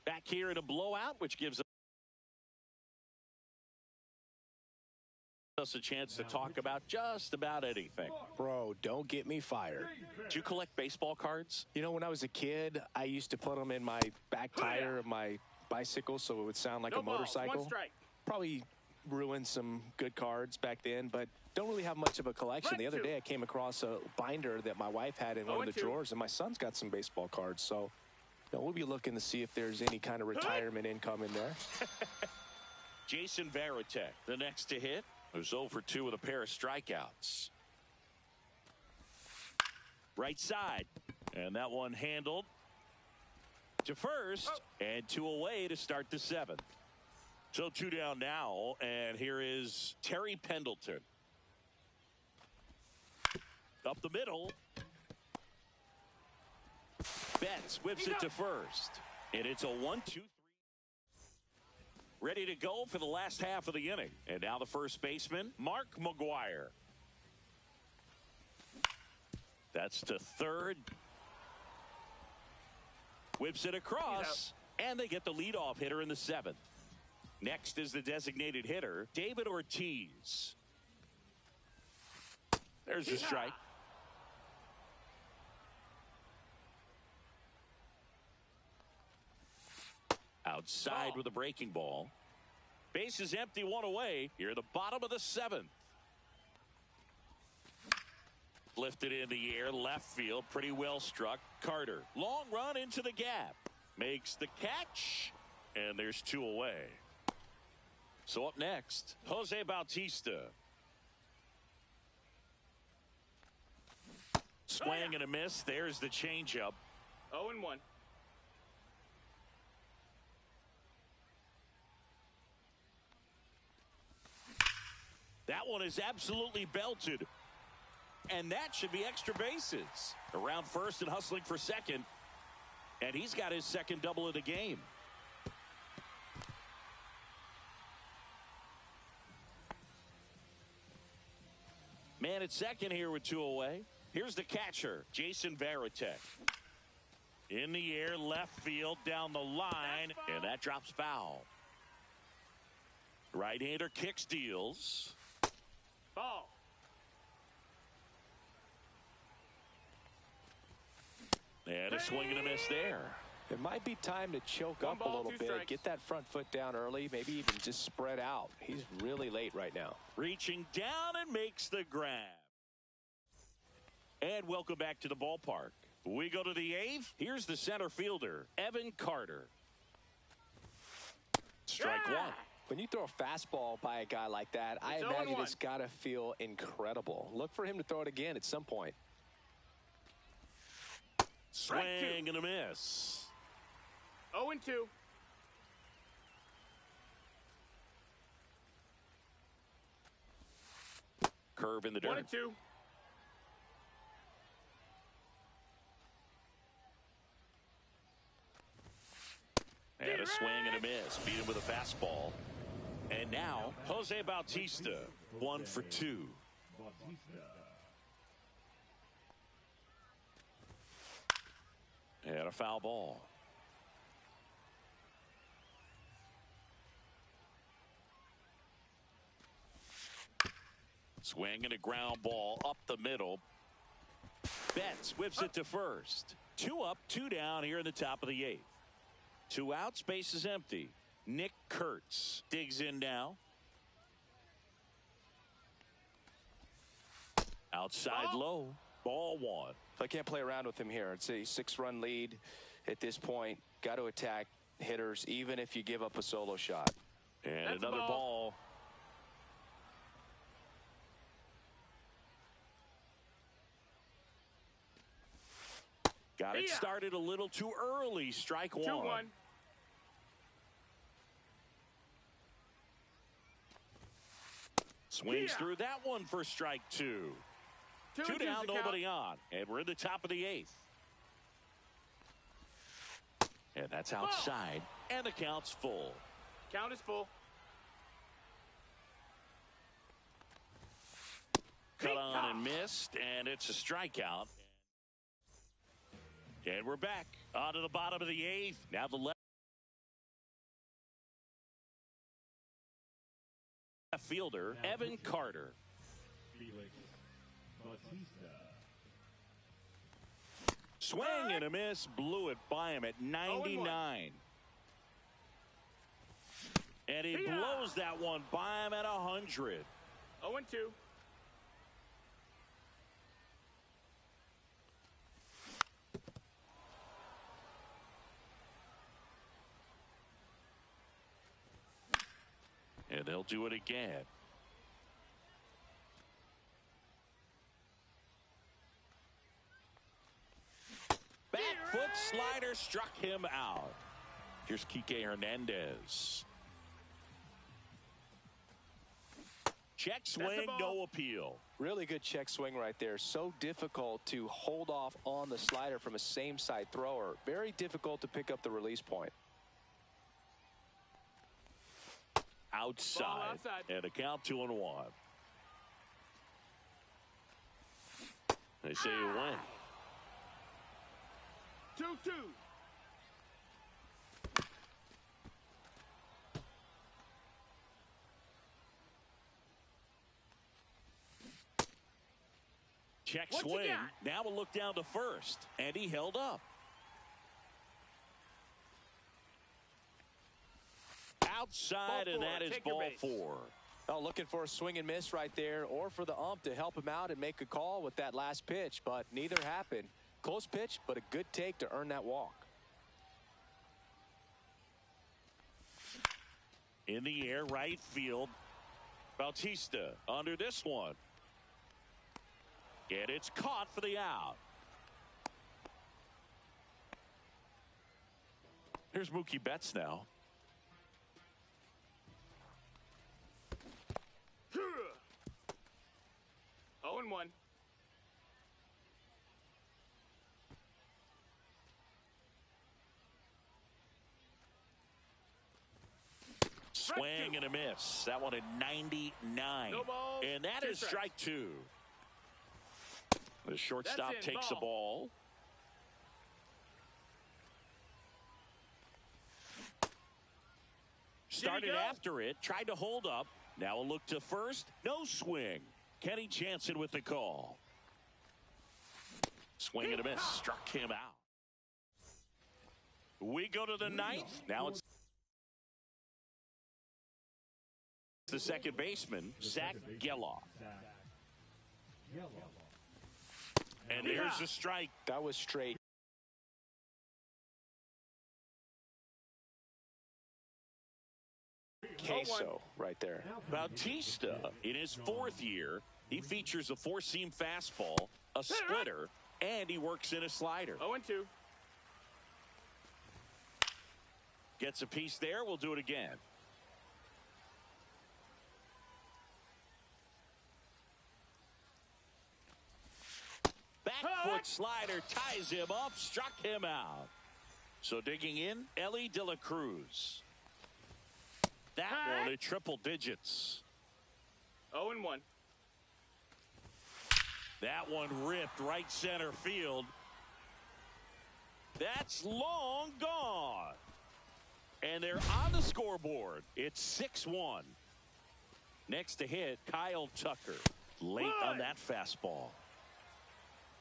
Back here in a blowout, which gives us a chance to talk about just about anything. Bro, don't get me fired. Do you collect baseball cards? You know, when I was a kid, I used to put them in my back tire of my bicycle so it would sound like No a balls, motorcycle. 1 strike. Probably ruined some good cards back then, but don't really have much of a collection. The other day I came across a binder that my wife had in one of the drawers, and my son's got some baseball cards. So we'll be looking to see if there's any kind of retirement income in there. Jason Varitek, the next to hit, who's 0 for 2 with a pair of strikeouts. Right side, and that one handled to first, and 2 away to start the 7th. So 2 down now, and here is Terry Pendleton. Up the middle. Betts whips it to first, and it's a 1-2-3. Ready to go for the last half of the inning. And now the first baseman, Mark McGuire. That's to third. Whips it across, and they get the leadoff hitter in the 7th. Next is the designated hitter, David Ortiz. There's the strike. Outside with a breaking ball. Base is empty, 1 away. Here at the bottom of the 7th. Lifted in the air, left field, pretty well struck. Carter, long run into the gap. Makes the catch, and there's 2 away. So up next, Jose Bautista. Swing and a miss. There's the changeup. 0-1. That one is absolutely belted. And that should be extra bases. Around first and hustling for second. And he's got his second double of the game. Man at second here with 2 away. Here's the catcher, Jason Varitek. In the air, left field, down the line, and that drops foul. Right-hander kick steals. Ball. And a swing and a miss there. It might be time to choke up a little bit. Get that front foot down early. Maybe even just spread out. He's really late right now. Reaching down and makes the grab. And welcome back to the ballpark. We go to the 8th. Here's the center fielder, Evan Carter. Strike 1. When you throw a fastball by a guy like that, I imagine it's got to feel incredible. Look for him to throw it again at some point. Swing and a miss. 0-2. Curve in the dirt. 1-2. And a swing and a miss. Beat him with a fastball. And now, Jose Bautista, 1 for 2. And a foul ball. Swing and a ground ball up the middle. Betts whips it to first. 2 up, 2 down here in the top of the 8th. 2 outs, base is empty. Nick Kurtz digs in now. Outside low. Ball 1. I can't play around with him here. It's a 6-run lead at this point. Got to attack hitters even if you give up a solo shot. And that's another ball. Got it started a little too early. Strike 1. 2-1. Swings through that one for strike 2. 2 down, nobody on. And we're in the top of the 8th. And that's outside. And the count's full. Count is full. Cut on and missed. And it's a strikeout. And we're back onto the bottom of the 8th. Now the left fielder, Evan Carter. Swing and a miss, blew it by him at 99. And he blows that one by him at 100. 0-2. And they'll do it again. Back foot slider struck him out. Here's Kike Hernandez. Check swing, no appeal. Really good check swing right there. So difficult to hold off on the slider from a same side thrower. Very difficult to pick up the release point. Outside. And a count 2-1. They say you win. 2-2. Check swing. Now we'll look down to first. And he held up. Outside, and that is ball 4. Oh, looking for a swing and miss right there, or for the ump to help him out and make a call with that last pitch, but neither happened. Close pitch, but a good take to earn that walk. In the air, right field. Bautista under this one. And it's caught for the out. Here's Mookie Betts now. 0-1. Swing and a miss. That one at 99. No balls, and that is strike 2. The shortstop takes the ball. Started after it, tried to hold up. Now a look to first. No swing. Kenny Jansen with the call. Swing and a miss. Struck him out. We go to the 9th. Now it's the second baseman, Zach Geloff. And here's the strike. That was straight. Queso right there. Bautista, in his 4th year, he features a 4-seam fastball, a splitter, and he works in a slider. 0-2. Gets a piece there. We'll do it again. Back foot slider ties him up, struck him out. So digging in, Ellie De La Cruz. That one at triple digits. 0-1. That one ripped right center field. That's long gone. And they're on the scoreboard. It's 6-1. Next to hit, Kyle Tucker. Late on that fastball.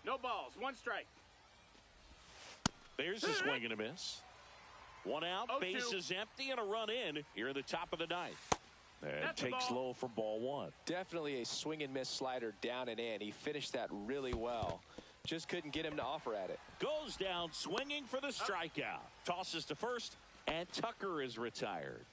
No balls. 1 strike. There's a swing and a miss. 1 out, 0-2. bases empty, and a run in here in the top of the 9th. And takes low for ball 1. Definitely a swing and miss slider down and in. He finished that really well. Just couldn't get him to offer at it. Goes down swinging for the strikeout. Tosses to first, and Tucker is retired.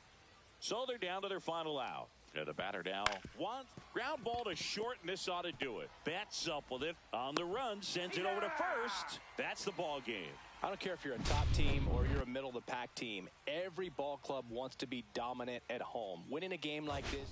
So they're down to their final out. And the batter now wants ground ball to short, and this ought to do it. Betts up with it on the run, sends it over to first. That's the ball game. I don't care if you're a top team or you're a middle of the pack team. Every ball club wants to be dominant at home. Winning a game like this.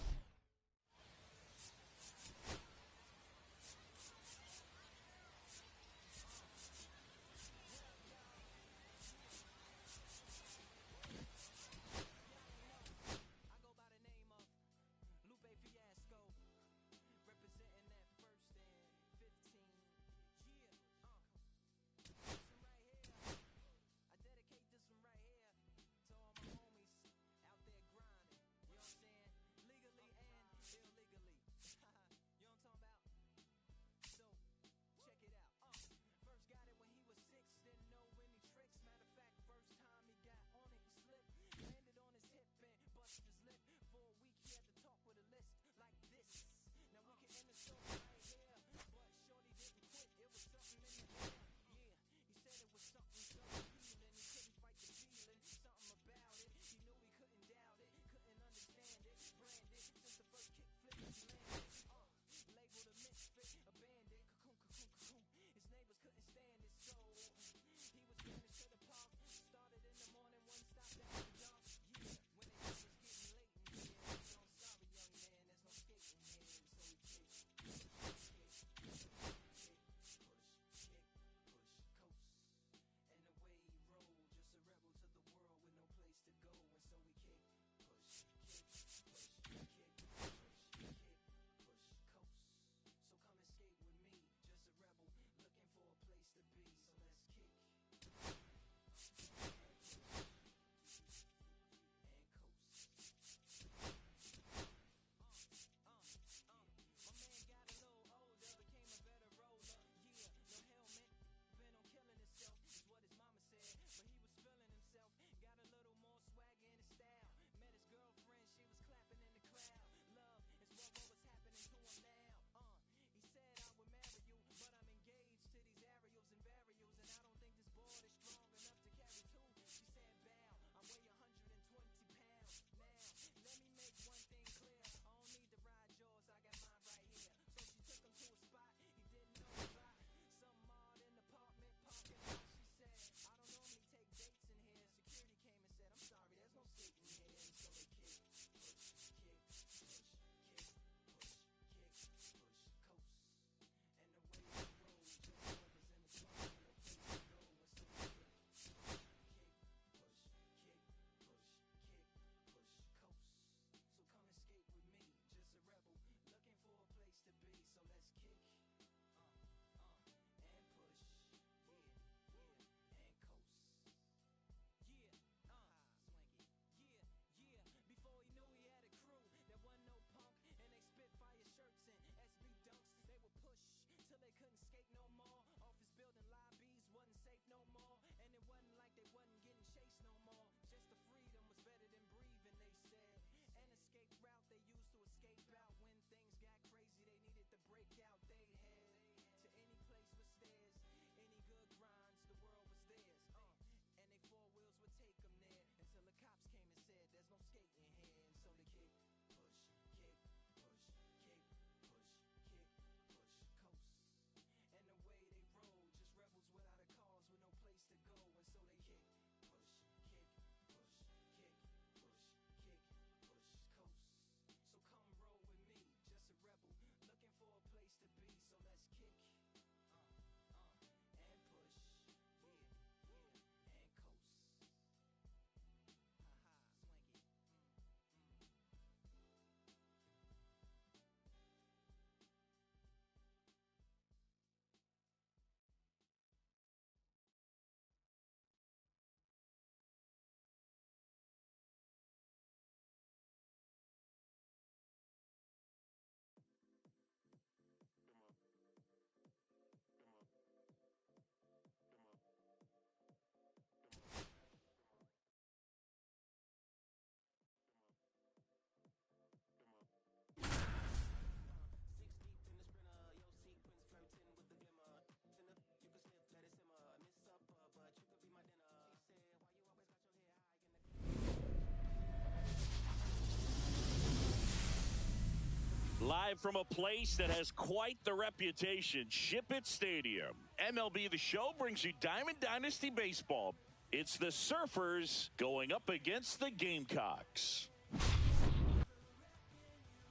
Live from a place that has quite the reputation, Ship It Stadium. MLB The Show brings you Diamond Dynasty Baseball. It's the Surfers going up against the Gamecocks.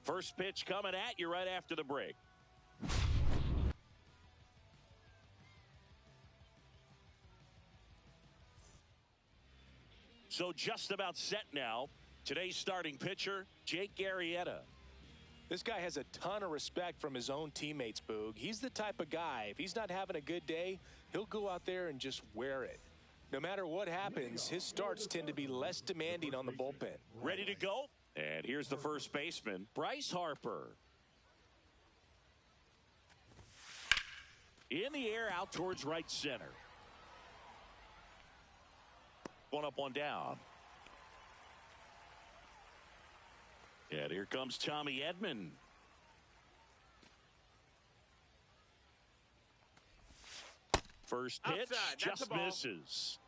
First pitch coming at you right after the break. So just about set now. Today's starting pitcher, Jake Arrieta. This guy has a ton of respect from his own teammates, Boog. He's the type of guy, if he's not having a good day, he'll go out there and just wear it. No matter what happens, his starts tend to be less demanding on the bullpen. Ready to go? And here's the first baseman, Bryce Harper. In the air, out towards right center. One up, one down. And here comes Tommy Edman. First pitch, Outside. just misses.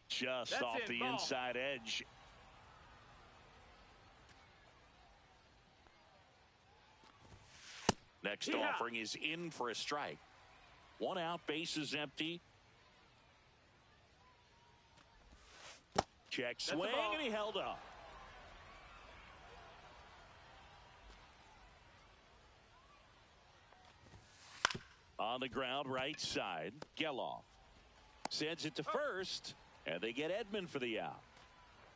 Just That's off it, the ball. inside edge. Next Yeah. offering is in for a strike. One out, bases empty. Check the swing, ball. and he held up. On the ground, right side, Geloff sends it to first, and they get Edman for the out.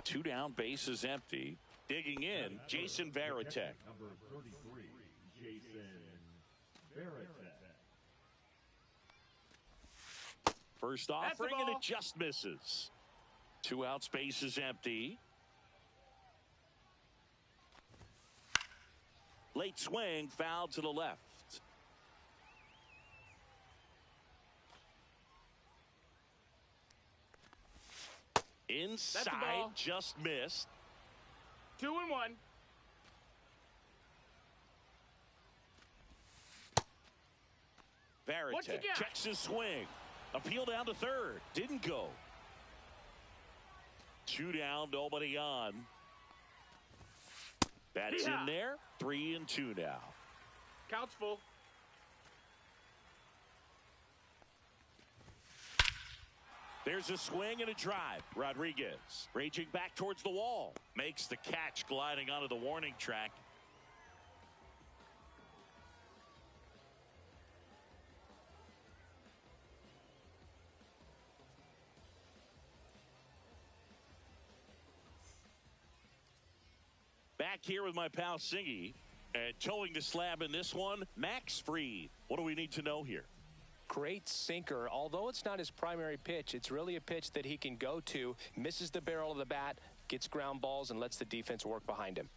Two down, bases empty. Digging in, Jason Varitek. Number 33, Jason Varitek. First That's the offering, and ball. it just misses. Two outs, bases empty. Late swing, foul to the left. Inside, ball. just missed. 2-1. What you Varitek got? checks his swing. Appeal down to third. Didn't go. Two down, nobody on. That's Yeah. in there. 3-2 now. Count's full. There's a swing and a drive. Rodriguez raging back towards the wall. Makes the catch, gliding onto the warning track. Back here with my pal Singy. And towing the slab in this one, Max Fried. What do we need to know here? Great sinker. Although it's not his primary pitch, it's really a pitch that he can go to, misses the barrel of the bat, gets ground balls, and lets the defense work behind him.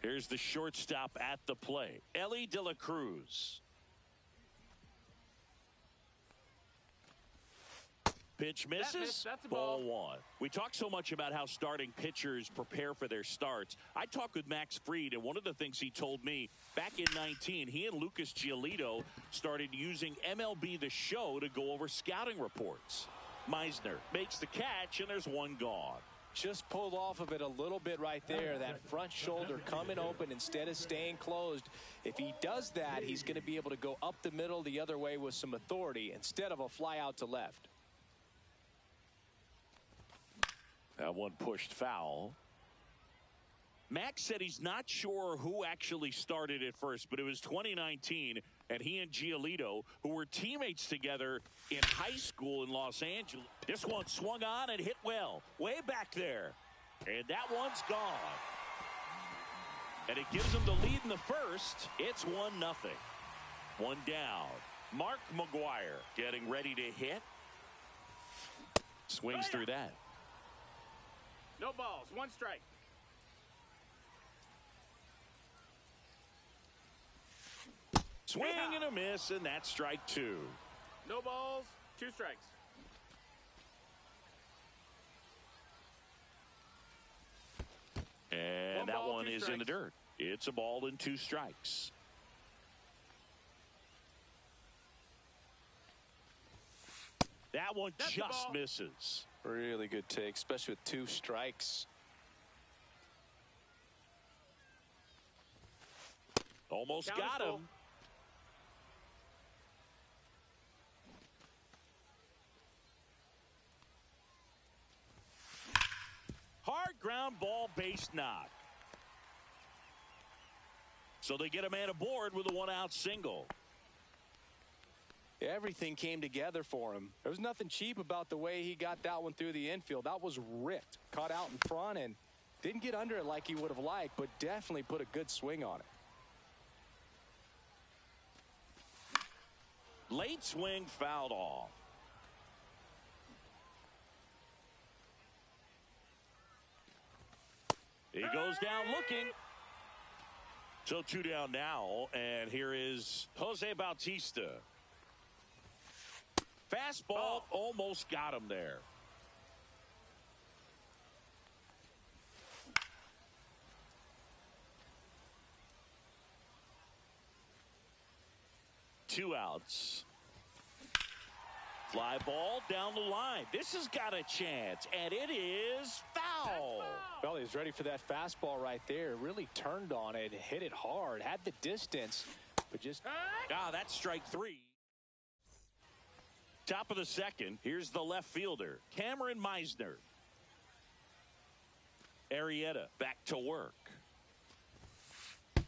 Here's the shortstop at the plate, Ellie De La Cruz. Pitch misses. missed. That's a Ball ball. one. We talk so much about how starting pitchers prepare for their starts. I talked with Max Fried, and one of the things he told me back in 19, he and Lucas Giolito started using MLB The Show to go over scouting reports. Meisner makes the catch, and there's one gone. Just pulled off of it a little bit right there. That front shoulder coming open instead of staying closed. If he does that, he's going to be able to go up the middle the other way with some authority instead of a fly out to left. That one pushed foul. Max said he's not sure who actually started at first, but it was 2019, and he and Giolito, who were teammates together in high school in Los Angeles. This one swung on and hit well, way back there. And that one's gone. And it gives them the lead in the first. It's 1-0. One down. Mark McGuire getting ready to hit. Swings through that. No balls. One strike. Swing and a miss, and that's strike two. No balls. Two strikes. And One that ball, one two is in the strikes. dirt. It's a ball and two strikes. That That one That's the just ball. misses. Really good take, especially with 2 strikes. Almost Count is got full. him. Hard ground ball, base knock. So they get a man aboard with a 1-out single. Everything came together for him. There was nothing cheap about the way he got that one through the infield. That was ripped. Caught out in front and didn't get under it like he would have liked, but definitely put a good swing on it. Late swing fouled off. He goes down looking. So 2 down now, and here is Jose Bautista. Fastball almost got him there. Two outs. Fly ball down the line. This has got a chance, and it is foul. Well, he's ready for that fastball right there. Really turned on it, hit it hard, had the distance, but just... That's strike 3. Top of the second, here's the left fielder, Cameron Meisner. Arrieta back to work.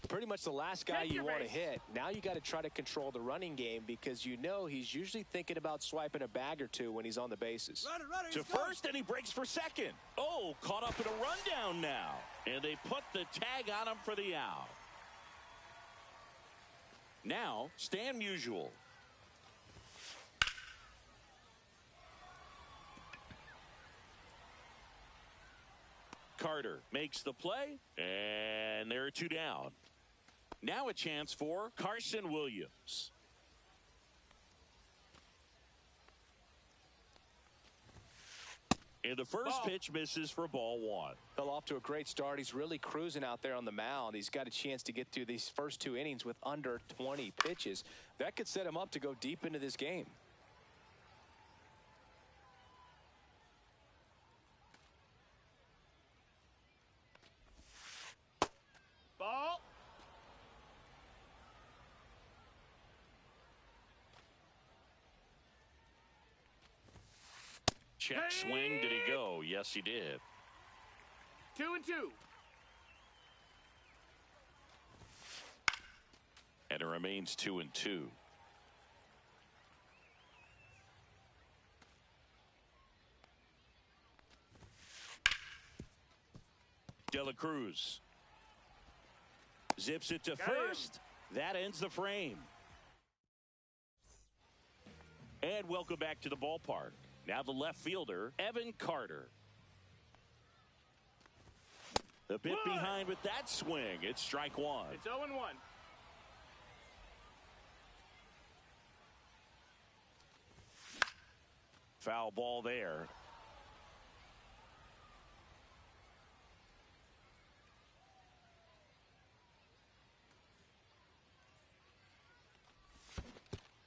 Pretty much the last guy Take you your want to base. hit. Now you got to try to control the running game because you know he's usually thinking about swiping a bag or two when he's on the bases. To first, and he breaks for second. Oh, caught up in a rundown now. And they put the tag on him for the out. Now, Stan Musial. Carter makes the play, and there are 2 down. Now a chance for Carson Williams. And the first pitch misses for ball 1. Fell off to a great start. He's really cruising out there on the mound. He's got a chance to get through these first 2 innings with under 20 pitches. That could set him up to go deep into this game. Ball. Check swing. Did he go? Yes, he did. 2-2. And it remains 2-2. De La Cruz zips it to first. That ends the frame. And welcome back to the ballpark. Now the left fielder, Evan Carter. A bit behind with that swing. It's strike 1. It's 0-1. Foul ball there.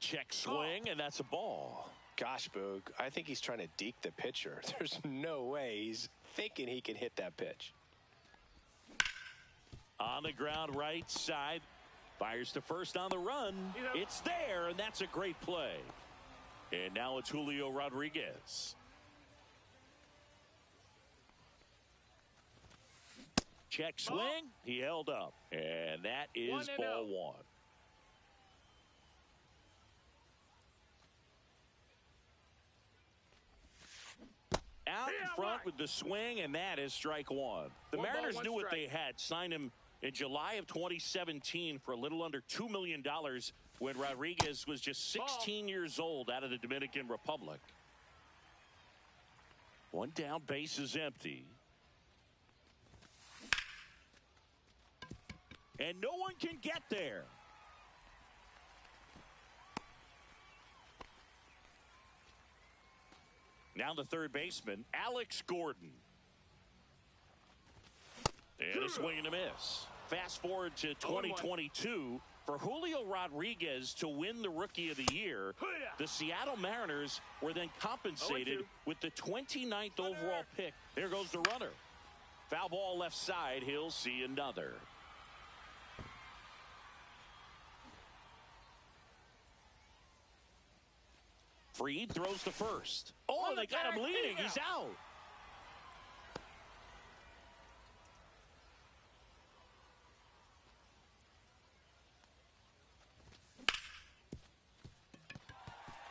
Check swing, and that's a ball. Gosh, Boog, I think he's trying to deke the pitcher. There's no way he's thinking he can hit that pitch. On the ground right side. Fires to first on the run. It's there, and that's a great play. And now it's Julio Rodriguez. Check swing. He held up. And that is ball 1. Out in front with the swing, and that is strike 1. The Mariners knew what they had. Signed him in July of 2017 for a little under $2 million when Rodriguez was just 16 years old out of the Dominican Republic. 1 down, base is empty. And no one can get there. Now the third baseman, Alex Gordon. And a swing and a miss. Fast forward to 2022. For Julio Rodriguez to win the Rookie of the Year, the Seattle Mariners were then compensated with the 29th overall pick. There goes the runner. Foul ball left side. He'll see another. Fried throws to first. Oh, they got him leading. He's out.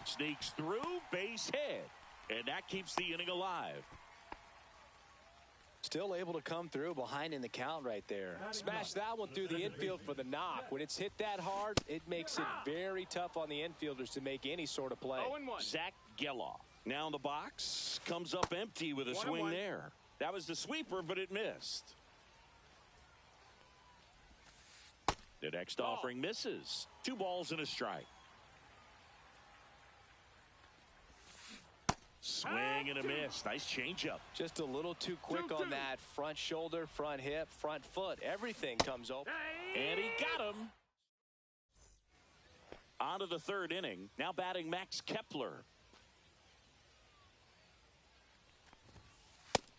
Sneaks through, base hit. And that keeps the inning alive. Still able to come through behind in the count right there. Smash that one through the infield for the knock. When it's hit that hard, it makes it very tough on the infielders to make any sort of play. Zach Geloff now in the box. Comes up empty with a swing there. That was the sweeper, but it missed. The next offering misses. 2 balls and a strike. Swing and a miss. Nice changeup. Just a little too quick on that front shoulder, front hip, front foot. Everything comes open. And he got him. On to the 3rd inning. Now batting Max Kepler.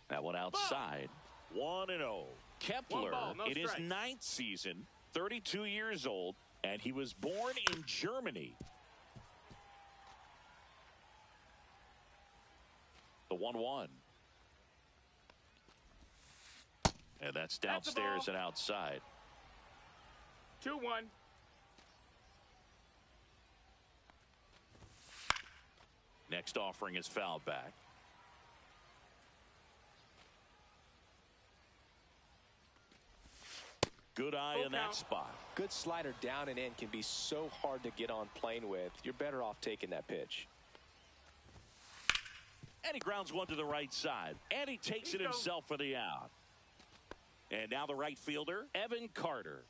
That one outside. 1-0. Kepler in his 9th season, 32 years old, and he was born in Germany. The 1-1. And that's downstairs and outside. 2-1. Next offering is fouled back. Good eye in that spot. Good slider down and in can be so hard to get on plane with. You're better off taking that pitch. And he grounds one to the right side. And he takes it himself for the out. And now the right fielder, Evan Carter.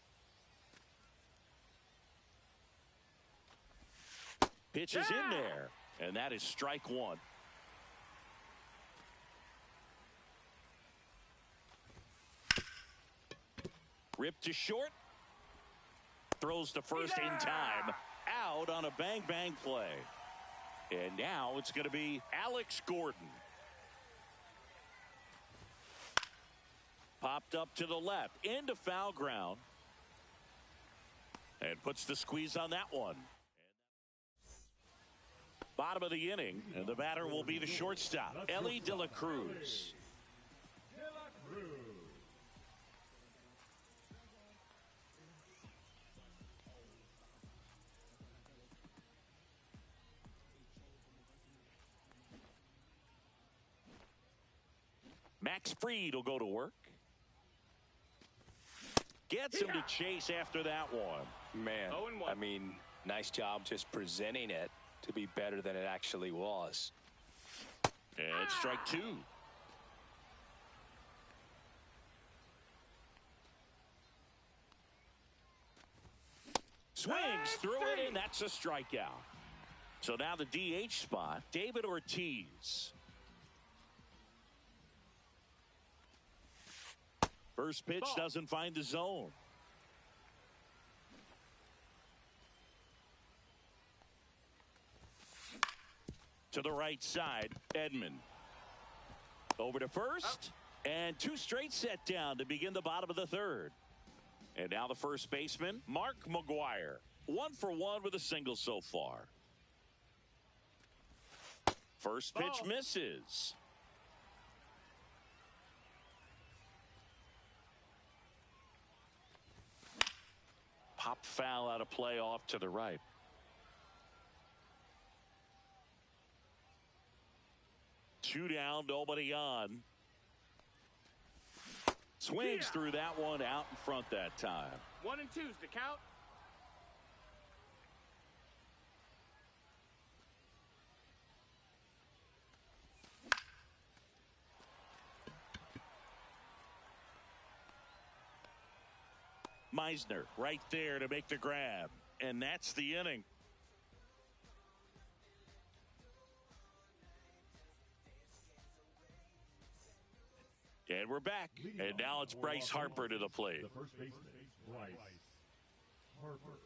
Pitch is in there. And that is strike 1. Ripped to short. Throws to first in time. Out on a bang-bang play. And now it's going to be Alex Gordon. Popped up to the left. Into foul ground. And puts the squeeze on that one. Bottom of the inning. And the batter will be the shortstop, Ellie De La Cruz. Max Fried will go to work. Gets him to chase after that one. Man, I mean, nice job just presenting it to be better than it actually was. And strike 2. Swings through it, and that's a strikeout. So now the DH spot, David Ortiz. First pitch doesn't find the zone. To the right side, Edman. Over to first. And 2 straight set down to begin the bottom of the 3rd. And now the first baseman, Mark McGuire. 1 for 1 with a single so far. First pitch misses. Pop foul out of play off to the right. Two down, nobody on. Swings through that one out in front that time. 1 and 2's the count. Meisner right there to make the grab. And that's the inning. And we're back. And now it's Bryce Harper to the plate. The first baseman, Bryce Harper.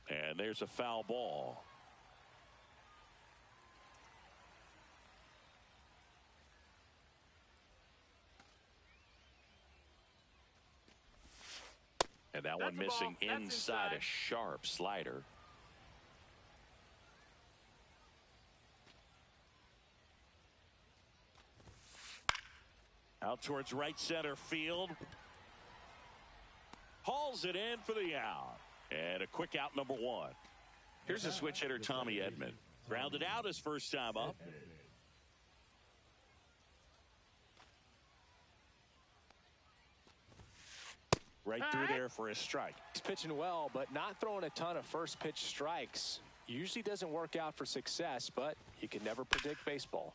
And there's a foul ball. And that one missing inside a sharp slider. Out towards right center field. Hauls it in for the out. And a quick out, number one. Here's a switch hitter, Tommy Edman. Grounded out his first time up. Right through there for a strike. He's pitching well, but not throwing a ton of first pitch strikes. Usually doesn't work out for success, but you can never predict baseball.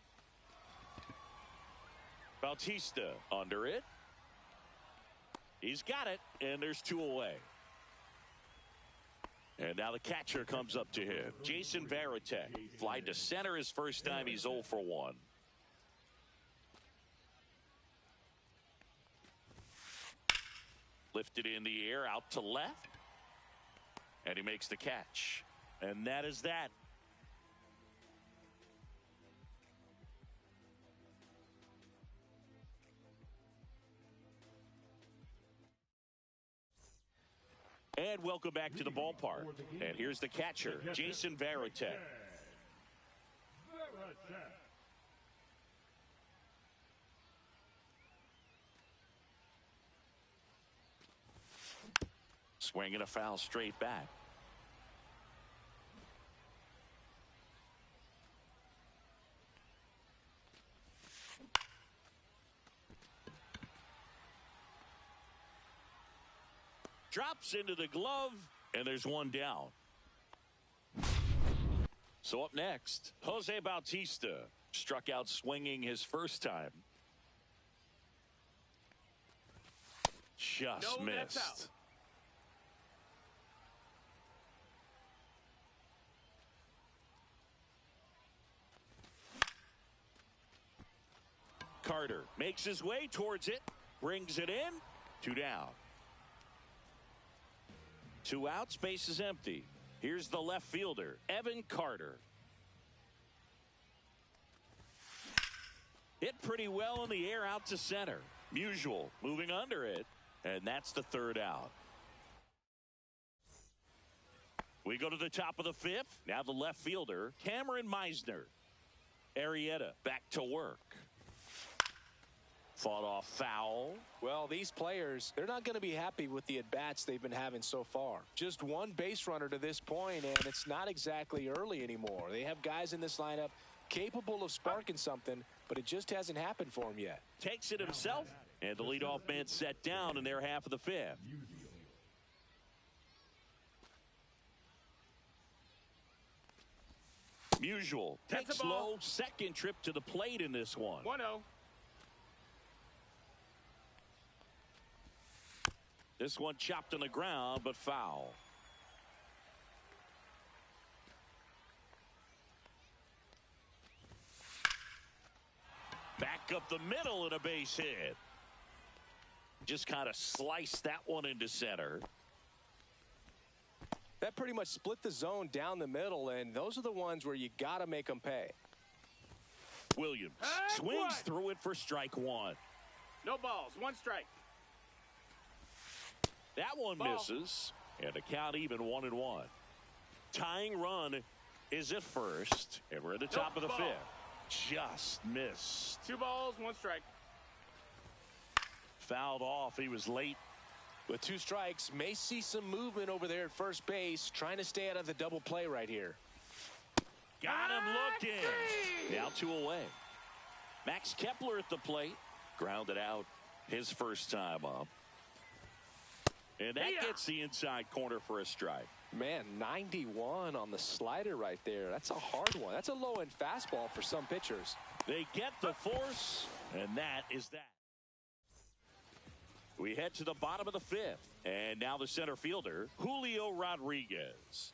Bautista under it. He's got it, and there's two away. And now the catcher comes up to him. Jason Varitek. Fly to center his first time. He's 0 for 1. Lifted in the air, out to left. And he makes the catch. And that is that. And welcome back to the ballpark. And here's the catcher, Jason Varitek. Swinging a foul straight back. Drops into the glove, and there's one down. So up next, Jose Bautista struck out swinging his first time. Just missed. Carter makes his way towards it, brings it in, 2 down. 2 outs, base is empty. Here's the left fielder, Evan Carter. Hit pretty well in the air out to center. Mldiugh moving under it, and that's the 3rd out. We go to the top of the 5th. Now the left fielder, Cameron Meisner. Arrieta back to work. Fought off foul. Well, these players, they're not going to be happy with the at-bats they've been having so far. Just one base runner to this point, and it's not exactly early anymore. They have guys in this lineup capable of sparking something, but it just hasn't happened for him yet. Takes it himself, and the leadoff man set down in their half of the 5th. Mldiugh takes low, second trip to the plate in this one. 1-0. This one chopped on the ground, but foul. Back up the middle and a base hit. Just kind of sliced that one into center. That pretty much split the zone down the middle, and those are the ones where you got to make them pay. Williams swings through it for strike 1. No balls, 1 strike. That one misses, and the count even 1-1. Tying run is at first, and we're at the top of the 5th. Just missed. 2 balls, 1 strike. Fouled off. He was late. With 2 strikes, may see some movement over there at first base, trying to stay out of the double play right here. Got him looking. Now 2 away. Max Kepler at the plate. Grounded out his first time up. And that gets the inside corner for a strike. Man, 91 on the slider right there. That's a hard one. That's a low-end fastball for some pitchers. They get the force, and that is that. We head to the bottom of the 5th. And now the center fielder, Julio Rodriguez.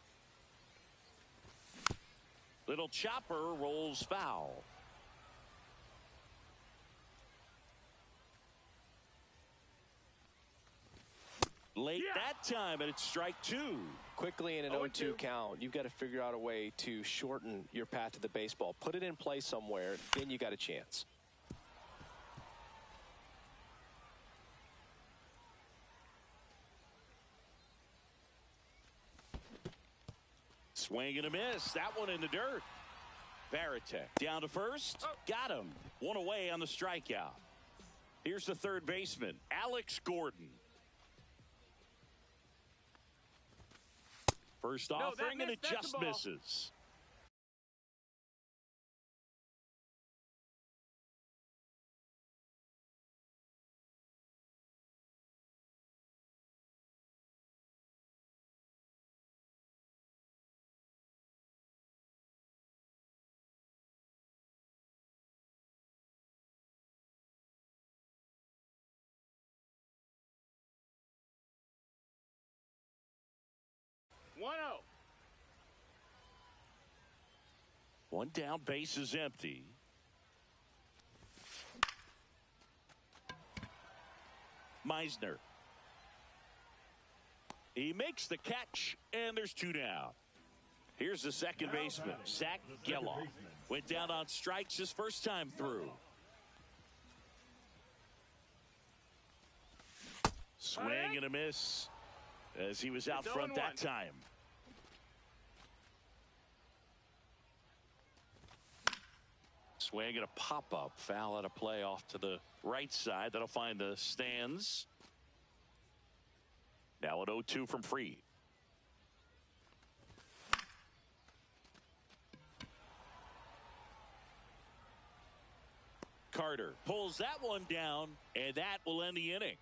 Little chopper rolls foul. Late that time, and it's strike two. Quickly in an 0-2 count, you've got to figure out a way to shorten your path to the baseball. Put it in play somewhere, then you got a chance. Swing and a miss. That one in the dirt. Varitek down to first. Got him. One away on the strikeout. Here's the third baseman, Alex Gordon. First offering, and it just misses. One zero. One down, base is empty. Meisner. He makes the catch, and there's two down. Here's the second baseman, Zach Geloff. Went down on strikes his first time through. Swing and a miss as he was out front that time. Swing and a pop-up. Foul out of play off to the right side. That'll find the stands. Now an 0-2 from Freed. Carter pulls that one down, and that will end the inning.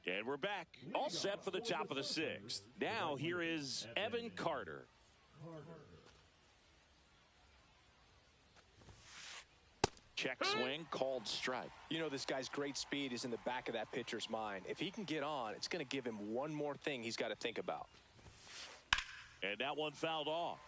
And we're back, all set for the top of the sixth. Now here is Evan Carter. Check swing, called strike. You know, this guy's great speed is in the back of that pitcher's mind. If he can get on, it's going to give him one more thing he's got to think about. And that one fouled off.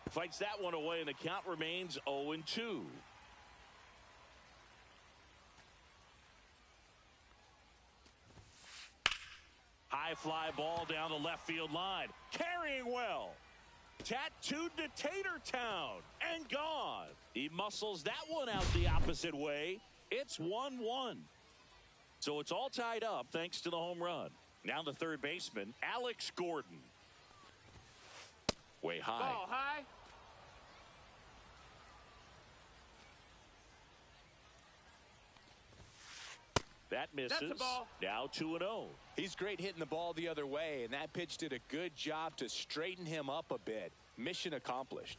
Fights that one away, and the count remains 0-2. High fly ball down the left field line. Carrying well. Tattooed to Tatertown and gone. He muscles that one out the opposite way. It's 1-1. So it's all tied up thanks to the home run. Now the third baseman, Alex Gordon. Way high. Ball high. That misses. That's a ball. Now 2-0. He's great hitting the ball the other way, and that pitch did a good job to straighten him up a bit. Mission accomplished.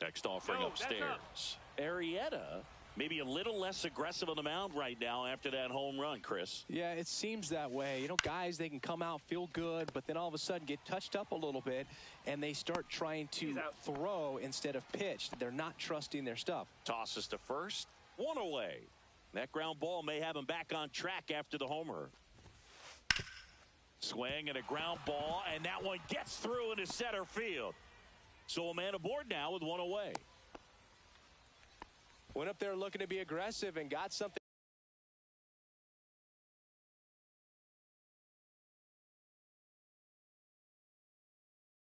Next offering upstairs. Arrieta maybe a little less aggressive on the mound right now after that home run, Chris. Yeah, it seems that way. You know, guys, they can come out, feel good, but then all of a sudden get touched up a little bit, and they start trying to throw instead of pitch. They're not trusting their stuff. Tosses to first. One away. That ground ball may have him back on track after the homer. Swing and a ground ball, and that one gets through into center field. So a man aboard now with one away. Went up there looking to be aggressive and got something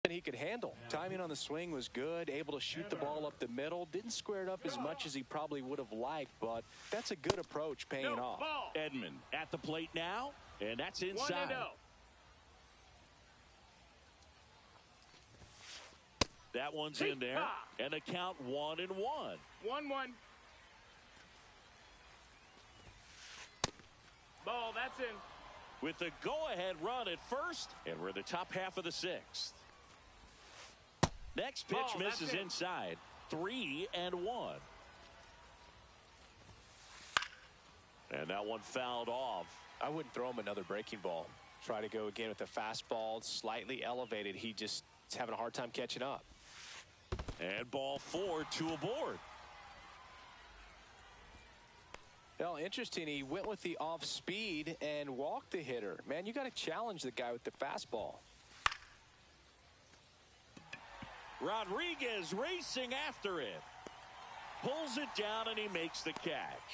he could handle. Timing on the swing was good, able to shoot the ball up the middle. Didn't square it up as much as he probably would have liked, but that's a good approach paying off. Edman at the plate now, and that's inside. 1-0. That one's in there, and a count 1-1. 1-1. Ball, that's in. With the go-ahead run at first, and we're in the top half of the sixth. Next pitch misses inside. 3-1. And that one fouled off. I wouldn't throw him another breaking ball. Try to go again with the fastball, slightly elevated. He just is having a hard time catching up. And ball 4, 2 aboard. Well, interesting. He went with the off speed and walked the hitter. Man, you got to challenge the guy with the fastball. Rodriguez racing after it. Pulls it down and he makes the catch.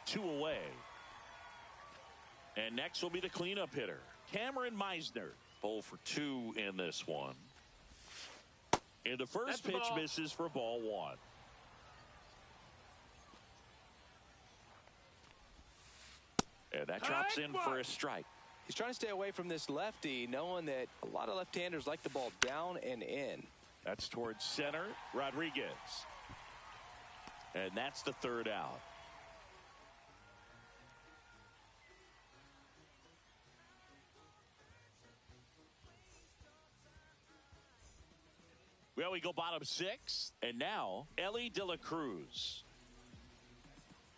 2 away. And next will be the cleanup hitter, Cameron Meisner. 0 for 2 in this one. And the first pitch misses for ball 1. And that drops in for a strike. He's trying to stay away from this lefty, knowing that a lot of left-handers like the ball down and in. That's towards center, Rodriguez. And that's the 3rd out. Well, we go bottom 6, and now Ellie De La Cruz.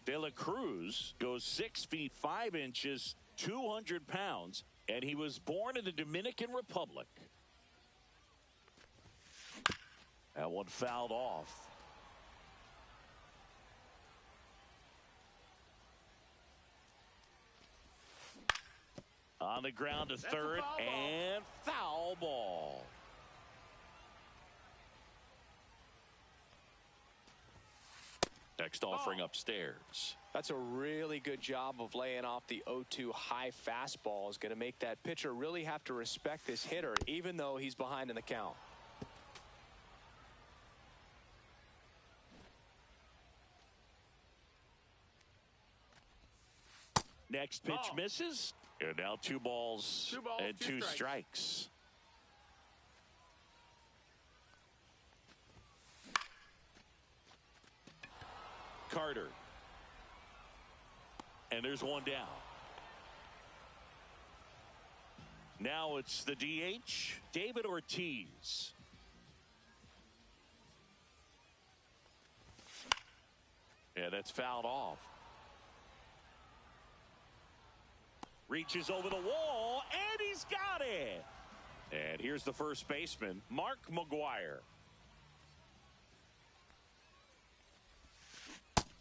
De La Cruz goes 6 feet 5 inches, 200 pounds, and he was born in the Dominican Republic. That one fouled off. On the ground to third, and foul ball. Next offering upstairs. That's a really good job of laying off the 0-2 high fastball. Is going to make that pitcher really have to respect this hitter, even though he's behind in the count. Next pitch misses. And now 2 balls, and 2 strikes. Carter. And there's one down. Now it's the DH, David Ortiz. Yeah, that's fouled off. Reaches over the wall, and he's got it. And here's the first baseman, Mark McGuire.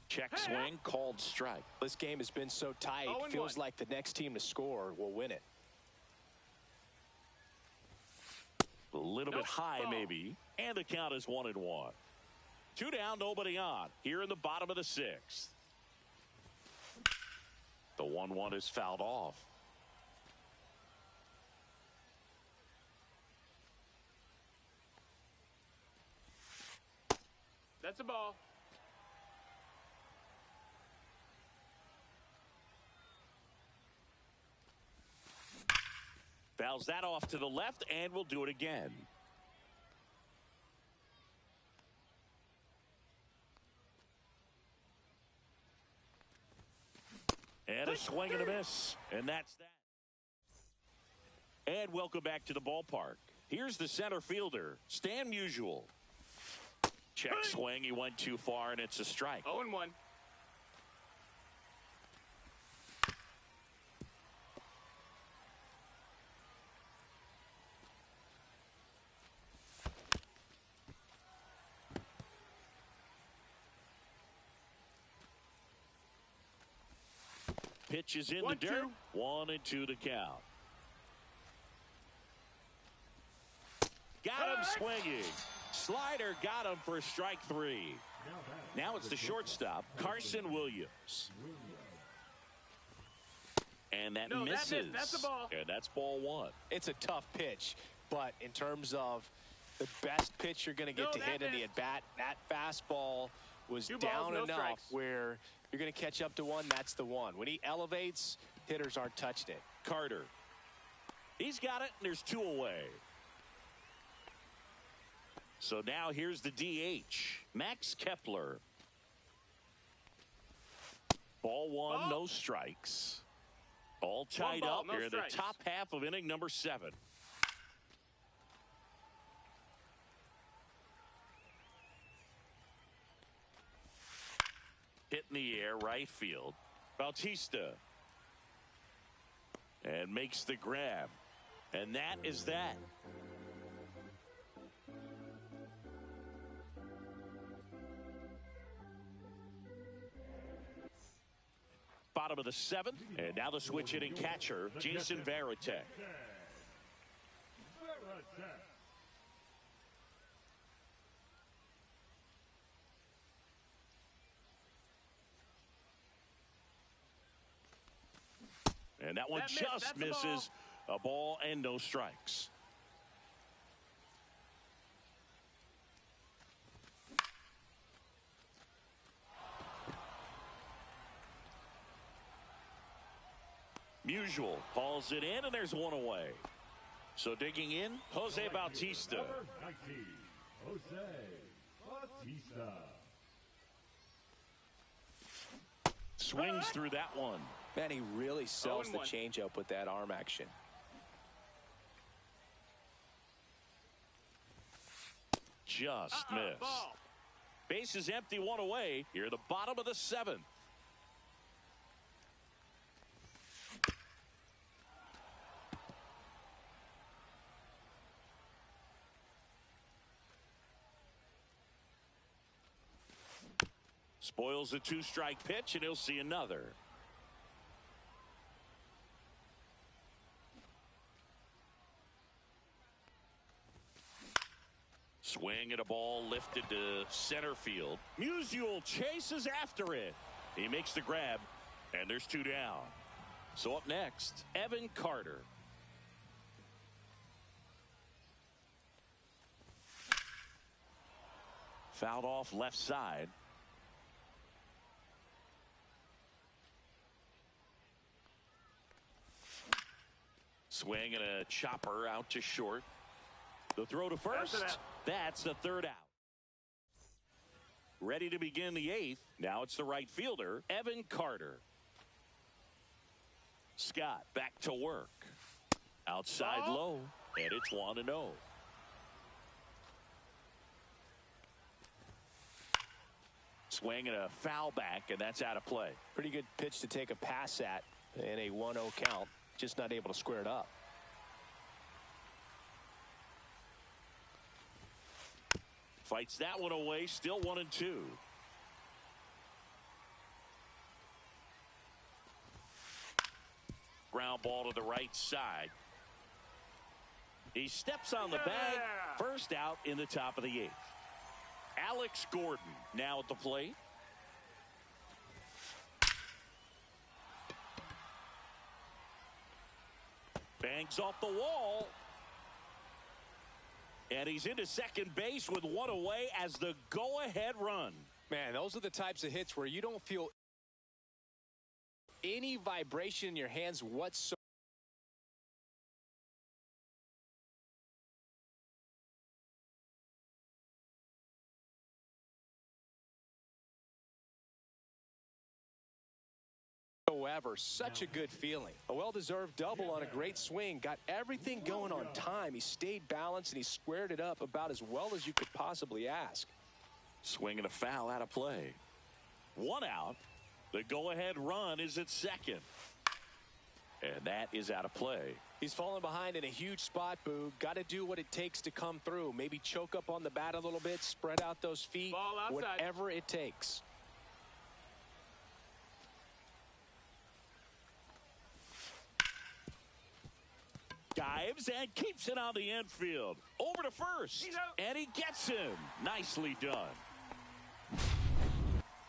Check swing, called strike. This game has been so tight, feels like the next team to score will win it. A little bit high, maybe. And the count is 1-1. 2 down, nobody on. Here in the bottom of the 6th. The 1-1 is fouled off. That's a ball. Fouls that off to the left, and we'll do it again. And a swing and a miss. And that's that. And welcome back to the ballpark. Here's the center fielder, Stan Musial. Check swing. He went too far, and it's a strike. 0-1. Pitch is in the dirt. 1-2 to count. Got him swinging. Slider got him for strike 3. Now it's the shortstop, Carson Williams. And that misses. That's a ball. And that's ball 1. It's a tough pitch, but in terms of the best pitch you're going to get to hit in the at-bat, that fastball was down enough where you're going to catch up to one. That's the one. When he elevates, hitters aren't touching it. Carter. He's got it, and there's 2 away. So now here's the DH, Max Kepler. Ball 1, no strikes. All tied up here in the top half of inning number 7. Hit in the air, right field. Bautista. And makes the grab. And that is that. bottom of the 7th. And now the switch hitting catcher, Jason Varitek. And that one just misses. A ball and no strikes. Musial hauls it in, and there's one away. So digging in, Jose Bautista. Number 19, Jose Bautista. Swings through that one. Man, he really sells the changeup with that arm action. Just missed. Base is empty, one away. Here, the bottom of the 7th. Spoils a 2-strike pitch, and he'll see another. Swing at a ball lifted to center field. Musial chases after it. He makes the grab, and there's 2 down. So up next, Evan Carter. Fouled off left side. Swing and a chopper out to short. The throw to first. That's the 3rd out. Ready to begin the 8th. Now it's the right fielder, Evan Carter. Scott back to work. Outside low, and it's 1-0. Swing and a foul back, and that's out of play. Pretty good pitch to take a pass at in a 1-0 count. Just not able to square it up. Fights that one away, still 1-2. Ground ball to the right side. He steps on the bag. First out in the top of the 8th. Alex Gordon now at the plate. Bangs off the wall. And he's into second base with 1 away as the go-ahead run. Man, those are the types of hits where you don't feel any vibration in your hands whatsoever. Such a good feeling. A well-deserved double on a great swing. Got everything going on time. He stayed balanced and he squared it up about as well as you could possibly ask. Swing and a foul out of play. 1 out. The go-ahead run is at second. And that is out of play. He's fallen behind in a huge spot, Boog. Got to do what it takes to come through. Maybe choke up on the bat a little bit, spread out those feet, whatever it takes. Dives and keeps it on the infield. Over to first. And he gets him. Nicely done.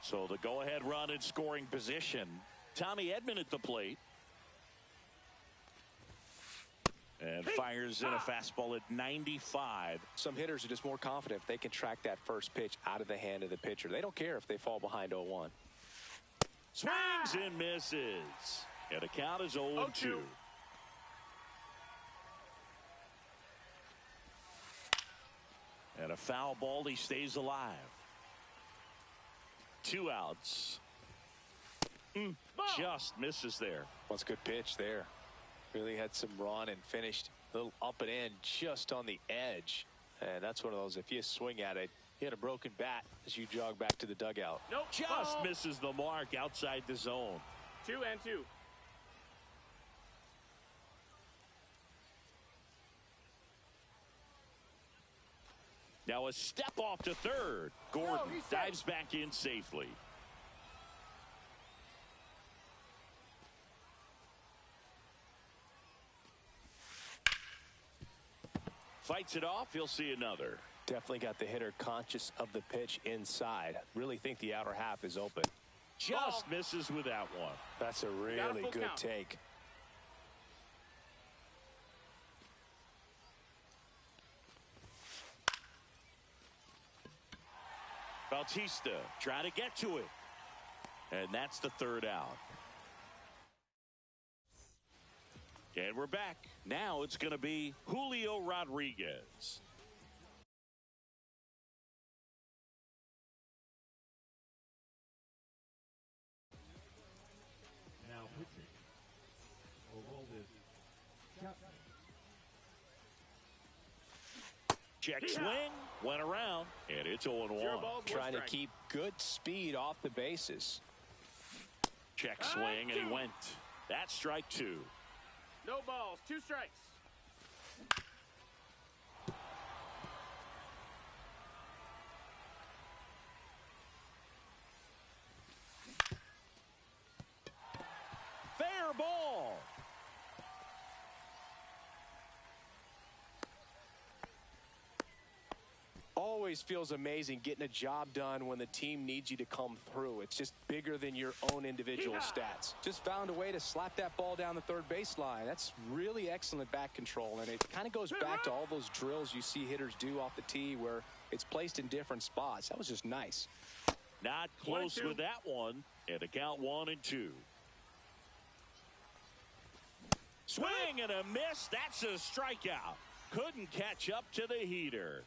So the go-ahead run in scoring position. Tommy Edman at the plate. And fires in a fastball at 95. Some hitters are just more confident if they can track that first pitch out of the hand of the pitcher. They don't care if they fall behind 0-1. Swings and misses. And the count is 0-2. And a foul ball, he stays alive. 2 outs. Just misses there. Well, it's a good pitch there. Really had some run and finished a little up and in just on the edge. And that's one of those, if you swing at it, you had a broken bat as you jog back to the dugout. Nope. Just misses the mark outside the zone. 2-2. Now a step off to third. Gordon dives back in safely. Fights it off. He'll see another. Definitely got the hitter conscious of the pitch inside. Really think the outer half is open. Just misses with that one. That's a really good take. Bautista trying to get to it. And that's the third out. And we're back. Now it's going to be Julio Rodriguez. Now pitching. Mldiugh. Check swing. Went around. And it's 0-1. Trying to keep good speed off the bases. Check swing, and he went. That's strike 2. No balls, 2 strikes. Fair ball. Always feels amazing getting a job done when the team needs you to come through. It's just bigger than your own individual stats. Just found a way to slap that ball down the third baseline. That's really excellent bat control, and it kind of goes back to all those drills you see hitters do off the tee where it's placed in different spots. That was just nice. Not close with that one. And a count 1-2. Swing and a miss. That's a strikeout. Couldn't catch up to the heater.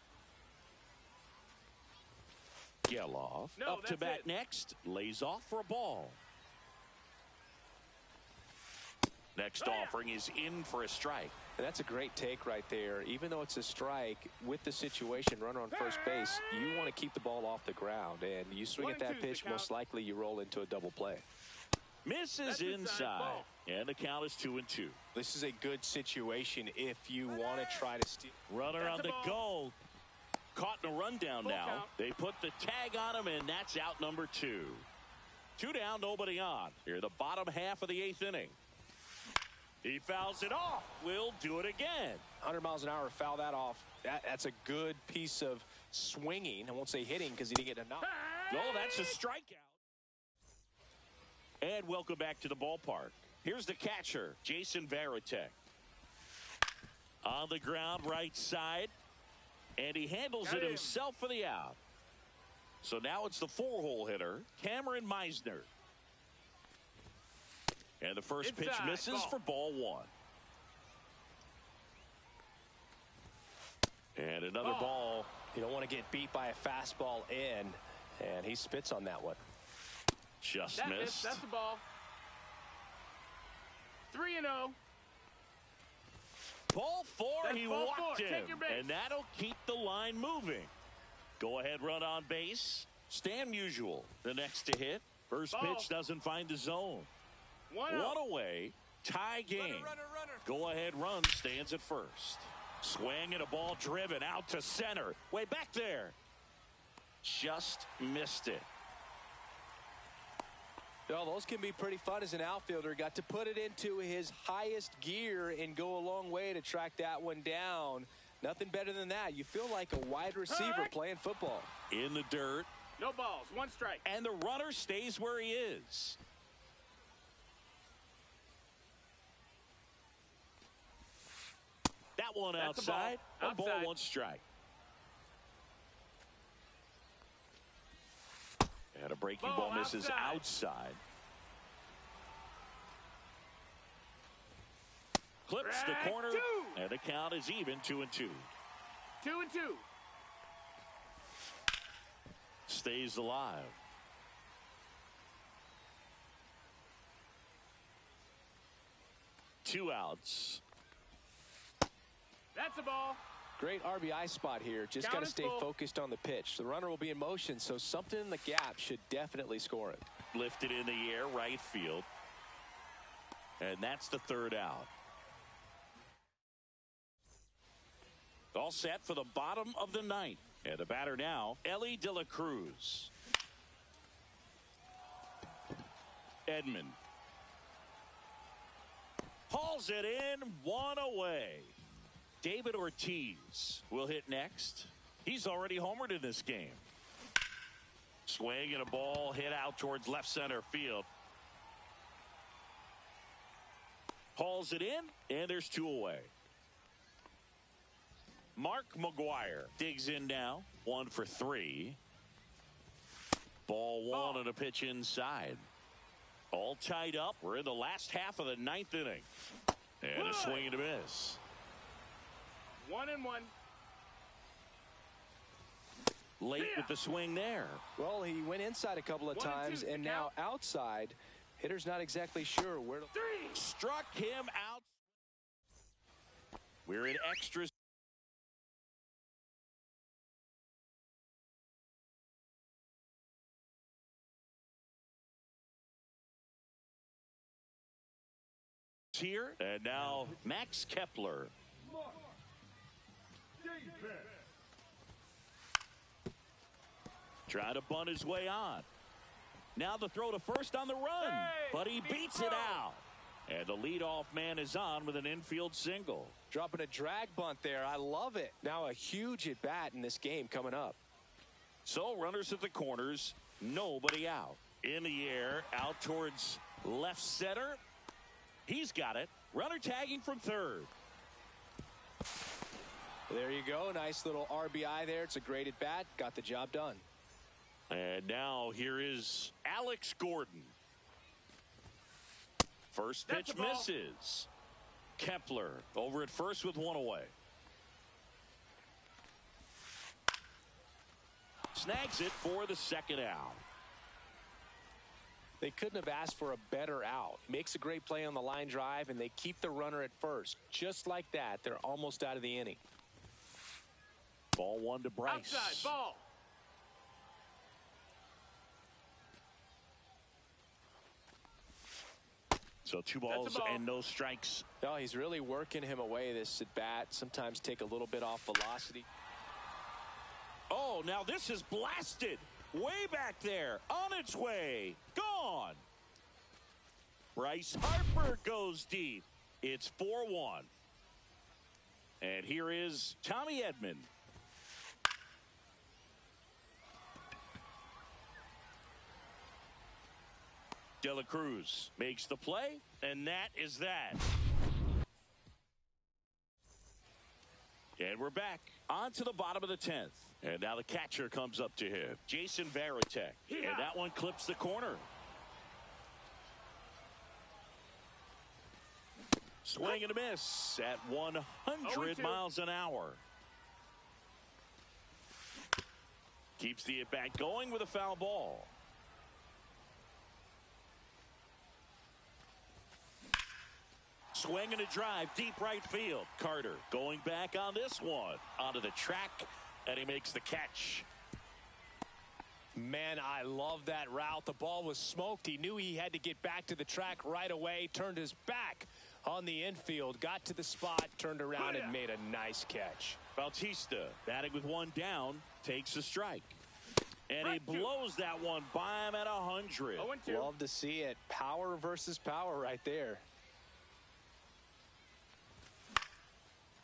Geloff up to bat next. Lays off for a ball. Next offering is in for a strike. And that's a great take right there. Even though it's a strike, with the situation, runner on first base, you want to keep the ball off the ground. And you swing at that pitch, most likely you roll into a double play. Misses inside. And the count is 2-2. This is a good situation if you want to try to steal. Runner on the go. Caught in a rundown now. They put the tag on him, and that's out number 2. 2 down, nobody on. Here, the bottom half of the 8th inning. He fouls it off. We'll do it again. 100 miles an hour, foul that off. That's a good piece of swinging. I won't say hitting because he didn't get a knock. No, that's a strikeout. And welcome back to the ballpark. Here's the catcher, Jason Varitek. On the ground, right side. And he handles it himself for the out. So now it's the 4-hole hitter, Cameron Meisner. And the first pitch misses for ball 1. And another ball. You don't want to get beat by a fastball in. And he spits on that one. Just missed. That's the ball. 3-0. Ball 4, he walked him, and that'll keep the line moving. Go ahead, run on base. Stan Musial, the next to hit. First pitch doesn't find the zone. One away, tie game. Runner. Go ahead, run stands at first. Swing and a ball driven out to center. Way back there. Just missed it. Well, those can be pretty fun as an outfielder. Got to put it into his highest gear and go a long way to track that one down. Nothing better than that. You feel like a wide receiver playing football. In the dirt. No balls, 1 strike. And the runner stays where he is. That one outside. A ball, 1 strike. And a breaking ball misses outside. Clips the corner, and the count is even 2-2. 2-2. Stays alive. Two outs. That's a ball. Great RBI spot here. Just got to stay focused on the pitch. The runner will be in motion, so something in the gap should definitely score it. Lifted in the air, right field. And that's the 3rd out. All set for the bottom of the 9th. And the batter now, Elly De La Cruz. Edman. Hauls it in, 1 away. David Ortiz will hit next. He's already homered in this game. Swing and a ball hit out towards left center field. Hauls it in, and there's 2 away. Mark McGuire digs in now. 1 for 3. Ball 1 on a pitch inside. All tied up. We're in the last half of the 9th inning. And a swing and a miss. 1-1. Late with the swing there. Well, he went inside a couple of 1-2, times, and now outside. Hitter's not exactly sure where to. 3. Struck him out. We're in extras. Here and now Max Kepler. Trying to bunt his way on. Now the throw to first on the run, but he beats it out. And the leadoff man is on with an infield single. Dropping a drag bunt there. I love it. Now a huge at bat in this game coming up. So runners at the corners, nobody out. In the air, out towards left center. He's got it. Runner tagging from third. There you go. Nice little RBI there. It's a great at bat. Got the job done. And now here is Alex Gordon. First pitch misses. Kepler over at first with 1 away. Snags it for the second out. They couldn't have asked for a better out. Makes a great play on the line drive, and they keep the runner at first. Just like that, they're almost out of the inning. Ball 1 to Bryce. Outside ball. So 2 balls and no strikes. No, he's really working him away this at bat. Sometimes take a little bit off velocity. Oh, now this is blasted. Way back there. On its way. Gone. Bryce Harper goes deep. It's 4-1. And here is Tommy Edman. De La Cruz makes the play, and that is that. And we're back on to the bottom of the 10th. And now the catcher comes up to him, Jason Varitek. And that one clips the corner. Swing and a miss at 100 miles an hour. Keeps the at-bat going with a foul ball. Swing and a drive, deep right field. Carter going back on this one. Onto the track, and he makes the catch. Man, I love that route. The ball was smoked. He knew he had to get back to the track right away. Turned his back on the infield. Got to the spot, turned around, and made a nice catch. Bautista, batting with 1 down, takes a strike. And he blows that one by him at 100. Love to see it. Power versus power right there.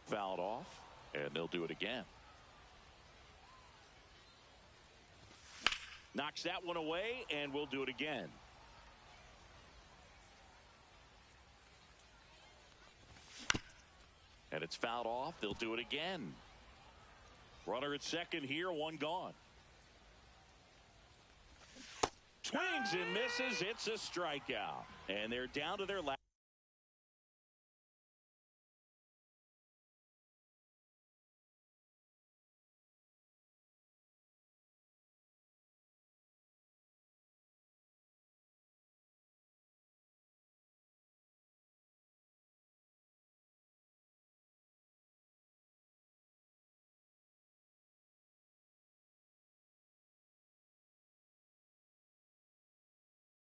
Fouled off, and they'll do it again. Knocks that one away, and we'll do it again. And it's fouled off. They'll do it again. Runner at second here, 1 gone. Swings and misses. It's a strikeout. And they're down to their last.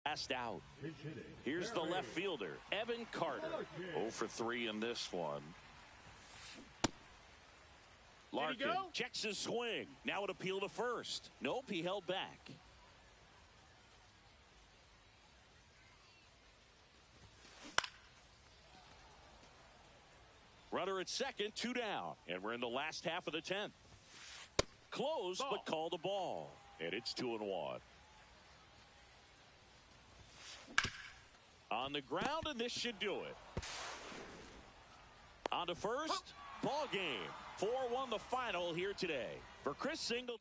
Last out. Here's the left fielder, Evan Carter. 0 for 3 in this one. Larkin checks his swing. Now an appeal to first. Nope, he held back. Runner at second, 2 down. And we're in the last half of the 10th. Close, but call the ball. And it's 2-1. On the ground, and this should do it. On to first, ball game. 4-1 the final here today. For Chris Singleton.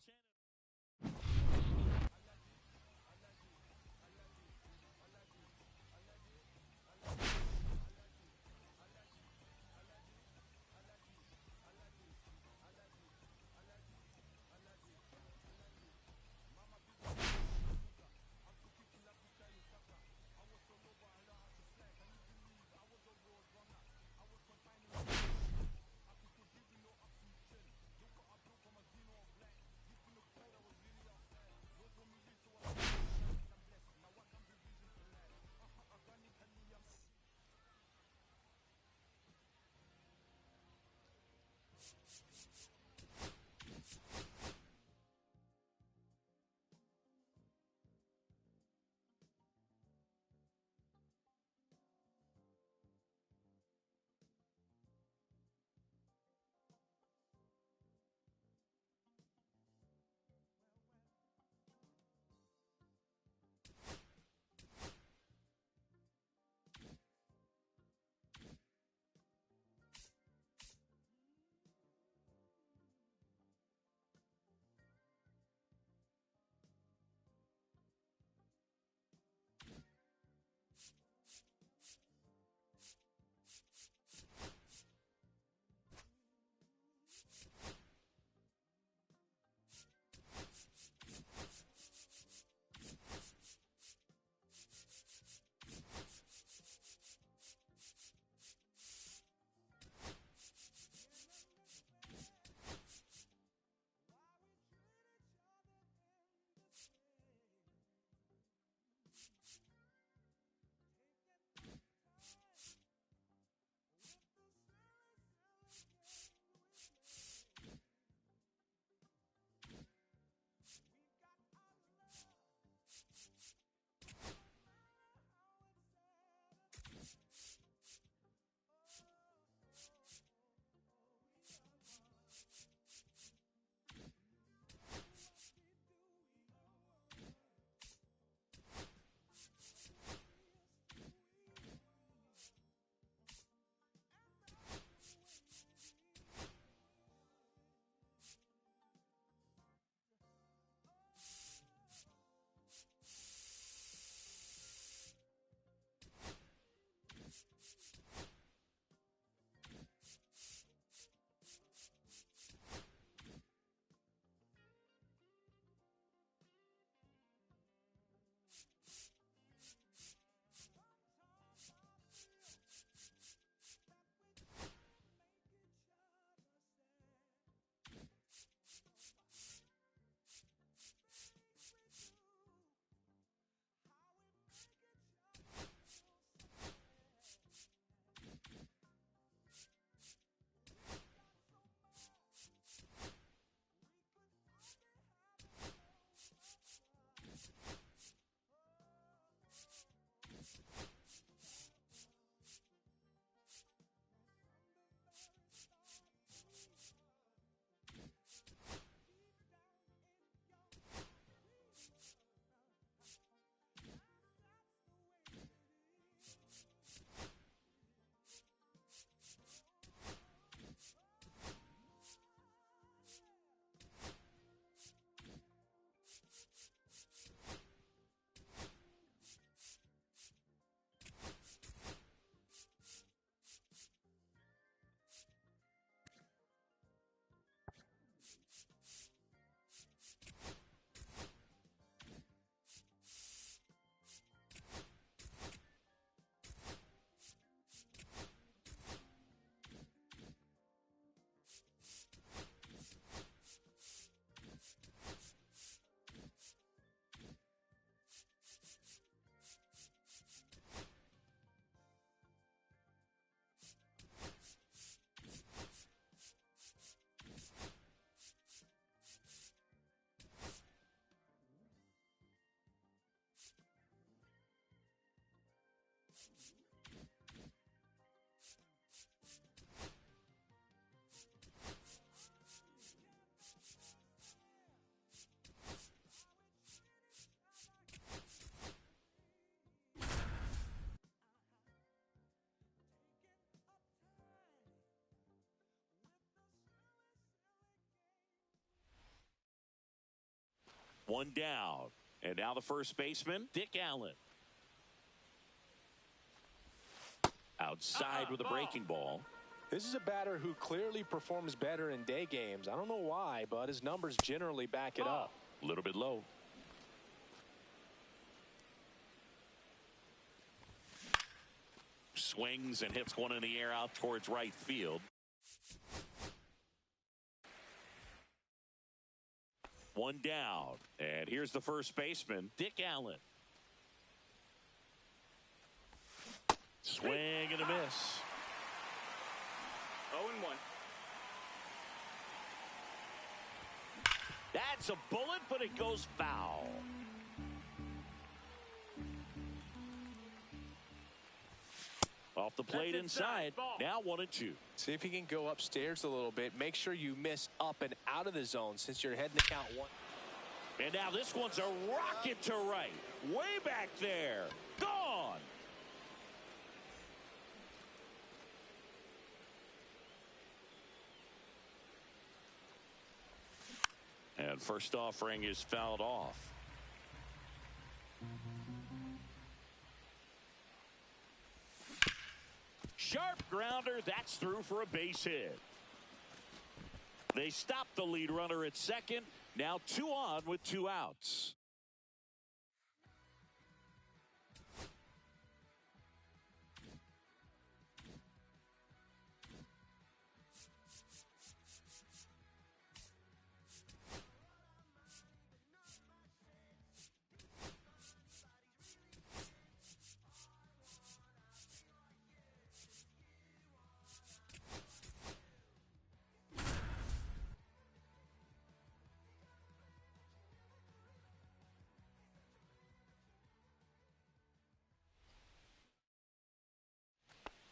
One down. And now the first baseman, Dick Allen. Outside with a breaking ball. This is a batter who clearly performs better in day games. I don't know why, but his numbers generally back it up. A little bit low. Swings and hits one in the air out towards right field. One down. And here's the first baseman, Dick Allen. Swing and a miss. 0-1. That's a bullet, but it goes foul. Off the plate inside. Now 1-2. See if he can go upstairs a little bit. Make sure you miss up and out of the zone since you're heading to count one. And now this one's a rocket to right. Way back there. Gone. And first offering is fouled off. Sharp grounder. That's through for a base hit. They stop the lead runner at second. Now 2 on with 2 outs.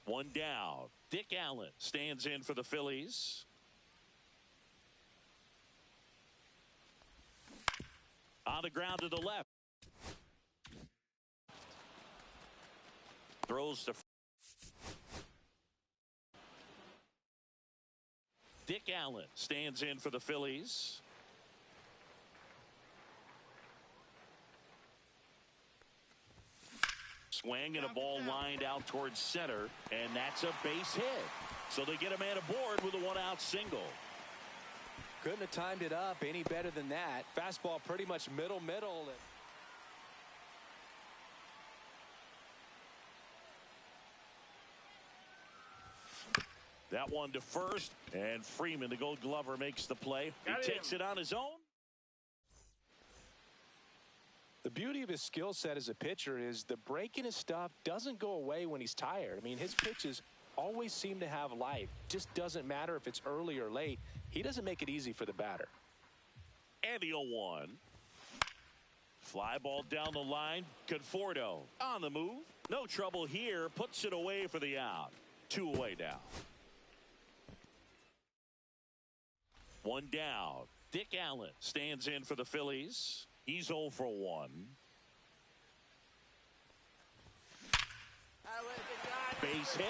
One down. Dick Allen stands in for the Phillies. On the ground to the left. Throws to Dick Allen stands in for the Phillies. Swing and a ball lined out towards center, and that's a base hit. So they get a man aboard with a 1-out single. Couldn't have timed it up any better than that. Fastball pretty much middle. That one to first, and Freeman, the Gold Glover, makes the play. He takes it on his own. The beauty of his skill set as a pitcher is the break in his stuff doesn't go away when he's tired. I mean, his pitches always seem to have life. Just doesn't matter if it's early or late. He doesn't make it easy for the batter. And the 0-1. Fly ball down the line. Conforto on the move. No trouble here. Puts it away for the out. 2 away now. One down. Dick Allen stands in for the Phillies. He's 0 for 1. Base hit.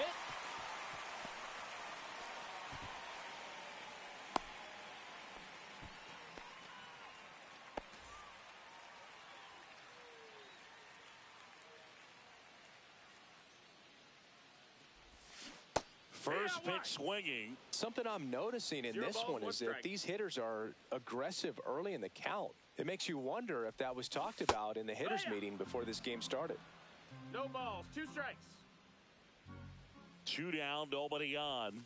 First pitch swinging. Something I'm noticing in this one is that these hitters are aggressive early in the count. It makes you wonder if that was talked about in the hitters meeting before this game started. No balls, 2 strikes. 2 down, nobody on.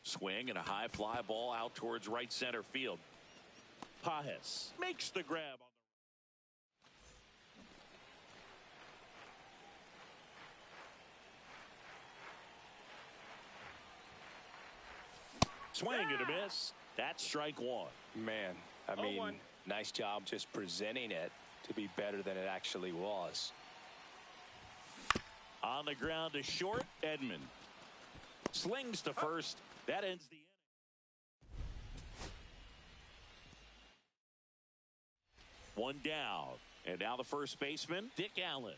Swing and a high fly ball out towards right center field. Pajes makes the grab on the swing and a miss. That's strike 1. Man, I mean, nice job just presenting it to be better than it actually was. On the ground to short, Edman. Slings to first. That ends the inning. One down. And now the first baseman, Dick Allen.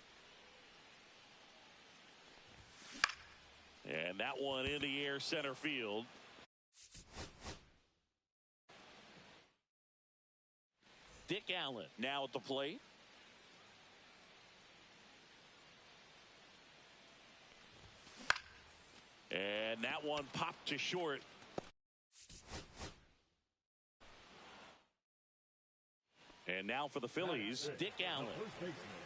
And that one in the air center field. Dick Allen now at the plate. And that one popped to short. And now for the Phillies, Dick Allen. First baseman,